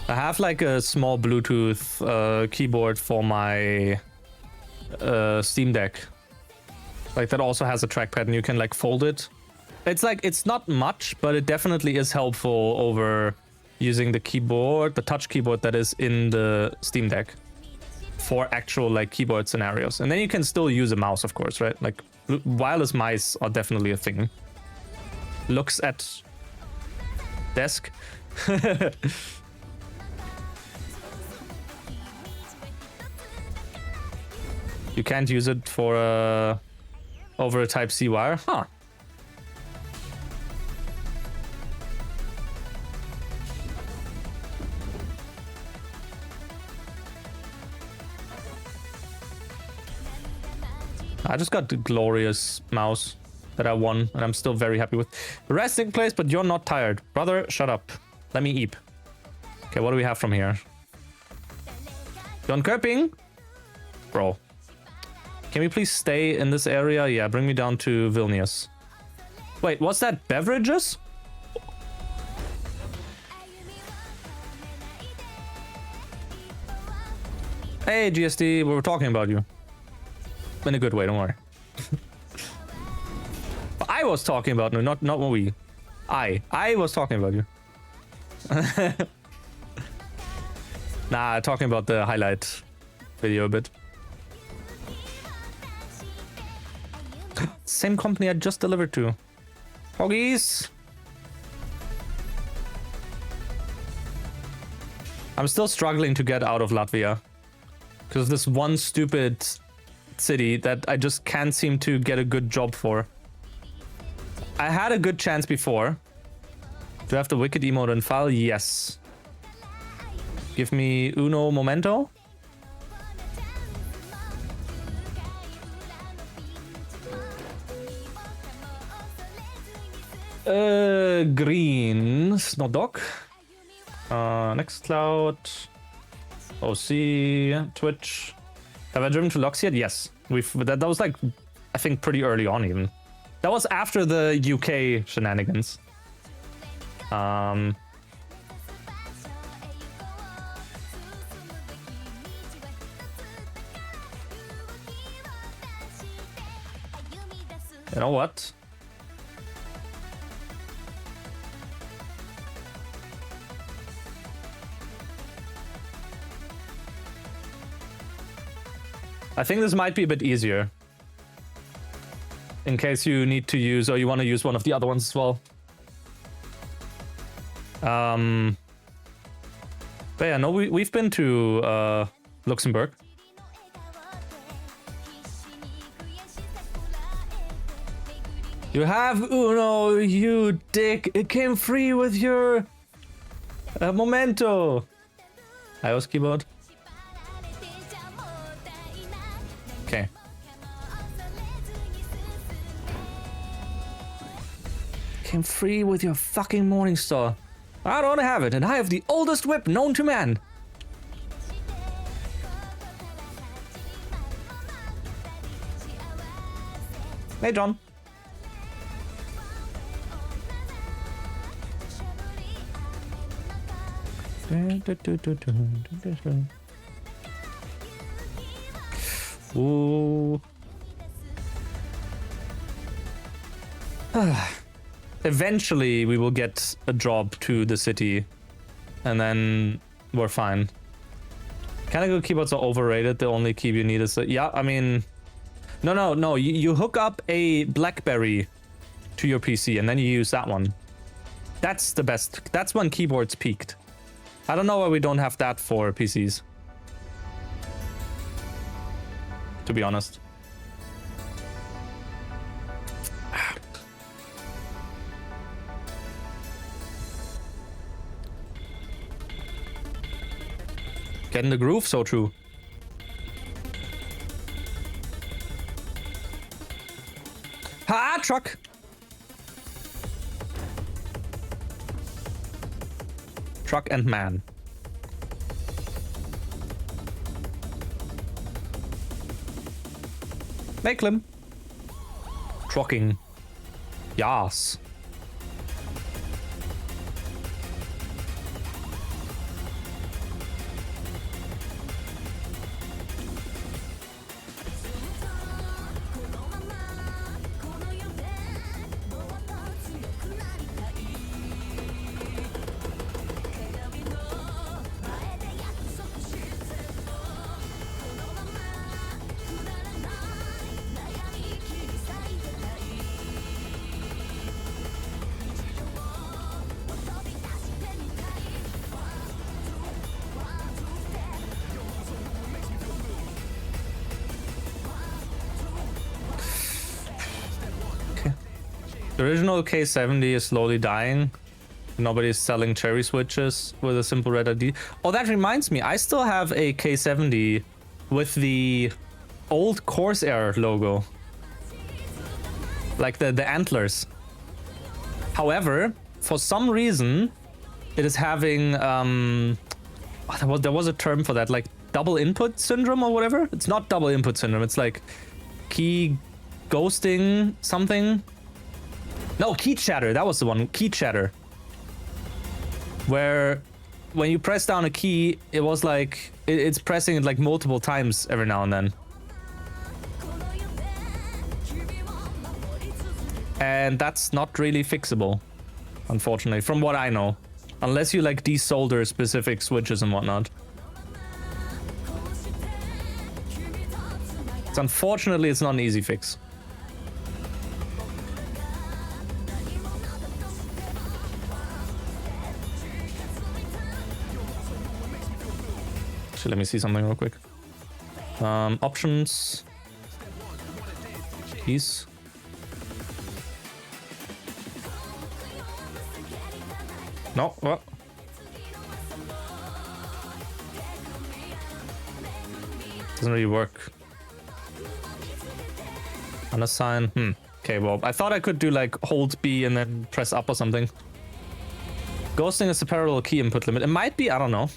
I have like a small Bluetooth keyboard for my Steam Deck. Like that also has a trackpad and you can like fold it. It's like, it's not much, but it definitely is helpful over using the keyboard, the touch keyboard that is in the Steam Deck for actual like keyboard scenarios. And then you can still use a mouse, of course, right? Like wireless mice are definitely a thing. Looks at desk. You can't use it for over a Type-C wire? Huh. I just got the glorious mouse that I won, and I'm still very happy with. Resting place, but you're not tired. Brother, shut up. Let me eat. Okay, what do we have from here? John Köping? Bro. Can we please stay in this area? Yeah, bring me down to Vilnius. Wait, what's that? Beverages? Hey, GSD, we were talking about you. In a good way, don't worry. I was talking about you, not we. I was talking about you. Nah, talking about the highlight video a bit. Same company I just delivered to. Hoggies! I'm still struggling to get out of Latvia. Because of this one stupid city that I just can't seem to get a good job for. I had a good chance before. Do I have the wicked emote in file? Yes. Give me uno momento. Green. Snowdog. Nextcloud. OC. Twitch. Have I driven to Lux yet? Yes. That was like, I think pretty early on even. That was after the UK shenanigans. You know what? I think this might be a bit easier. In case you need to use, or you want to use one of the other ones as well. But yeah, no, we've been to Luxembourg. You have Uno, you dick. It came free with your Momento. iOS keyboard. Okay. Came free with your fucking Morningstar. I don't have it, and I have the oldest whip known to man. Hey, John. Ooh. Eventually, we will get a job to the city, and then we're fine. Mechanical keyboards are overrated. The only key you need is yeah. I mean, no. You hook up a BlackBerry to your PC, and then you use that one. That's the best. That's when keyboards peaked. I don't know why we don't have that for PCs. To be honest. Get in the groove, so true. Ha! Truck! Truck and man. Make them. Trucking. Yes. The original K70 is slowly dying. Nobody's selling cherry switches with a simple red ID. Oh, that reminds me. I still have a K70 with the old Corsair logo. Like the antlers. However, for some reason, it is having... there was a term for that, like double input syndrome or whatever. It's not double input syndrome. It's like key ghosting something. No, key chatter. That was the one. Key chatter. Where when you press down a key, it was like it's pressing it like multiple times every now and then. And that's not really fixable, unfortunately, from what I know. Unless you like desolder specific switches and whatnot. Unfortunately, it's not an easy fix. Actually, let me see something real quick. Options. Keys. No, what? Doesn't really work. Unassign. Okay, well, I thought I could do like hold B and then press up or something. Ghosting is a parallel key input limit. It might be, I don't know.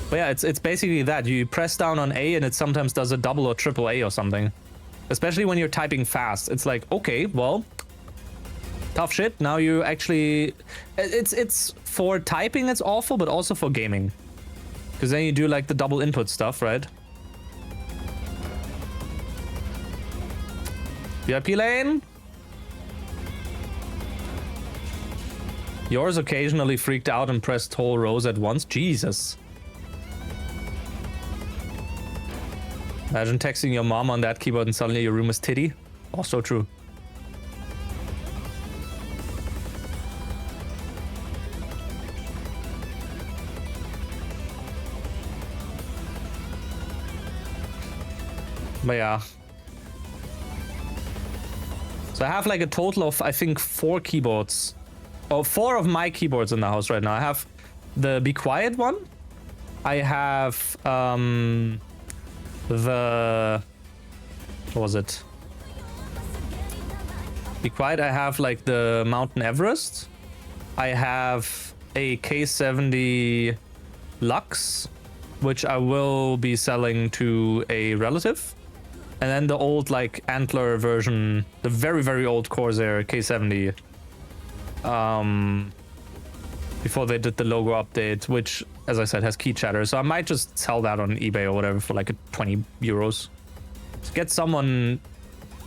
But yeah, it's basically that. You press down on A and it sometimes does a double or triple A or something. Especially when you're typing fast. It's like, okay, well, tough shit. Now you actually... It's for typing, it's awful, but also for gaming. Because then you do like the double input stuff, right? VIP lane. Yours occasionally freaked out and pressed whole rows at once. Jesus. Imagine texting your mom on that keyboard and suddenly your room is titty. Also true. But yeah. So I have like a total of, I think, 4 keyboards. Oh, 4 of my keyboards in the house right now. I have the Be Quiet one. I have the... What was it? Be Quiet. I have like the Mountain Everest. I have a K70 Lux, which I will be selling to a relative. And then the old like Antler version, the very, very old Corsair K70. Before they did the logo update, which, as I said, has key chatter. So I might just sell that on eBay or whatever for like 20 euros. To get someone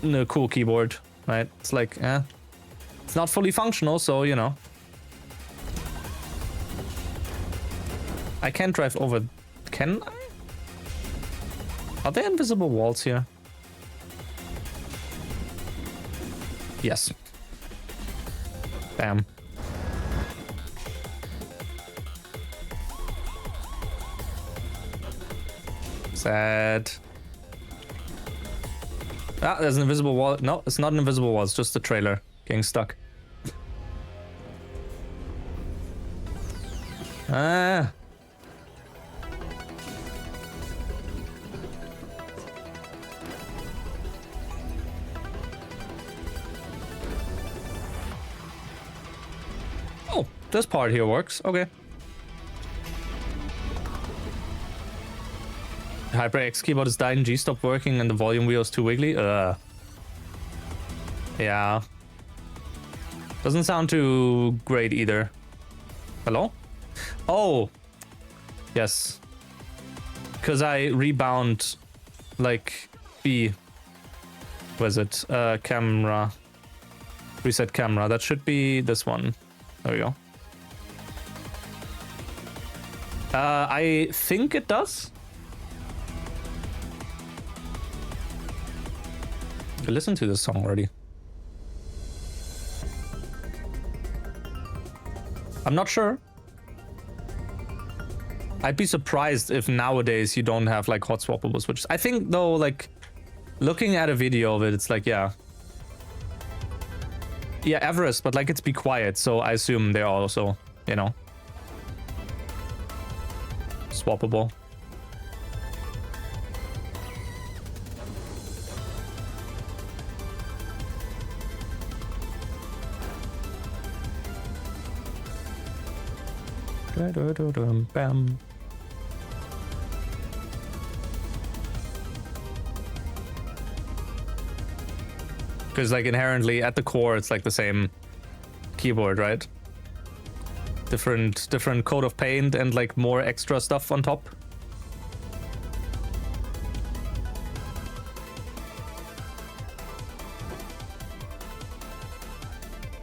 a cool keyboard, right? It's like, it's not fully functional, so, you know. I can't drive over... Can I? Are there invisible walls here? Yes. Bam. Sad. Ah, there's an invisible wall. No, it's not an invisible wall. It's just the trailer getting stuck. Ah. Oh, this part here works. Okay. HyperX keyboard is dying, G stopped working, and the volume wheel is too wiggly. Yeah. Doesn't sound too great either. Hello? Oh. Yes. Because I rebound like B. Where's it? Camera. Reset camera. That should be this one. There we go. I think it does. I listened to this song already. I'm not sure. I'd be surprised if nowadays you don't have like hot swappable switches. I think though, like looking at a video of it, it's like, yeah, Everest, but like it's Be Quiet, so I assume they're also, you know, swappable. Bam. Because like inherently at the core, it's like the same keyboard, right? Different coat of paint and like more extra stuff on top.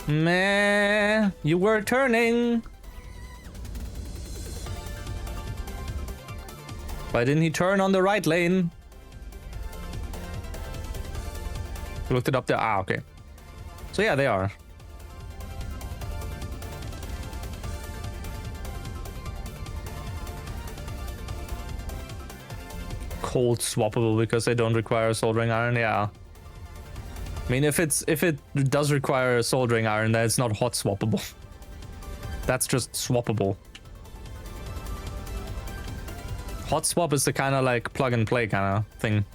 Meh, you were turning. Why didn't he turn on the right lane? Looked it up there. Ah, okay. So yeah, they are. Cold swappable because they don't require a soldering iron. Yeah. I mean, if it does require a soldering iron, then it's not hot swappable. That's just swappable. Hot swap is the kind of like plug and play kind of thing.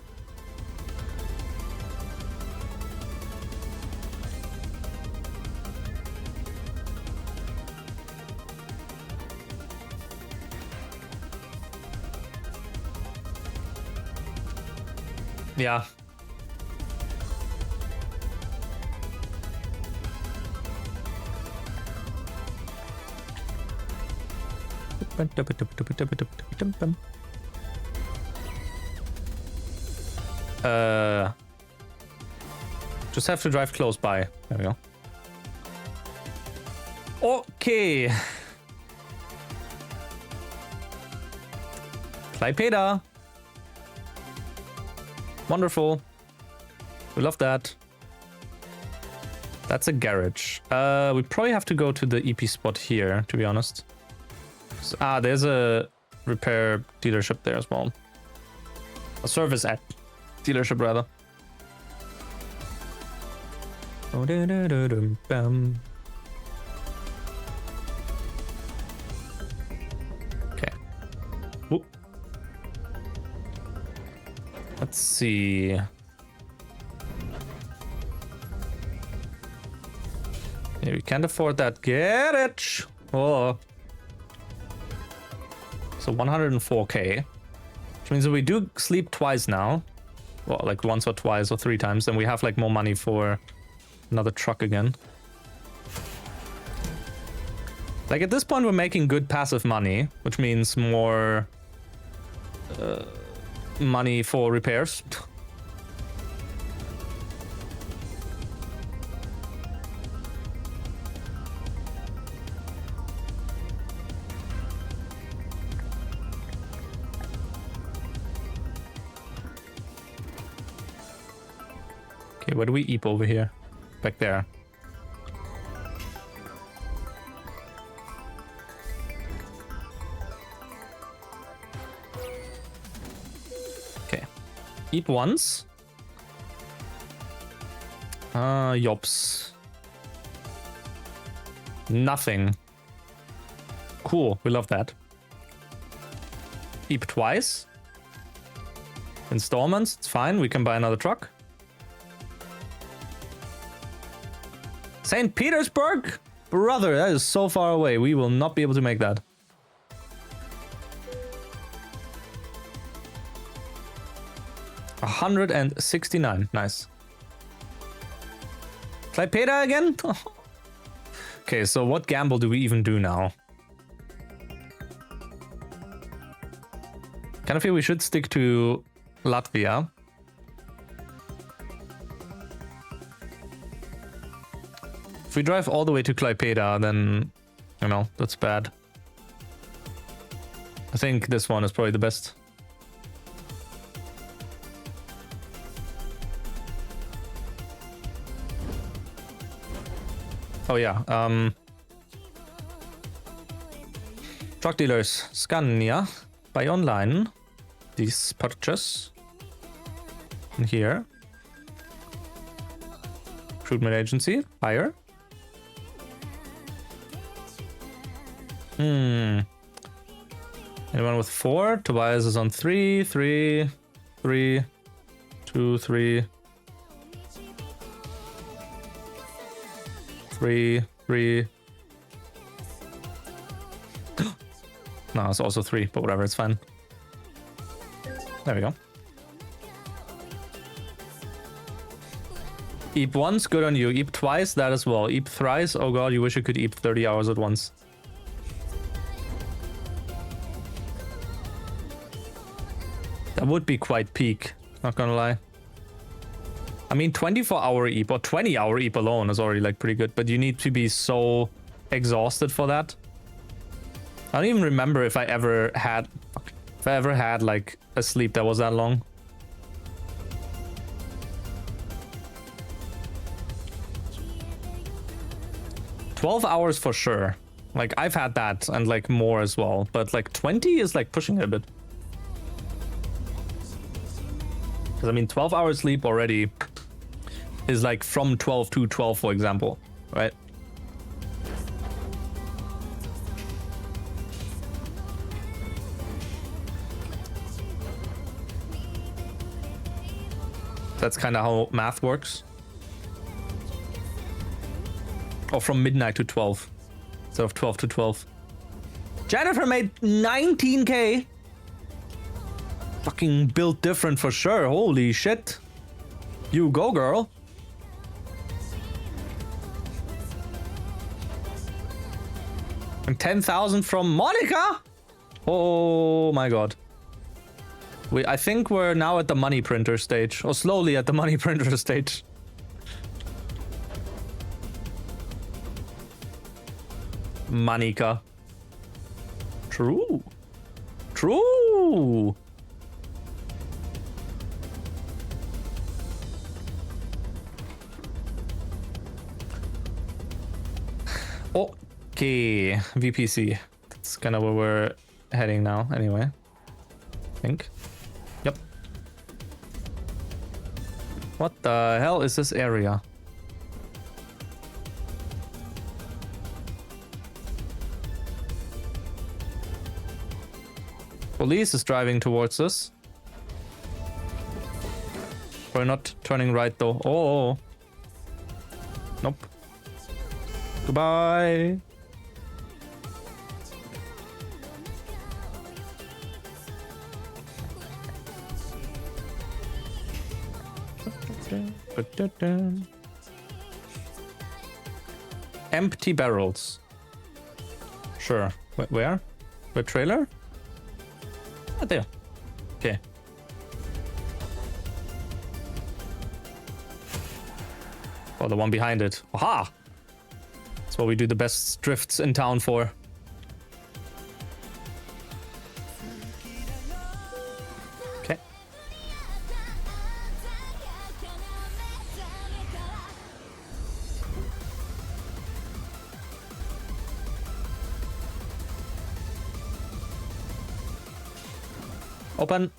Yeah. Just have to drive close by. There we go. Okay. Klaipeda. Wonderful. We love that. That's a garage. We probably have to go to the EP spot here, to be honest. So, there's a repair dealership there as well. A service at dealership, rather. Okay. Whoop. Let's see. Yeah, we can't afford that garage. Oh. So 104k. Which means that we do sleep twice now. Well, like once or twice or 3 times. Then we have like more money for another truck again. Like at this point we're making good passive money. Which means more money for repairs. Okay, where do we eep over here? Back there. Okay. Eep once. Yops. Nothing. Cool, we love that. Eep twice. Installments, it's fine, we can buy another truck. St. Petersburg? Brother, that is so far away. We will not be able to make that. $169. Nice. Klaipeda again? Okay, so what gamble do we even do now? Kind of feel we should stick to Latvia. If we drive all the way to Klaipeda, then, you know, that's bad. I think this one is probably the best. Oh yeah, truck dealers, Scania, buy online, this purchase, in here. Recruitment agency, hire. Anyone with 4? Tobias is on 3, 3, 3, 2, 3, 3, 3. No, it's also 3, but whatever, it's fine. There we go. Eep once, good on you. Eep twice, that as well. Eep thrice, oh god, you wish you could eep 30 hours at once. That would be quite peak, not gonna lie. I mean, 24-hour eep or 20-hour eep alone is already like pretty good, but you need to be so exhausted for that. I don't even remember if I ever had like a sleep that was that long. 12 hours for sure. Like I've had that and like more as well, but like 20 is like pushing it a bit. Because I mean 12 hours sleep already is like from 12 to 12, for example, right? That's kind of how math works. Or from midnight to 12 instead of 12 to 12. Jennifer made 19k. Fucking built different for sure. Holy shit. You go, girl. And 10,000 from Monica. Oh my god. I think we're now at the money printer stage, or slowly at the money printer stage. Monica. True. True. Okay, VPC. That's kind of where we're heading now, anyway. I think. Yep. What the hell is this area? Police is driving towards us. We're not turning right though. Oh. Nope. Goodbye. Empty barrels. Sure. Where? The trailer? Ah, there. Okay. Oh, the one behind it. Aha! That's what we do the best drifts in town for. Okay. Open.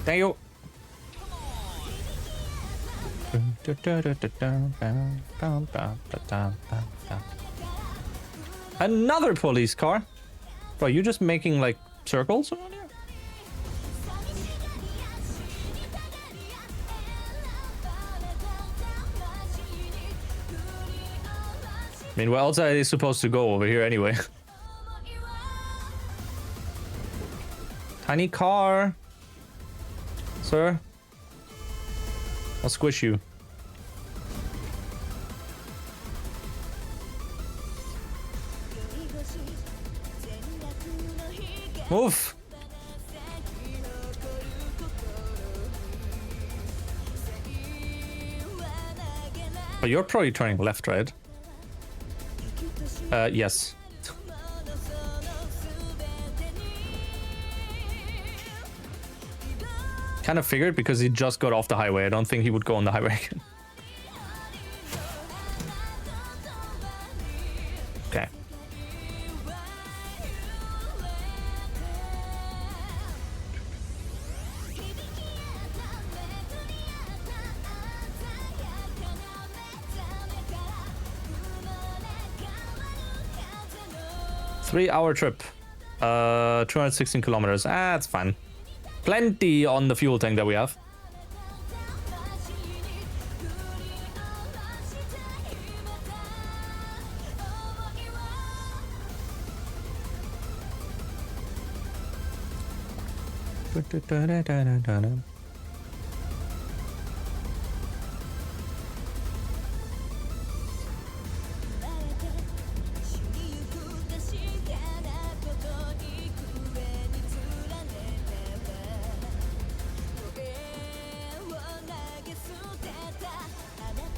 Thank you. Another police car? Bro, you just making like circles around here? I mean, where else are they supposed to go over here anyway? Tiny car. Sir? I'll squish you. Move! Oh, you're probably turning left, right? Yes. Kind of figured because he just got off the highway. I don't think he would go on the highway again. Okay. Three-hour trip. 216 kilometers. Ah, that's fine. Plenty on the fuel tank that we have.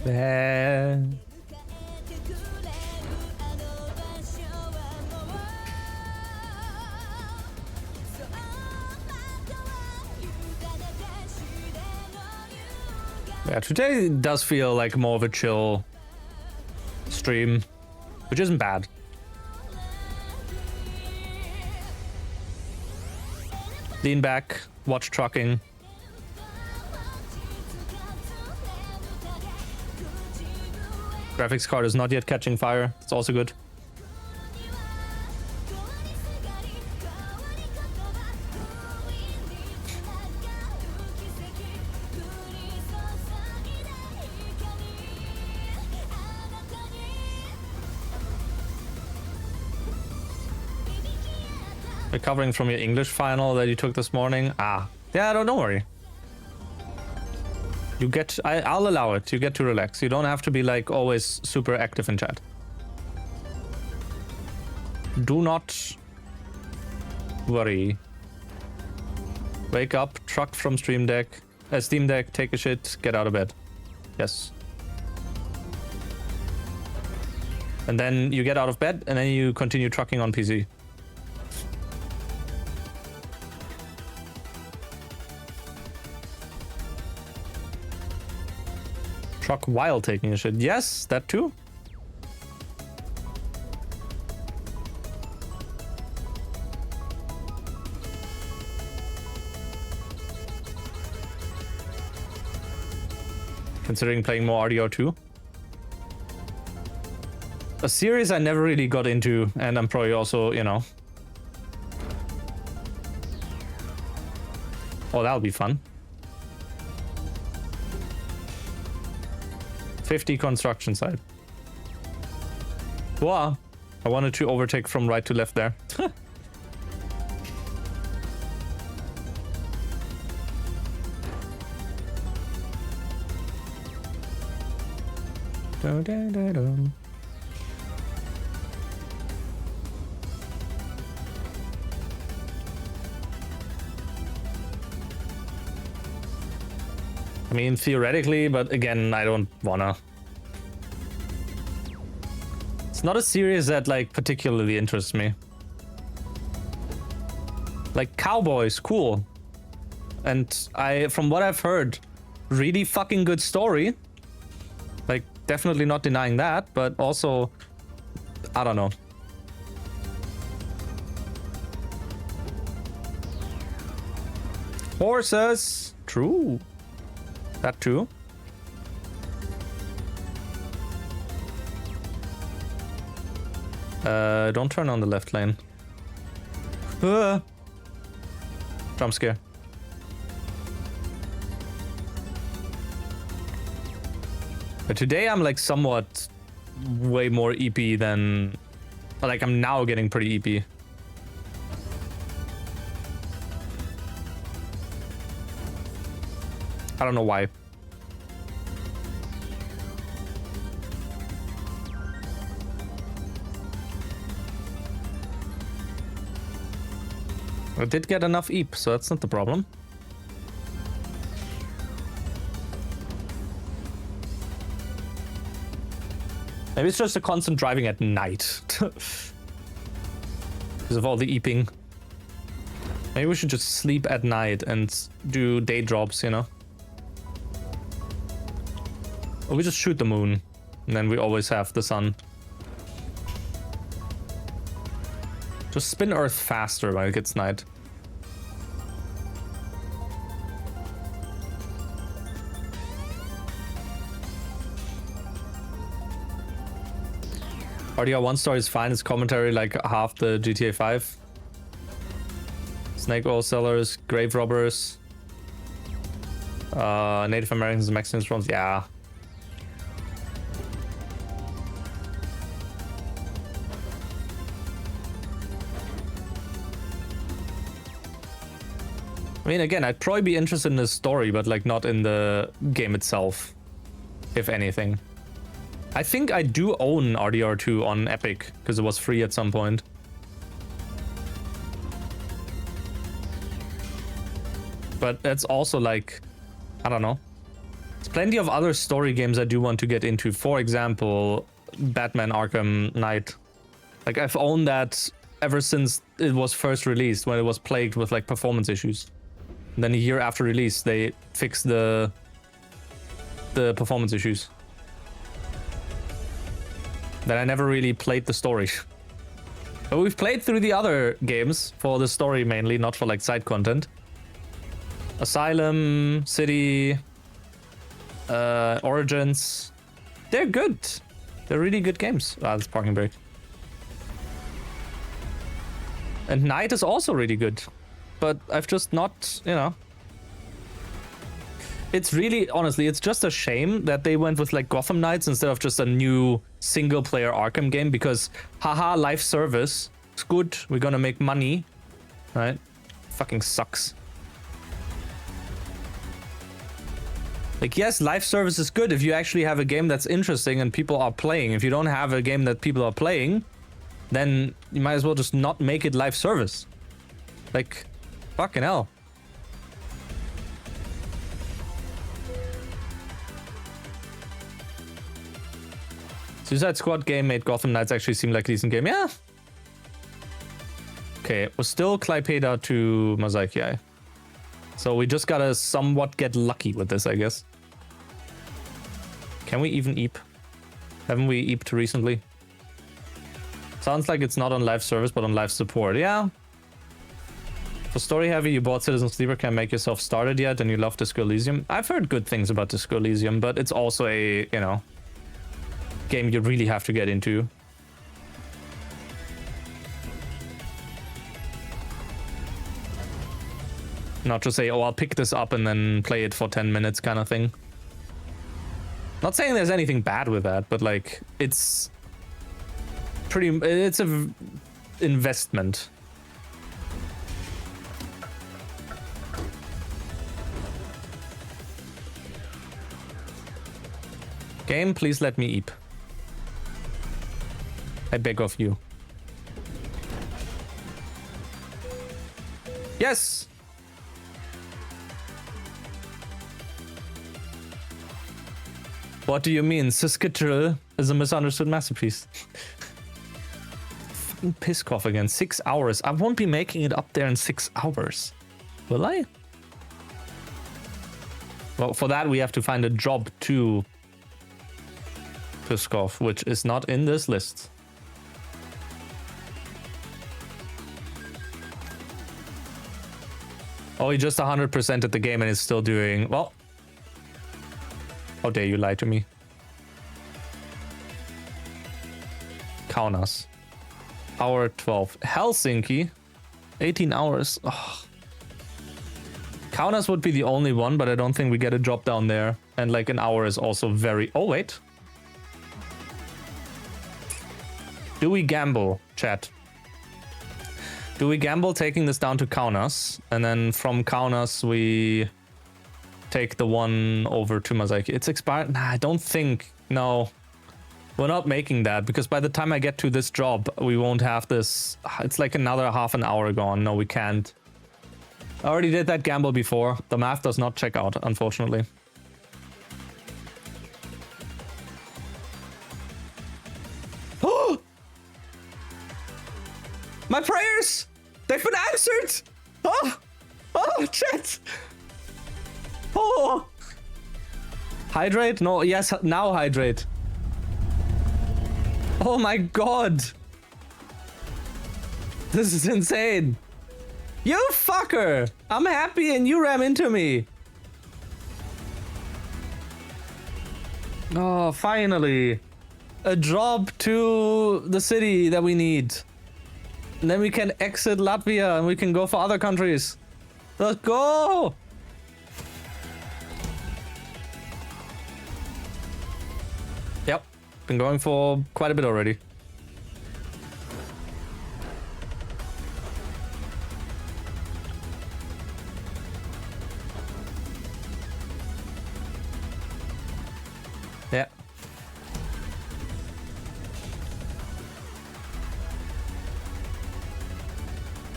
Yeah, today does feel like more of a chill stream, which isn't bad. Lean back, watch trucking. Graphics card is not yet catching fire. It's also good. Recovering from your English final that you took this morning. Ah, yeah, don't worry. You get, I'll allow it. You get to relax. You don't have to be like always super active in chat. Do not worry. Wake up, truck from Steam Deck, take a shit, get out of bed. Yes. And then you get out of bed and then you continue trucking on PC. Truck while taking a shit. Yes, that too. Considering playing more RDR2. A series I never really got into, and I'm probably also, you know. Oh, that'll be fun. 50 construction site. Wow. I wanted to overtake from right to left there. I mean, theoretically, but again, I don't wanna. It's not a series that, like, particularly interests me. Like, Cowboys, cool. And from what I've heard, really fucking good story. Like, definitely not denying that, but also, I don't know. Horses, true. That too. Don't turn on the left lane. Jump scare. But today I'm like somewhat way more EP than, like, I'm now getting pretty EP. I don't know why. I did get enough EP, so that's not the problem. Maybe it's just a constant driving at night. Because of all the eeping. Maybe we should just sleep at night and do day jobs, you know? Or we just shoot the moon, and then we always have the sun. Just spin Earth faster when it gets night. RDR 1 story is fine, it's commentary like half the GTA 5. Snake oil sellers, grave robbers, Native Americans, Mexicans, drones, yeah. I mean, again, I'd probably be interested in the story, but like not in the game itself, if anything. I think I do own RDR2 on Epic, because it was free at some point. But that's also like, I don't know. There's plenty of other story games I do want to get into. For example, Batman Arkham Knight. Like, I've owned that ever since it was first released, when it was plagued with like performance issues. And then a year after release, they fixed the performance issues. Then I never really played the story. But we've played through the other games for the story mainly, not for like side content. Asylum, City, Origins. They're good. They're really good games. Ah, it's parking brake. And Knight is also really good. But I've just not, you know. It's really, honestly, it's just a shame that they went with like Gotham Knights instead of just a new single player Arkham game, because haha, live service. It's good. We're gonna make money. Right? Fucking sucks. Like, yes, live service is good if you actually have a game that's interesting and people are playing. If you don't have a game that people are playing, then you might as well just not make it live service. Like, fucking hell. Suicide Squad game made Gotham Knights actually seem like a decent game. Yeah. Okay, we're still Clypeda to Mosaic. So we just gotta somewhat get lucky with this, I guess. Can we even eep? Haven't we eeped recently? Sounds like it's not on live service, but on live support. Yeah. For story heavy, you bought Citizen Sleeper, can't make yourself started yet, and you love Disco Elysium. I've heard good things about Disco Elysium, but it's also a, you know, game you really have to get into. Not to say, oh, I'll pick this up and then play it for 10 minutes kind of thing. Not saying there's anything bad with that, but like, it's a investment. Game, please let me eep. I beg of you. Yes! What do you mean? Siskitril is a misunderstood masterpiece. Fucking Piscoff again. 6 hours. I won't be making it up there in 6 hours. Will I? Well, for that we have to find a job to Piscoff, which is not in this list. Oh, he just 100%ed the game and is still doing... Well... How dare you lie to me? Kaunas. Hour 12. Helsinki. 18 hours. Oh. Kaunas would be the only one, but I don't think we get a job down there. And like an hour is also very... Oh, wait. Do we gamble, chat? Do we gamble taking this down to Kaunas? And then from Kaunas we... take the one over to Mosaic. It's expired. Nah, I don't think. No, we're not making that, because by the time I get to this job, we won't have this. It's like another half an hour gone. No, we can't. I already did that gamble before. The math does not check out, unfortunately. Oh! My prayers! They've been answered! Oh! Oh, chat! Oh! Hydrate? No, yes, now hydrate. Oh my god! This is insane! You fucker! I'm happy and you ram into me! Oh, finally! A job to the city that we need. And then we can exit Latvia and we can go for other countries. Let's go! Yep, been going for quite a bit already. Yeah.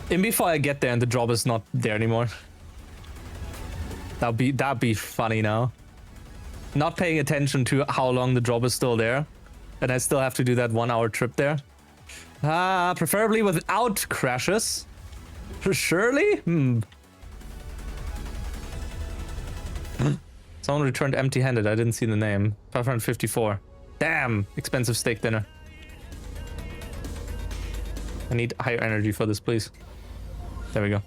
And before I get there and the job is not there anymore. That'd be funny now. not paying attention to how long the job is still there. And I still have to do that 1 hour trip there. Preferably without crashes. Surely? Someone returned empty-handed. I didn't see the name. 554. Damn, expensive steak dinner. I need higher energy for this, please. There we go.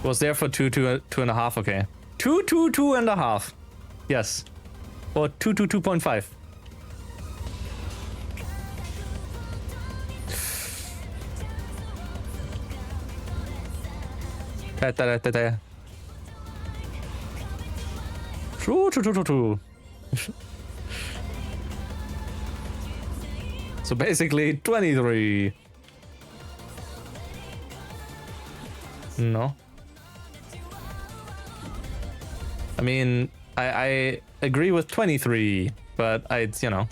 Was there for two and a half. Okay. 2.5. Yes. Or 2.5. True. So basically 23. No. I mean, I agree with 23, but you know.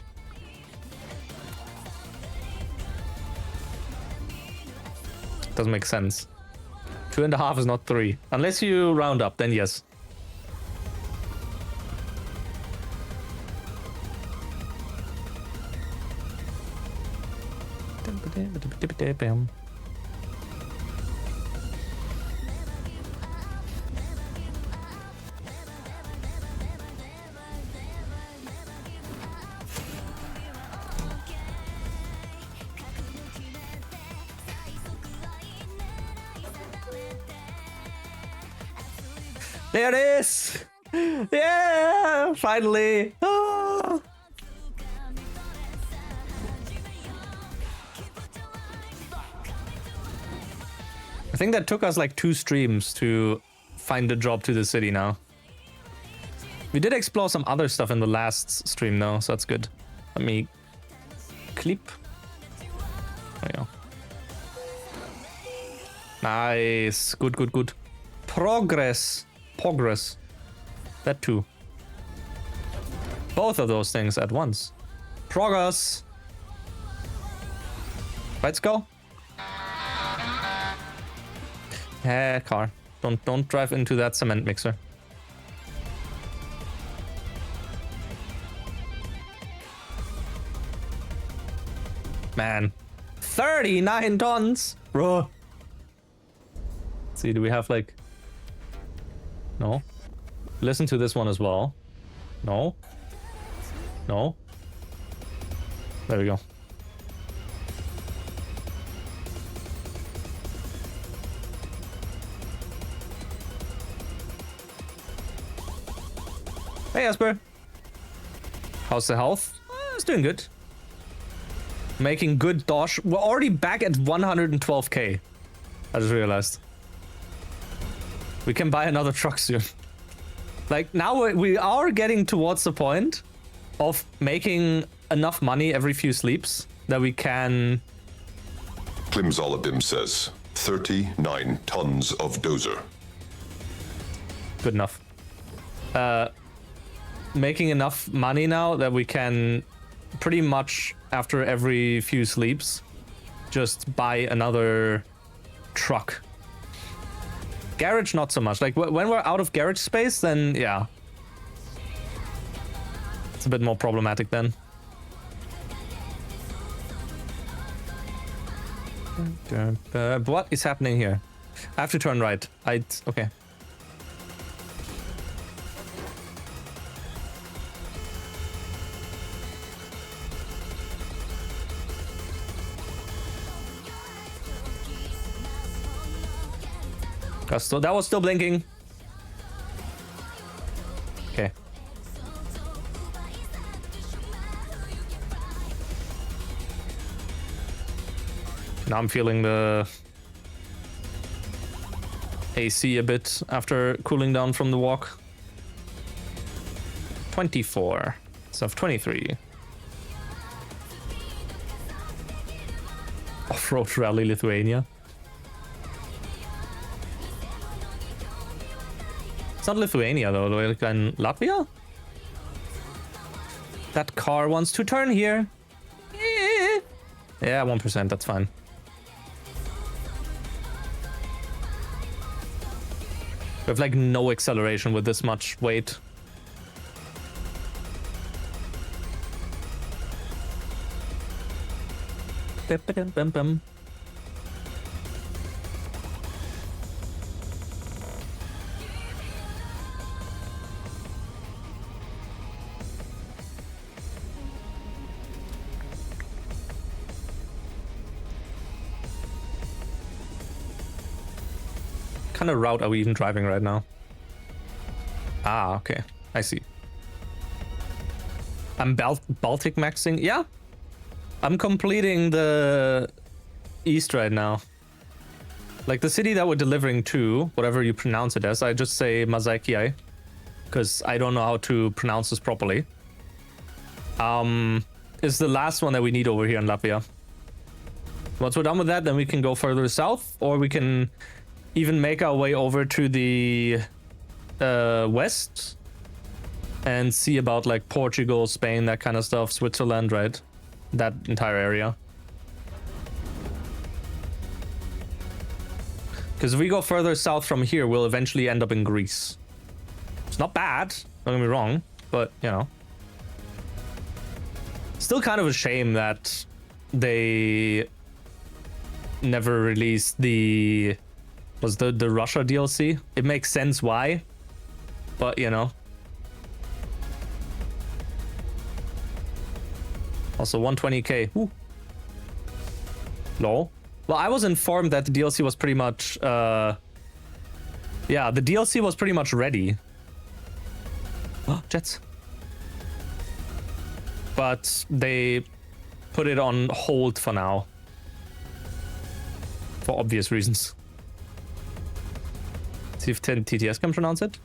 Doesn't make sense. 2.5 is not 3. Unless you round up, then yes. There it is! Yeah! Finally! Ah. I think that took us like 2 streams to find a job to the city now. We did explore some other stuff in the last stream though, so that's good. Let me clip. There you go. Nice. Good. Progress. That too. Both of those things at once. Progress. Let's go. Yeah, car. Don't drive into that cement mixer. Man. 39 tons! Bro. Let's see, do we have like... No. Listen to this one as well. No. There we go. Hey, Asper. How's the health? It's doing good. Making good dosh. We're already back at 112k. I just realized. We can buy another truck soon. Like, now we are getting towards the point of making enough money every few sleeps that we can... Klimzalabim says, 39 tons of dozer. Good enough. Making enough money now that we can pretty much, after every few sleeps, just buy another truck. Garage, not so much. Like, when we're out of garage space, then, yeah. It's a bit more problematic then. What is happening here? I have to turn right. Okay. That was still blinking. Okay. Now I'm feeling the AC a bit after cooling down from the walk. 24. So 23. Off-road rally Lithuania. It's not Lithuania though, like in Latvia? That car wants to turn here. Yeah, 1%, that's fine. We have like no acceleration with this much weight. Bum. What kind of route are we even driving right now? Ah, okay. I see. I'm Baltic maxing. Yeah. I'm completing the east right now. Like the city that we're delivering to, whatever you pronounce it as, I just say Mazaikiai, because I don't know how to pronounce this properly. Is the last one that we need over here in Latvia. Once we're done with that, then we can go further south, or we can even make our way over to the west and see about like Portugal, Spain, that kind of stuff, Switzerland, right? That entire area. Because if we go further south from here, we'll eventually end up in Greece. It's not bad, don't get me wrong, but you know. Still kind of a shame that they never released the Russia DLC. It makes sense why, but you know. Also 120k. Woo. Lol. Well, I was informed that the DLC was pretty much yeah, the DLC was pretty much ready. Oh, jets. But they put it on hold for now. For obvious reasons. See if TTS can pronounce it.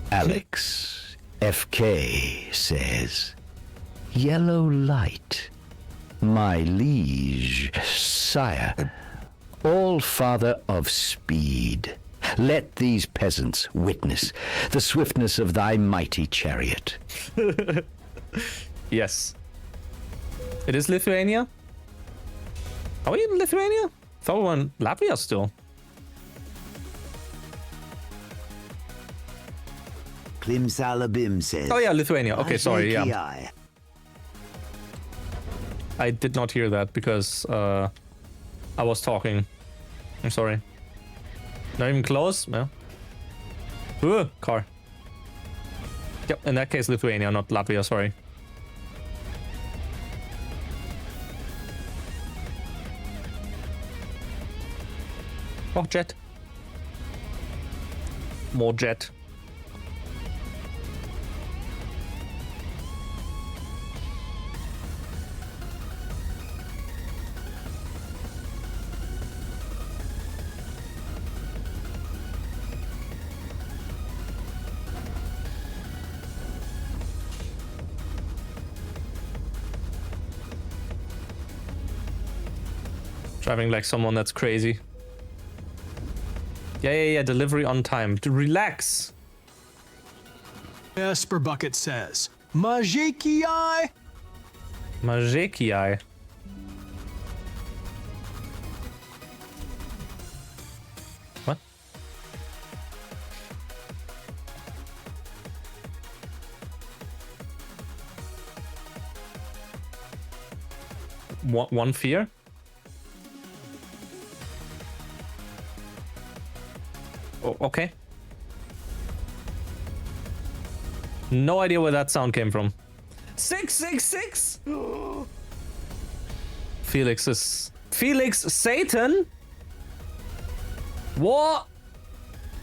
Alex FK says, "Yellow light, my liege, sire, all father of speed. Let these peasants witness the swiftness of thy mighty chariot." Yes. It is Lithuania? Are we in Lithuania? Thought we were in Latvia still. Klim Salabim says, Oh yeah, Lithuania. Okay, sorry, yeah. "Mazaikiai." I did not hear that because I was talking. I'm sorry. Not even close? Yeah. Ooh, car. Yep, in that case, Lithuania, not Latvia, sorry. Oh, jet. More jet. Driving like someone that's crazy. Yeah, delivery on time. To relax. Esper Bucket says, "Mazaikiai." Mazaikiai. What? One fear? Okay. No idea where that sound came from. 666? Felix Satan? What?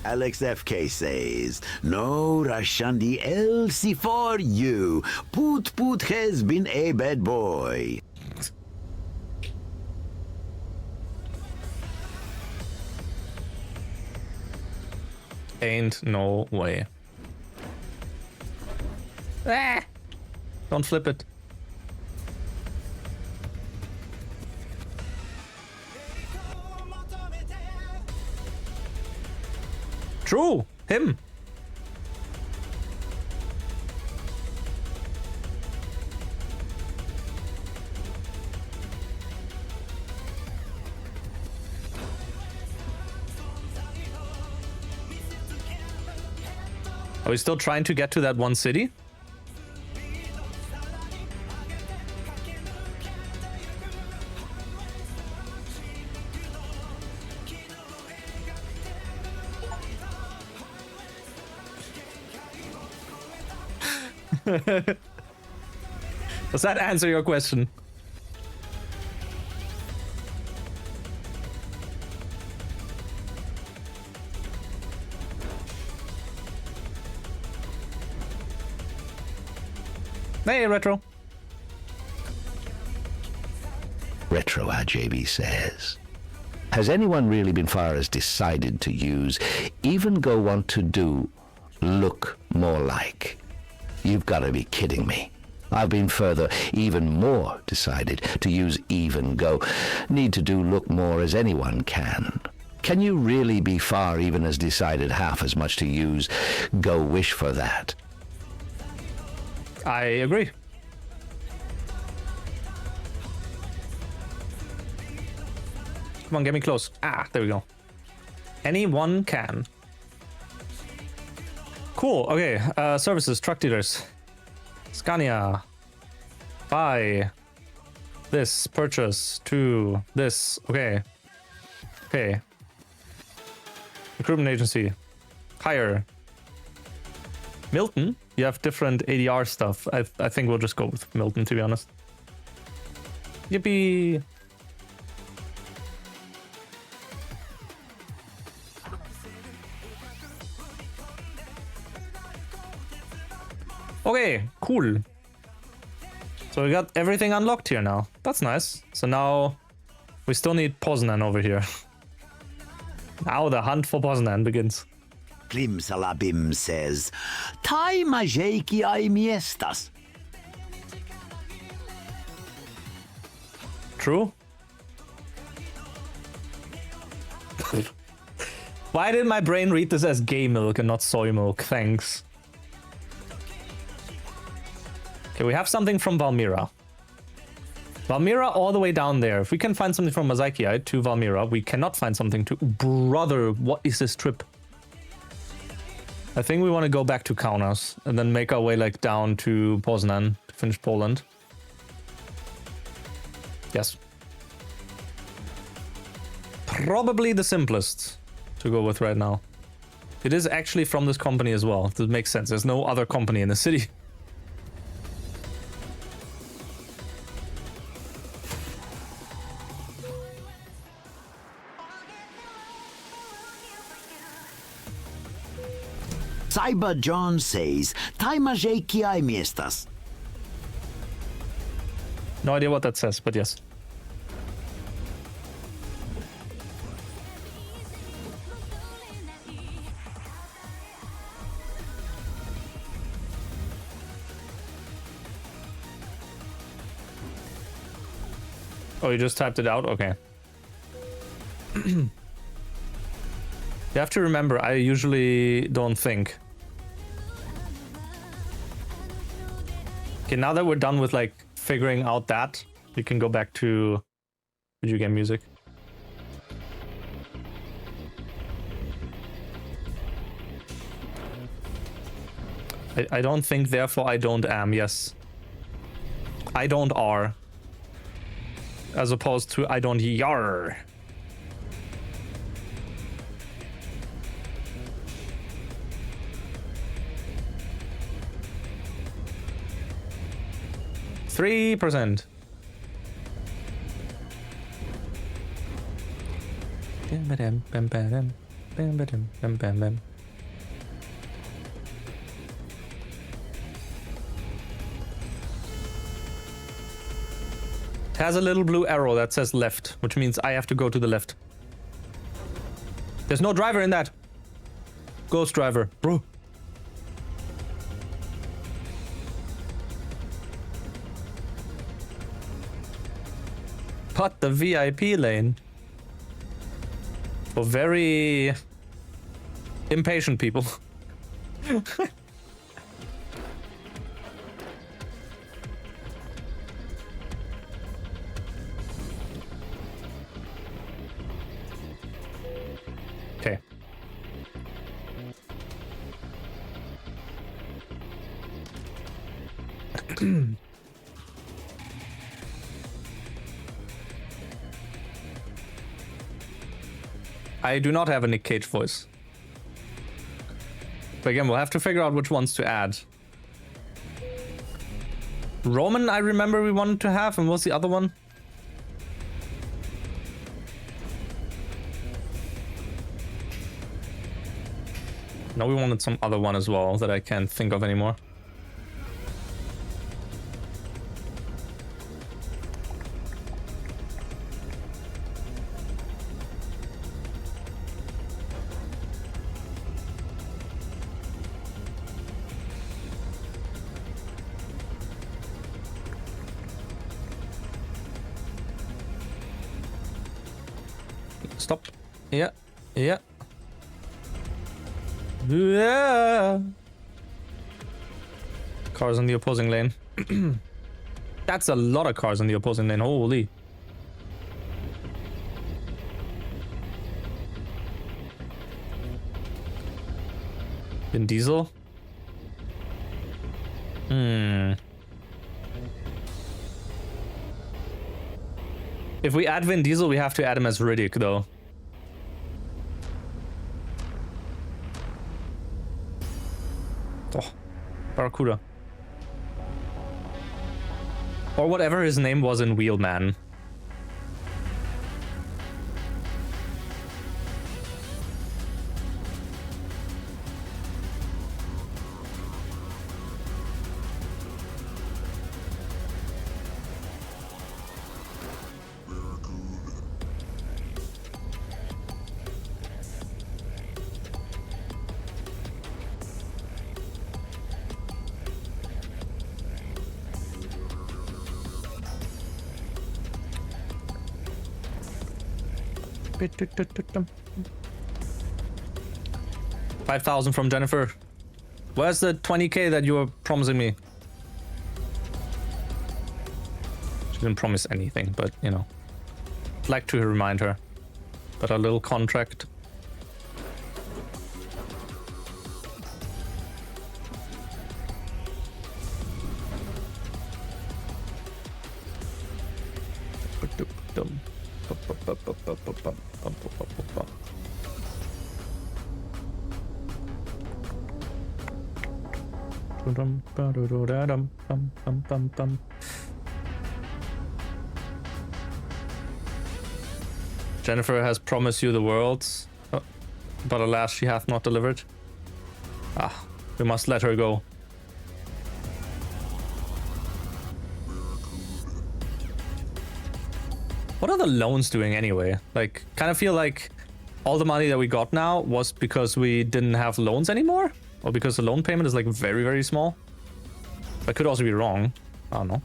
Alex FK says, "No Rashandi Elsie for you. Poot has been a bad boy." Ain't no way. Ah! Don't flip it. True! Him! Are we still trying to get to that one city? Does that answer your question? Hey, Retro. Retro RJB says, has anyone really been far as decided to use, even go want to do, look more like? You've got to be kidding me. I've been further, even more decided to use even go. Need to do look more as anyone can. Can you really be far even as decided half as much to use go wish for that? I agree. Come on, get me close. Ah, there we go. Anyone can. Cool. Okay. Services, truck dealers. Scania. Buy. This. Purchase. To. This. Okay. Okay. Recruitment agency. Hire. Milton? You have different ADR stuff. I think we'll just go with Milton, to be honest. Yippee! Okay, cool. So we got everything unlocked here now. That's nice. So now we still need Poznan over here. Now the hunt for Poznan begins. Klimsalabim says, Tai majeki ai miestas. True. Why did my brain read this as gay milk and not soy milk? Thanks. Okay, we have something from Valmira. Valmira all the way down there. If we can find something from Mazaikiai to Valmira, we cannot find something to... Brother, what is this trip? I think we want to go back to Kaunas and then make our way like down to Poznan to finish Poland. Yes. Probably the simplest to go with right now. It is actually from this company as well. That makes sense. There's no other company in the city. Cyber John says, Tai majeki ai miestas. No idea what that says, but yes. Oh, you just typed it out? Okay. You have to remember, I usually don't think. Okay, now that we're done with like figuring out that, you can go back to video game music. I don't think, therefore I don't am, yes. I don't are. As opposed to I don't yar. %. It has a little blue arrow that says left, which means I have to go to the left. There's no driver in that. Ghost driver, bro. But the VIP lane. For very impatient people. Okay. I do not have a Nick Cage voice. But again, we'll have to figure out which ones to add. Roman, I remember we wanted to have, and what's the other one? No, we wanted some other one as well that I can't think of anymore. Stop. Yeah. Yeah. Yeah. Cars in the opposing lane. That's a lot of cars in the opposing lane. Holy. Vin Diesel. If we add Vin Diesel, we have to add him as Riddick, though. Oh, Barracuda. Or whatever his name was in Wheelman. $5,000 from Jennifer. Where's the 20k that you were promising me? She didn't promise anything, but you know, I'd like to remind her. But a little contract. Jennifer has promised you the world, but alas, she hath not delivered. Ah, we must let her go. What are the loans doing anyway? Like, kind of feel like all the money that we got now was because we didn't have loans anymore? Or because the loan payment is like very, very small? I could also be wrong. I don't know.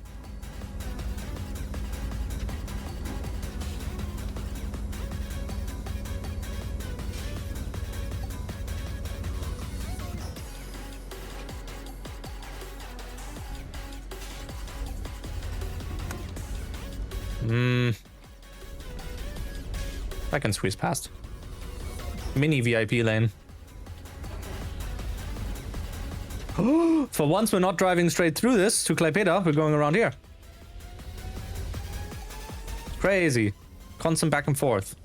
I can squeeze past. Mini VIP lane. For once, we're not driving straight through this to Klaipeda. We're going around here. Crazy. Constant back and forth.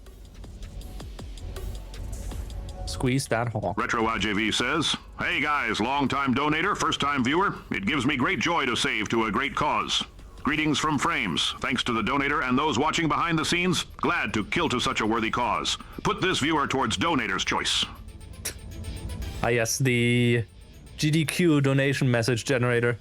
Squeeze that hawk. Retro IJV says, "Hey guys, long-time donator, first-time viewer. It gives me great joy to save to a great cause. Greetings from Frames. Thanks to the donator and those watching behind the scenes. Glad to kill to such a worthy cause. Put this viewer towards donator's choice." Ah yes, the GDQ donation message generator.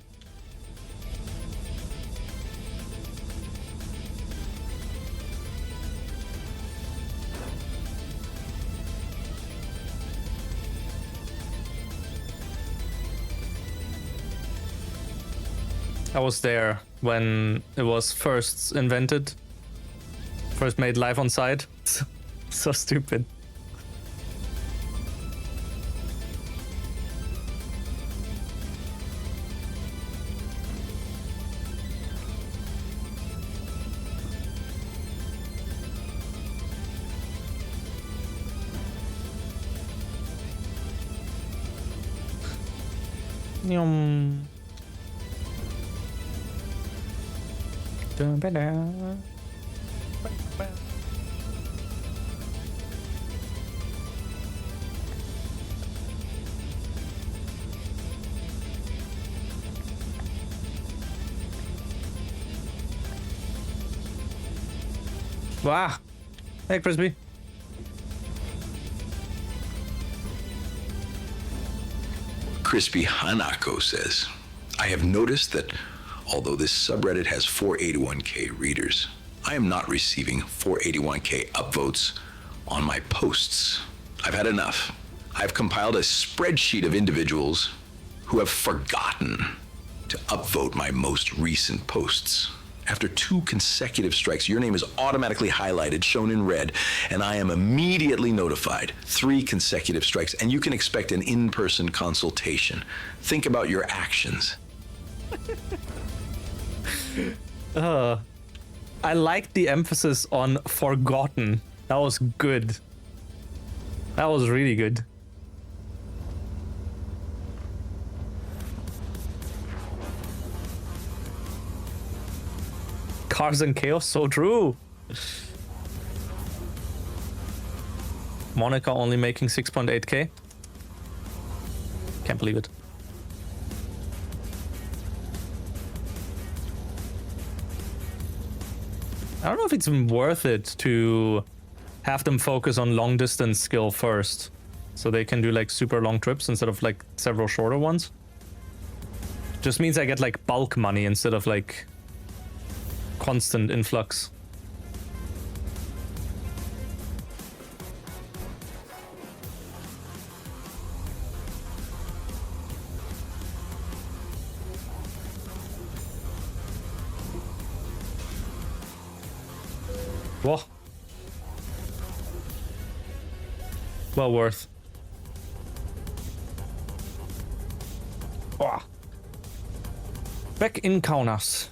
I was there when it was first invented, first made live on site. So stupid. Yum. Wow. Hey, Crispy. Crispy Hanako says, I have noticed that although this subreddit has 481k readers, I am not receiving 481k upvotes on my posts. I've had enough. I've compiled a spreadsheet of individuals who have forgotten to upvote my most recent posts. After 2 consecutive strikes, your name is automatically highlighted, shown in red, and I am immediately notified. 3 consecutive strikes, and you can expect an in-person consultation. Think about your actions. I like the emphasis on forgotten. That was good. That was really good. Cars and chaos, so true. Monica only making 6.8k. Can't believe it. I don't know if it's worth it to have them focus on long distance skill first, so they can do like super long trips instead of like several shorter ones. Just means I get like bulk money instead of like constant influx. Whoa. Well worth. Oh. Back in Kaunas.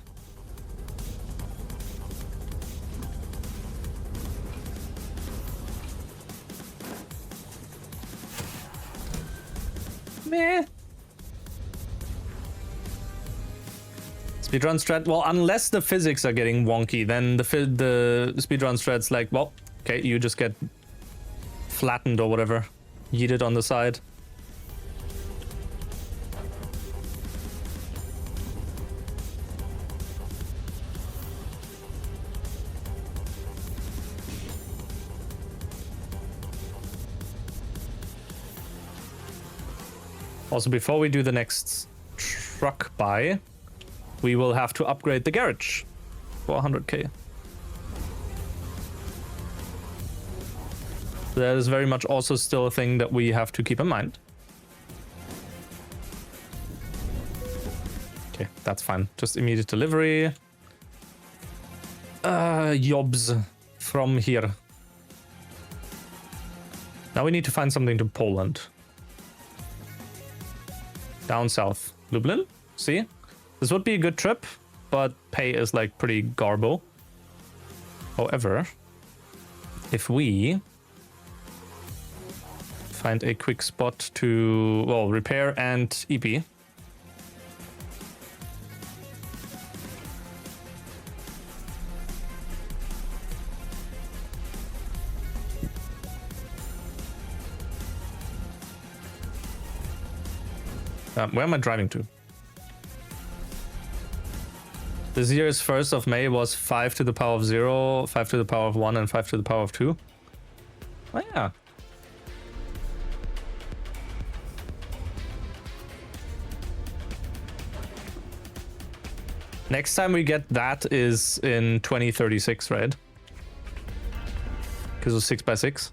Meh. Speedrun strat, well, unless the physics are getting wonky, then the speedrun strat's like, well, okay, you just get flattened or whatever, yeeted on the side. Also, before we do the next truck buy, we will have to upgrade the garage for 100k. That is very much also still a thing that we have to keep in mind. Okay, that's fine. Just immediate delivery. Jobs from here. Now we need to find something to Poland. Down south. Lublin? See? This would be a good trip, but pay is like pretty garbo. However, if we find a quick spot to, well, repair and EP. Where am I driving to? This year's 1st of May was 5 to the power of 0, 5 to the power of 1, and 5 to the power of 2. Oh yeah. Next time we get that is in 2036, right? Because of 6x6.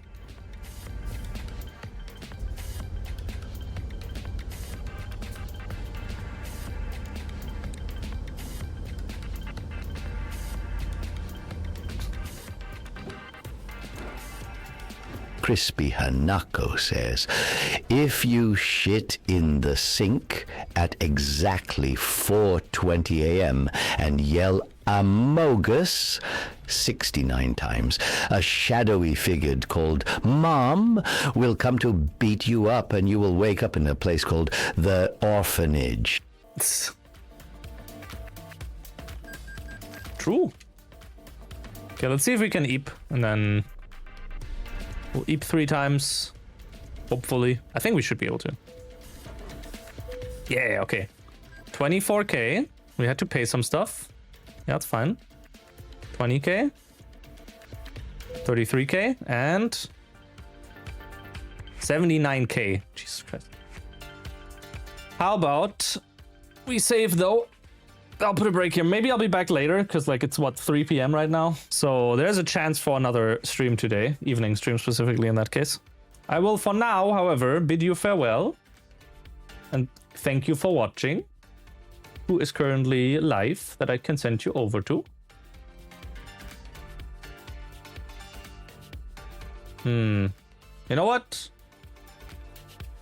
Crispy Hanako says, if you shit in the sink at exactly 4:20 a.m. and yell Amogus 69 times, a shadowy figure called Mom will come to beat you up, and you will wake up in a place called the orphanage. True. Okay, let's see if we can eep, and then we'll eep 3 times. Hopefully. I think we should be able to. Yeah, okay. 24k. We had to pay some stuff. Yeah, that's fine. 20k. 33k and 79k. Jesus Christ. How about we save though? I'll put a break here. Maybe I'll be back later because like it's what 3 p.m. right now. So there's a chance for another stream today, evening stream specifically in that case. I will for now, however, bid you farewell and thank you for watching. Who is currently live that I can send you over to? You know what?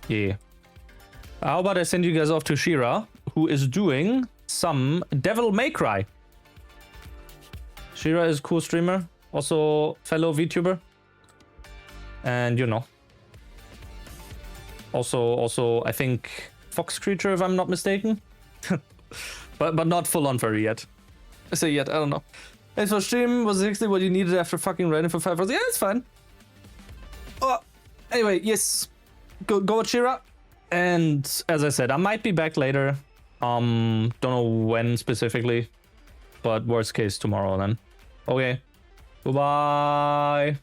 Yeah. How about I send you guys off to Shira, who is doing some Devil May Cry. Shira is a cool streamer, also fellow VTuber. And you know. Also I think Fox Creature, if I'm not mistaken. but not full on furry yet. I say yet, I don't know. Thanks for stream. Was exactly what you needed after fucking running for 5 hours. Yeah, it's fine. Oh, anyway, yes. Go with Shira. And as I said, I might be back later. Don't know when specifically, but worst case tomorrow then. Okay. Goodbye.